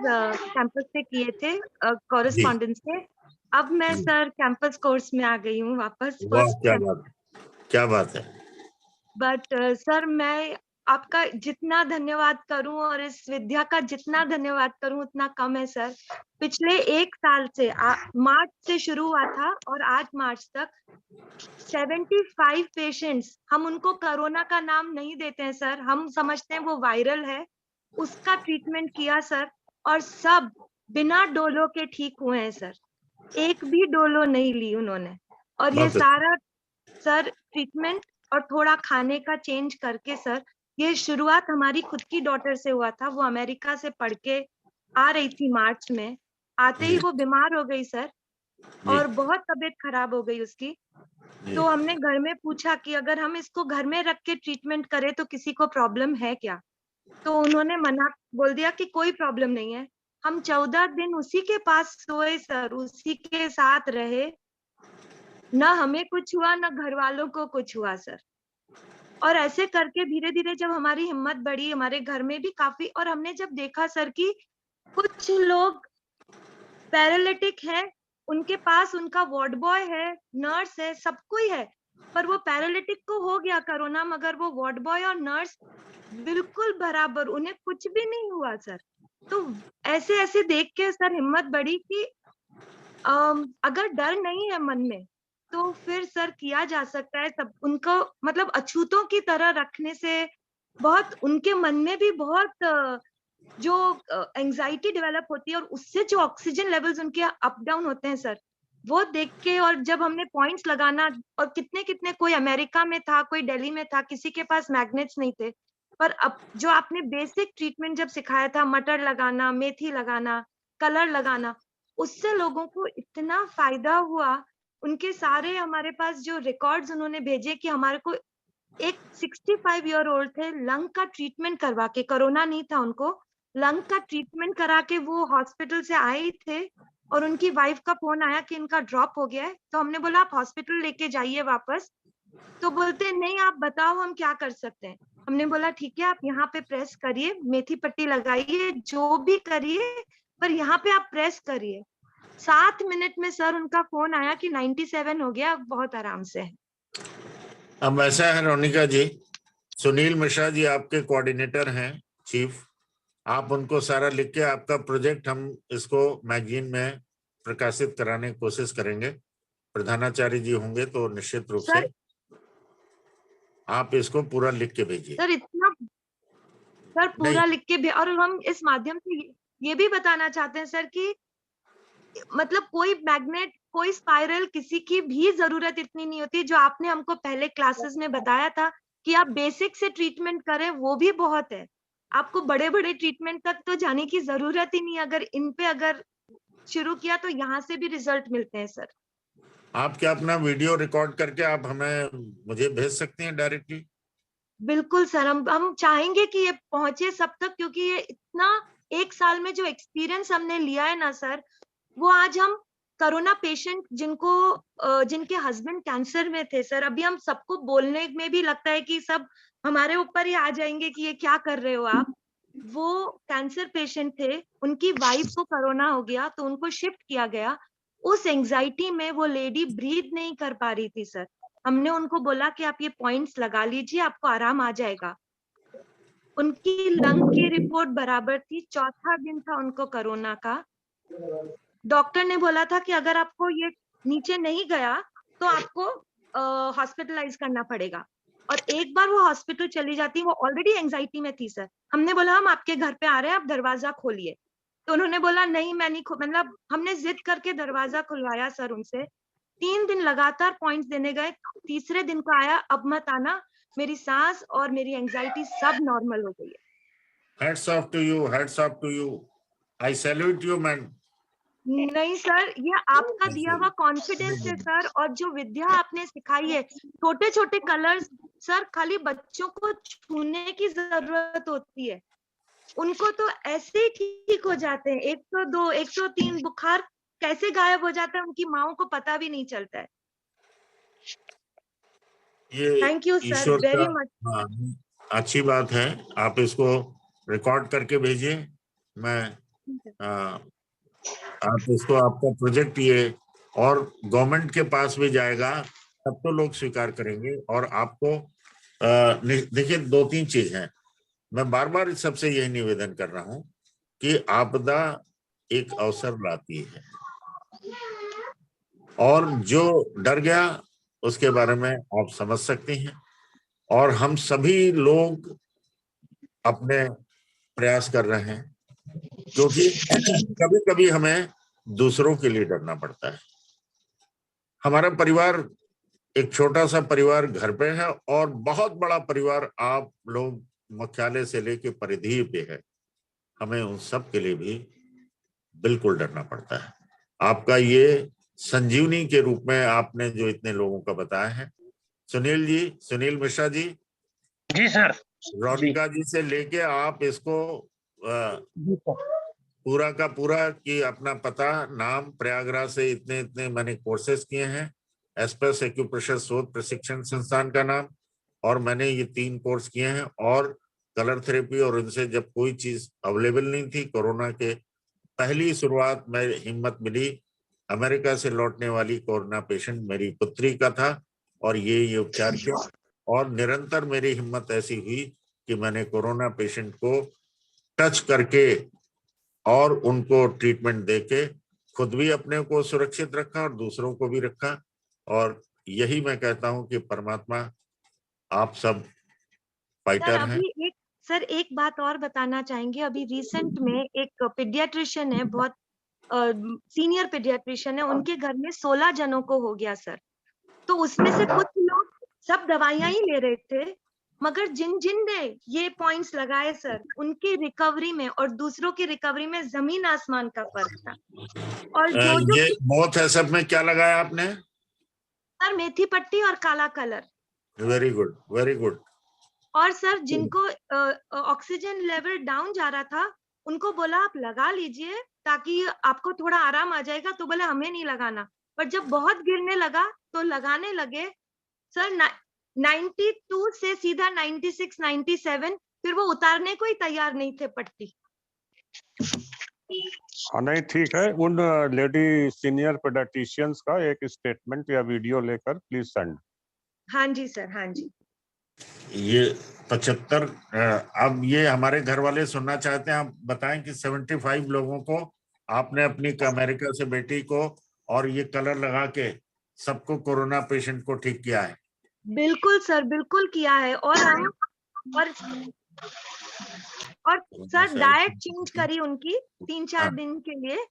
कैंपस से किए थे, कॉरेस्पॉन्डेंस से। अब मैं सर कैंपस कोर्स में आ गई हूँ वापस। वाह, क्या बात है। बट सर मैं आपका जितना धन्यवाद करूं और इस विद्या का जितना धन्यवाद करूं उतना कम है सर। पिछले 1 साल से मार्च से शुरू हुआ था और आज मार्च तक 75 पेशेंट्स, हम उनको कोरोना का नाम नहीं देते हैं सर, हम समझते हैं वो वायरल है, उसका ट्रीटमेंट किया सर, और सब बिना डोलो के ठीक हुए हैं सर। एक भी डोलो नहीं ली उन्होंने। और ये सारा सर ट्रीटमेंट और थोड़ा खाने का चेंज करके सर, ये शुरुआत हमारी खुद की डॉटर से हुआ था। वो अमेरिका से पढ़ के आ रही थी मार्च में, आते ही वो बीमार हो गई सर और बहुत तबीयत खराब हो गई उसकी। तो हमने घर में पूछा कि अगर हम इसको घर में रख के ट्रीटमेंट करें तो किसी को प्रॉब्लम है क्या? तो उन्होंने मना बोल दिया कि कोई प्रॉब्लम नहीं है। हम 14 दिन उसी के पास सोए सर, उसी के साथ रहे, ना हमें कुछ हुआ ना घर वालों को कुछ हुआ सर। और ऐसे करके धीरे धीरे जब हमारी हिम्मत बढ़ी, हमारे घर में भी काफी, और हमने जब देखा सर कि कुछ लोग पैरालिटिक है, उनके पास उनका वार्ड बॉय है, नर्स है, सब कोई है, पर वो पैरालिटिक को हो गया कोरोना, मगर वो वार्ड बॉय और नर्स बिल्कुल बराबर, उन्हें कुछ भी नहीं हुआ सर। तो ऐसे ऐसे देख के सर हिम्मत बढ़ी कि अगर डर नहीं है मन में तो फिर सर किया जा सकता है। सब उनको मतलब अछूतों की तरह रखने से बहुत उनके मन में भी बहुत जो एंजाइटी डेवलप होती है और उससे जो ऑक्सीजन लेवल्स उनके अप डाउन होते हैं सर, वो देख के, और जब हमने पॉइंट्स लगाना, और कितने कितने, कोई अमेरिका में था, कोई दिल्ली में था, किसी के पास मैग्नेट्स नहीं थे, पर अब जो आपने बेसिक ट्रीटमेंट जब सिखाया था, मटर लगाना, मेथी लगाना, कलर लगाना, उससे लोगों को इतना फायदा हुआ। उनके सारे हमारे पास जो रिकॉर्ड्स उन्होंने भेजे कि हमारे को एक 65 ईयर ओल्ड थे, लंग का ट्रीटमेंट करवा के, कोरोना नहीं था उनको, लंग का ट्रीटमेंट करा के वो हॉस्पिटल से आए थे, और उनकी वाइफ का फोन आया कि इनका ड्रॉप हो गया है। तो हमने बोला आप हॉस्पिटल लेके जाइए वापस, तो बोलते नहीं आप बताओ हम क्या कर सकते हैं। हमने बोला ठीक है, आप यहाँ पे प्रेस करिए, मेथी पट्टी लगाइए, जो भी करिए, पर यहाँ पे आप प्रेस करिए। 7 मिनट में सर उनका फोन आया कि 97 हो गया, बहुत आराम से है। अब ऐसा है रोनिका जी, सुनील मिश्रा जी आपके कोऑर्डिनेटर हैं, चीफ, आप उनको सारा लिख के, आपका प्रोजेक्ट हम इसको मैगजीन में प्रकाशित कराने की कोशिश करेंगे। प्रधानाचार्य जी होंगे तो निश्चित रूप से आप इसको पूरा लिख के भेजिए। सर इतना सर पूरा लिख के भी, और हम इस माध्यम से ये भी बताना चाहते हैं सर कि मतलब कोई मैग्नेट, कोई स्पाइरल, किसी की भी जरूरत इतनी नहीं होती। जो आपने हमको पहले क्लासेस में बताया था कि आप बेसिक से ट्रीटमेंट करें, वो भी बहुत है। आपको बड़े बड़े ट्रीटमेंट तक तो जाने की जरूरत ही नहीं। अगर इन पे अगर शुरू किया तो यहाँ से भी रिजल्ट मिलते हैं सर। आप क्या अपना वीडियो रिकॉर्ड करके आप मुझे भेज सकते हैं डायरेक्टली? बिल्कुल सर, हम चाहेंगे कि ये पहुंचे सब तक, क्योंकि ये इतना 1 साल में जो एक्सपीरियंस हमने लिया है ना सर, वो आज हम कोरोना पेशेंट जिनके हस्बैंड कैंसर में थे सर, अभी हम सबको बोलने में भी लगता है कि सब हमारे ऊपर ही आ जाएंगे कि ये क्या कर रहे हो आप। वो कैंसर पेशेंट थे, उनकी वाइफ को कोरोना हो गया तो उनको शिफ्ट किया गया। उस एंजाइटी में वो लेडी ब्रीथ नहीं कर पा रही थी सर। हमने उनको बोला कि आप ये पॉइंट्स लगा लीजिए, आपको आराम आ जाएगा। उनकी लंग की रिपोर्ट बराबर थी, चौथा दिन था उनको कोरोना का। डॉक्टर ने बोला था कि अगर आपको ये नीचे नहीं गया तो आपको हॉस्पिटलाइज करना पड़ेगा। और एक बार वो हॉस्पिटल चली जाती, वो ऑलरेडी एंजाइटी में थी सर। हमने बोला हम आपके घर पे आ रहे हैं, आप दरवाजा खोलिए। तो उन्होंने बोला नहीं मैं नहीं मतलब हमने जिद करके दरवाजा खुलवाया सर उनसे। 3 दिन लगातार पॉइंट्स देने गए, तीसरे दिन को आया अब मत आना, मेरी सांस और मेरी एंजाइटी सब नॉर्मल हो गई है। Hats off to you, hats off to you. I salute you, man. नहीं सर, ये आपका दिया हुआ कॉन्फिडेंस है सर, और जो विद्या आपने सिखाई है, छोटे छोटे कलर्स सर, खाली बच्चों को छूने की जरूरत होती है, उनको तो ऐसे ही ठीक हो जाते हैं। 102, 103 बुखार कैसे गायब हो जाता है, उनकी माओ को पता भी नहीं चलता है। Thank you sir very much. अच्छी बात है, आप इसको रिकॉर्ड करके भेजिए। मैं आप इसको, आपका प्रोजेक्ट ये और गवर्नमेंट के पास भी जाएगा, तब तो लोग स्वीकार करेंगे। और आपको देखिए 2-3 चीज हैं, मैं बार बार सबसे यही निवेदन कर रहा हूं कि आपदा एक अवसर लाती है, और जो डर गया उसके बारे में आप समझ सकते हैं। और हम सभी लोग अपने प्रयास कर रहे हैं, क्योंकि कभी कभी हमें दूसरों के लिए डरना पड़ता है। हमारा परिवार एक छोटा सा परिवार घर पे है, और बहुत बड़ा परिवार आप लोग मुख्यालय से लेके परिधि पे है। हमें उन सब के लिए भी बिल्कुल डरना पड़ता है। आपका ये संजीवनी के रूप में आपने जो इतने लोगों का बताया है, सुनील जी, सुनील मिश्रा जी। जी सर। रोनिका जी से लेके आप इसको पूरा का पूरा कि अपना पता, नाम, प्रयागराज से इतने इतने मैंने कोर्सेज किए हैं, एस्पेस एक्यूप्रेशर शोध प्रशिक्षण संस्थान का नाम, और मैंने ये 3 कोर्स किए हैं। और कलर थेरेपी, और इनसे जब कोई चीज अवेलेबल नहीं थी कोरोना के पहली शुरुआत में हिम्मत मिली, अमेरिका से लौटने वाली कोरोना पेशेंट मेरी पुत्री का था और ये उपचार किया, और निरंतर मेरी हिम्मत ऐसी हुई कि मैंने कोरोना पेशेंट को टच करके और उनको ट्रीटमेंट देके खुद भी अपने को सुरक्षित रखा और दूसरों को भी रखा। और यही मैं कहता हूं कि परमात्मा, आप सब फाइटर हैं। सर एक बात और बताना चाहेंगे, अभी रिसेंट में एक पीडियाट्रिशियन है, बहुत सीनियर पीडियाट्रिशियन है, उनके घर में 16 जनों को हो गया सर। तो उसमें से कुछ लोग सब दवाइयां ही ले रहे थे, मगर जिन ने ये पॉइंट्स लगाए सर, उनकी रिकवरी में और दूसरों की रिकवरी में जमीन आसमान का फर्क था। और जो ये बहुत है, सब में क्या लगाया आपने? सर मेथी पट्टी और काला colour. Very good, very good. और सर जिनको ऑक्सीजन लेवल डाउन जा रहा था, उनको बोला आप लगा लीजिए ताकि आपको थोड़ा आराम आ जाएगा, तो बोले हमें नहीं लगाना। पर जब बहुत गिरने लगा तो लगाने लगे सर। 92 से सीधा 96, 97, फिर वो उतारने को ही तैयार नहीं थे पट्टी। हाँ नहीं ठीक है, उन लेडी सीनियर पेडियाट्रिशियंस का एक स्टेटमेंट या वीडियो लेकर प्लीज सेंड। हाँ जी सर, हाँ जी। ये 75 अब ये हमारे घर वाले सुनना चाहते हैं, आप बताएं कि 75 लोगों को आपने अपनी अमेरिका से बेटी को और ये कलर लगा के सबको कोरोना पेशेंट को ठीक किया है। बिल्कुल सर, बिल्कुल किया है। और हम और सर डाइट चेंज करी उनकी 3-4 दिन के लिए।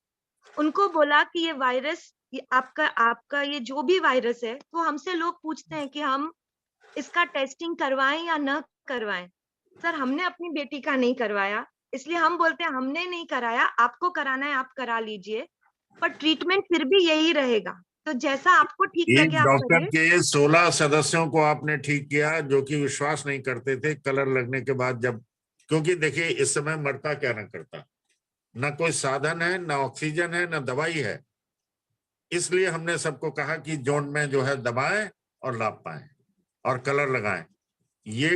उनको बोला कि ये वायरस, आपका ये जो भी वायरस है, तो हमसे लोग पूछते हैं कि हम इसका टेस्टिंग करवाएं या न करवाएं। सर हमने अपनी बेटी का नहीं करवाया, इसलिए हम बोलते हैं हमने नहीं कराया, आपको कराना है आप करा लीजिए, पर ट्रीटमेंट फिर भी यही रहेगा। तो जैसा आपको ठीक लगे आप डॉक्टर करिए। के 16 सदस्यों को आपने ठीक किया जो कि विश्वास नहीं करते थे कलर लगने के बाद, जब क्योंकि देखिए इस समय मरता क्या ना करता, ना कोई साधन है, ना ऑक्सीजन है, ना दवाई है। इसलिए हमने सबको कहा कि जोन में जो है दबाएं और लाभ पाएं और कलर लगाएं। ये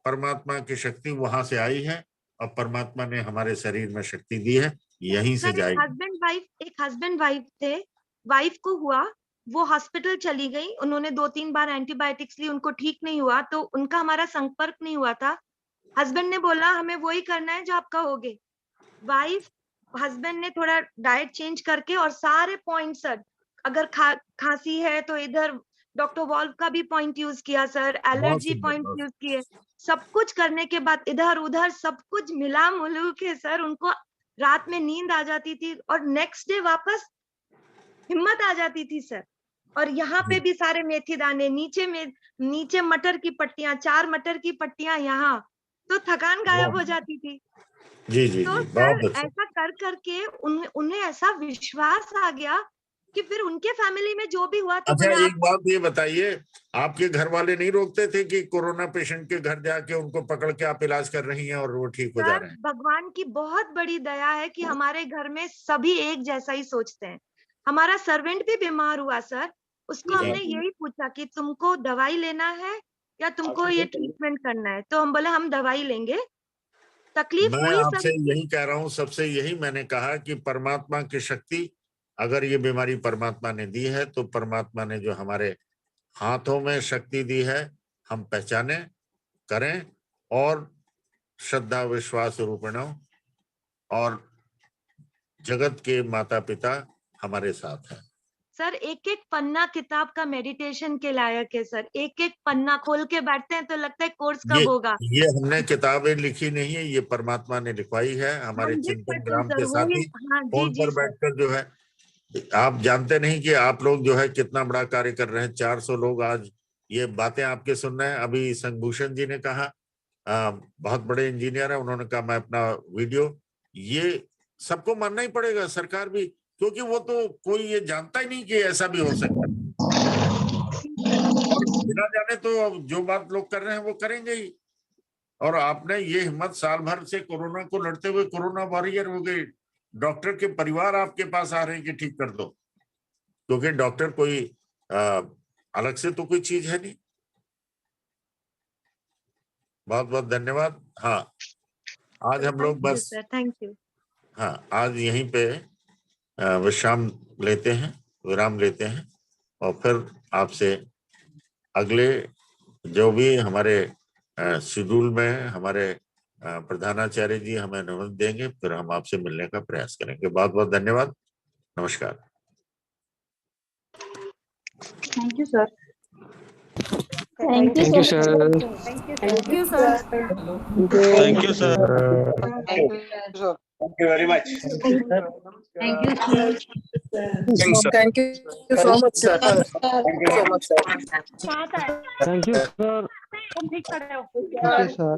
परमात्मा की शक्ति वहां से आई है और परमात्मा ने हमारे शरीर में शक्ति दी है, यहीं से जाएगी। एक हस्बैंड वाइफ थे, वाइफ को हुआ, वो हॉस्पिटल चली गई, उन्होंने 2-3 बार एंटीबायोटिक्स ली, उनको ठीक नहीं हुआ, तो उनका हमारा संपर्क नहीं हुआ था। हस्बैंड ने बोला हमें वही करना है जो आपका होगे। हस्बैंड ने थोड़ा डाइट चेंज करके और सारे पॉइंट सर, अगर खांसी है तो इधर डॉक्टर वॉल्व का भी पॉइंट यूज किया सर, एलर्जी पॉइंट यूज किए, सब कुछ करने के बाद इधर उधर सब कुछ मिला मुलू के सर उनको रात में नींद आ जाती थी और नेक्स्ट डे वापस हिम्मत आ जाती थी सर। और यहाँ पे भी सारे मेथी दाने, नीचे मटर की पट्टियां, 4 मटर की पट्टियां यहाँ, तो थकान गायब हो जाती थी। जी जी तो जी, सर बहुत अच्छा। ऐसा कर करके उन्हें ऐसा विश्वास आ गया कि फिर उनके फैमिली में जो भी हुआ तो अच्छा बोले एक बात ये बताइए, आपके घर वाले नहीं रोकते थे कि कोरोना पेशेंट के घर जाके उनको पकड़ के आप इलाज कर रही हैं और वो ठीक हो जा रहे हैं? भगवान की बहुत बड़ी दया है कि हमारे घर में सभी एक जैसा ही सोचते हैं। हमारा सर्वेंट भी बीमार हुआ सर, उसको हमने यही पूछा कि तुमको दवाई लेना है या तुमको ये ट्रीटमेंट करना है, तो हम बोले हम दवाई लेंगे। तकलीफ मैं हुई आपसे सर। यही कह रहा हूँ, सबसे यही मैंने कहा कि परमात्मा की शक्ति, अगर ये बीमारी परमात्मा ने दी है तो परमात्मा ने जो हमारे हाथों में शक्ति दी है हम पहचाने, करें और श्रद्धा विश्वास रूपिणों और जगत के माता पिता हमारे साथ हैं। सर एक एक पन्ना किताब का मेडिटेशन के लायक है सर, एक एक पन्ना खोल के बैठते हैं तो लगता है कोर्स कब होगा। ये हमने किताबें लिखी नहीं है, ये परमात्मा ने लिखवाई है हमारे चिंतन ग्राम के साथी। फोन पर बैठकर जो है, आप जानते नहीं कि आप लोग जो है कितना बड़ा कार्य कर रहे हैं। 400 लोग आज ये बातें आपके सुन रहे हैं। अभी संभूषण जी ने कहा, बहुत बड़े इंजीनियर है, उन्होंने कहा मैं अपना वीडियो, ये सबको मानना ही पड़ेगा, सरकार भी, क्योंकि वो तो कोई ये जानता ही नहीं कि ऐसा भी हो सकता है। और बिना जाने तो जो बात लोग कर रहे हैं वो करेंगे ही। और आपने ये हिम्मत, साल भर से कोरोना को लड़ते हुए कोरोना वॉरियर हो गए, डॉक्टर के परिवार आपके पास आ रहे हैं कि ठीक कर दो, क्योंकि डॉक्टर कोई अलग से तो कोई चीज है नहीं। बहुत बहुत धन्यवाद। हाँ आज हम लोग बस, थैंक यू। हाँ, आज यहीं पे विराम लेते हैं और फिर आपसे अगले जो भी हमारे शेड्यूल में हमारे प्रधानाचार्य जी हमें अनुमति देंगे, फिर हम आपसे मिलने का प्रयास करेंगे। बहुत बहुत धन्यवाद। नमस्कार। Thank you sir. Thank you, sir. Thank you sir. Thank you, sir. Thank you, sir. Thank you very much. Thank you sir. Thank you so much, sir. Thank you so much, sir. Thank you, sir. तुम ठीक खड़े हो। Thank you, sir.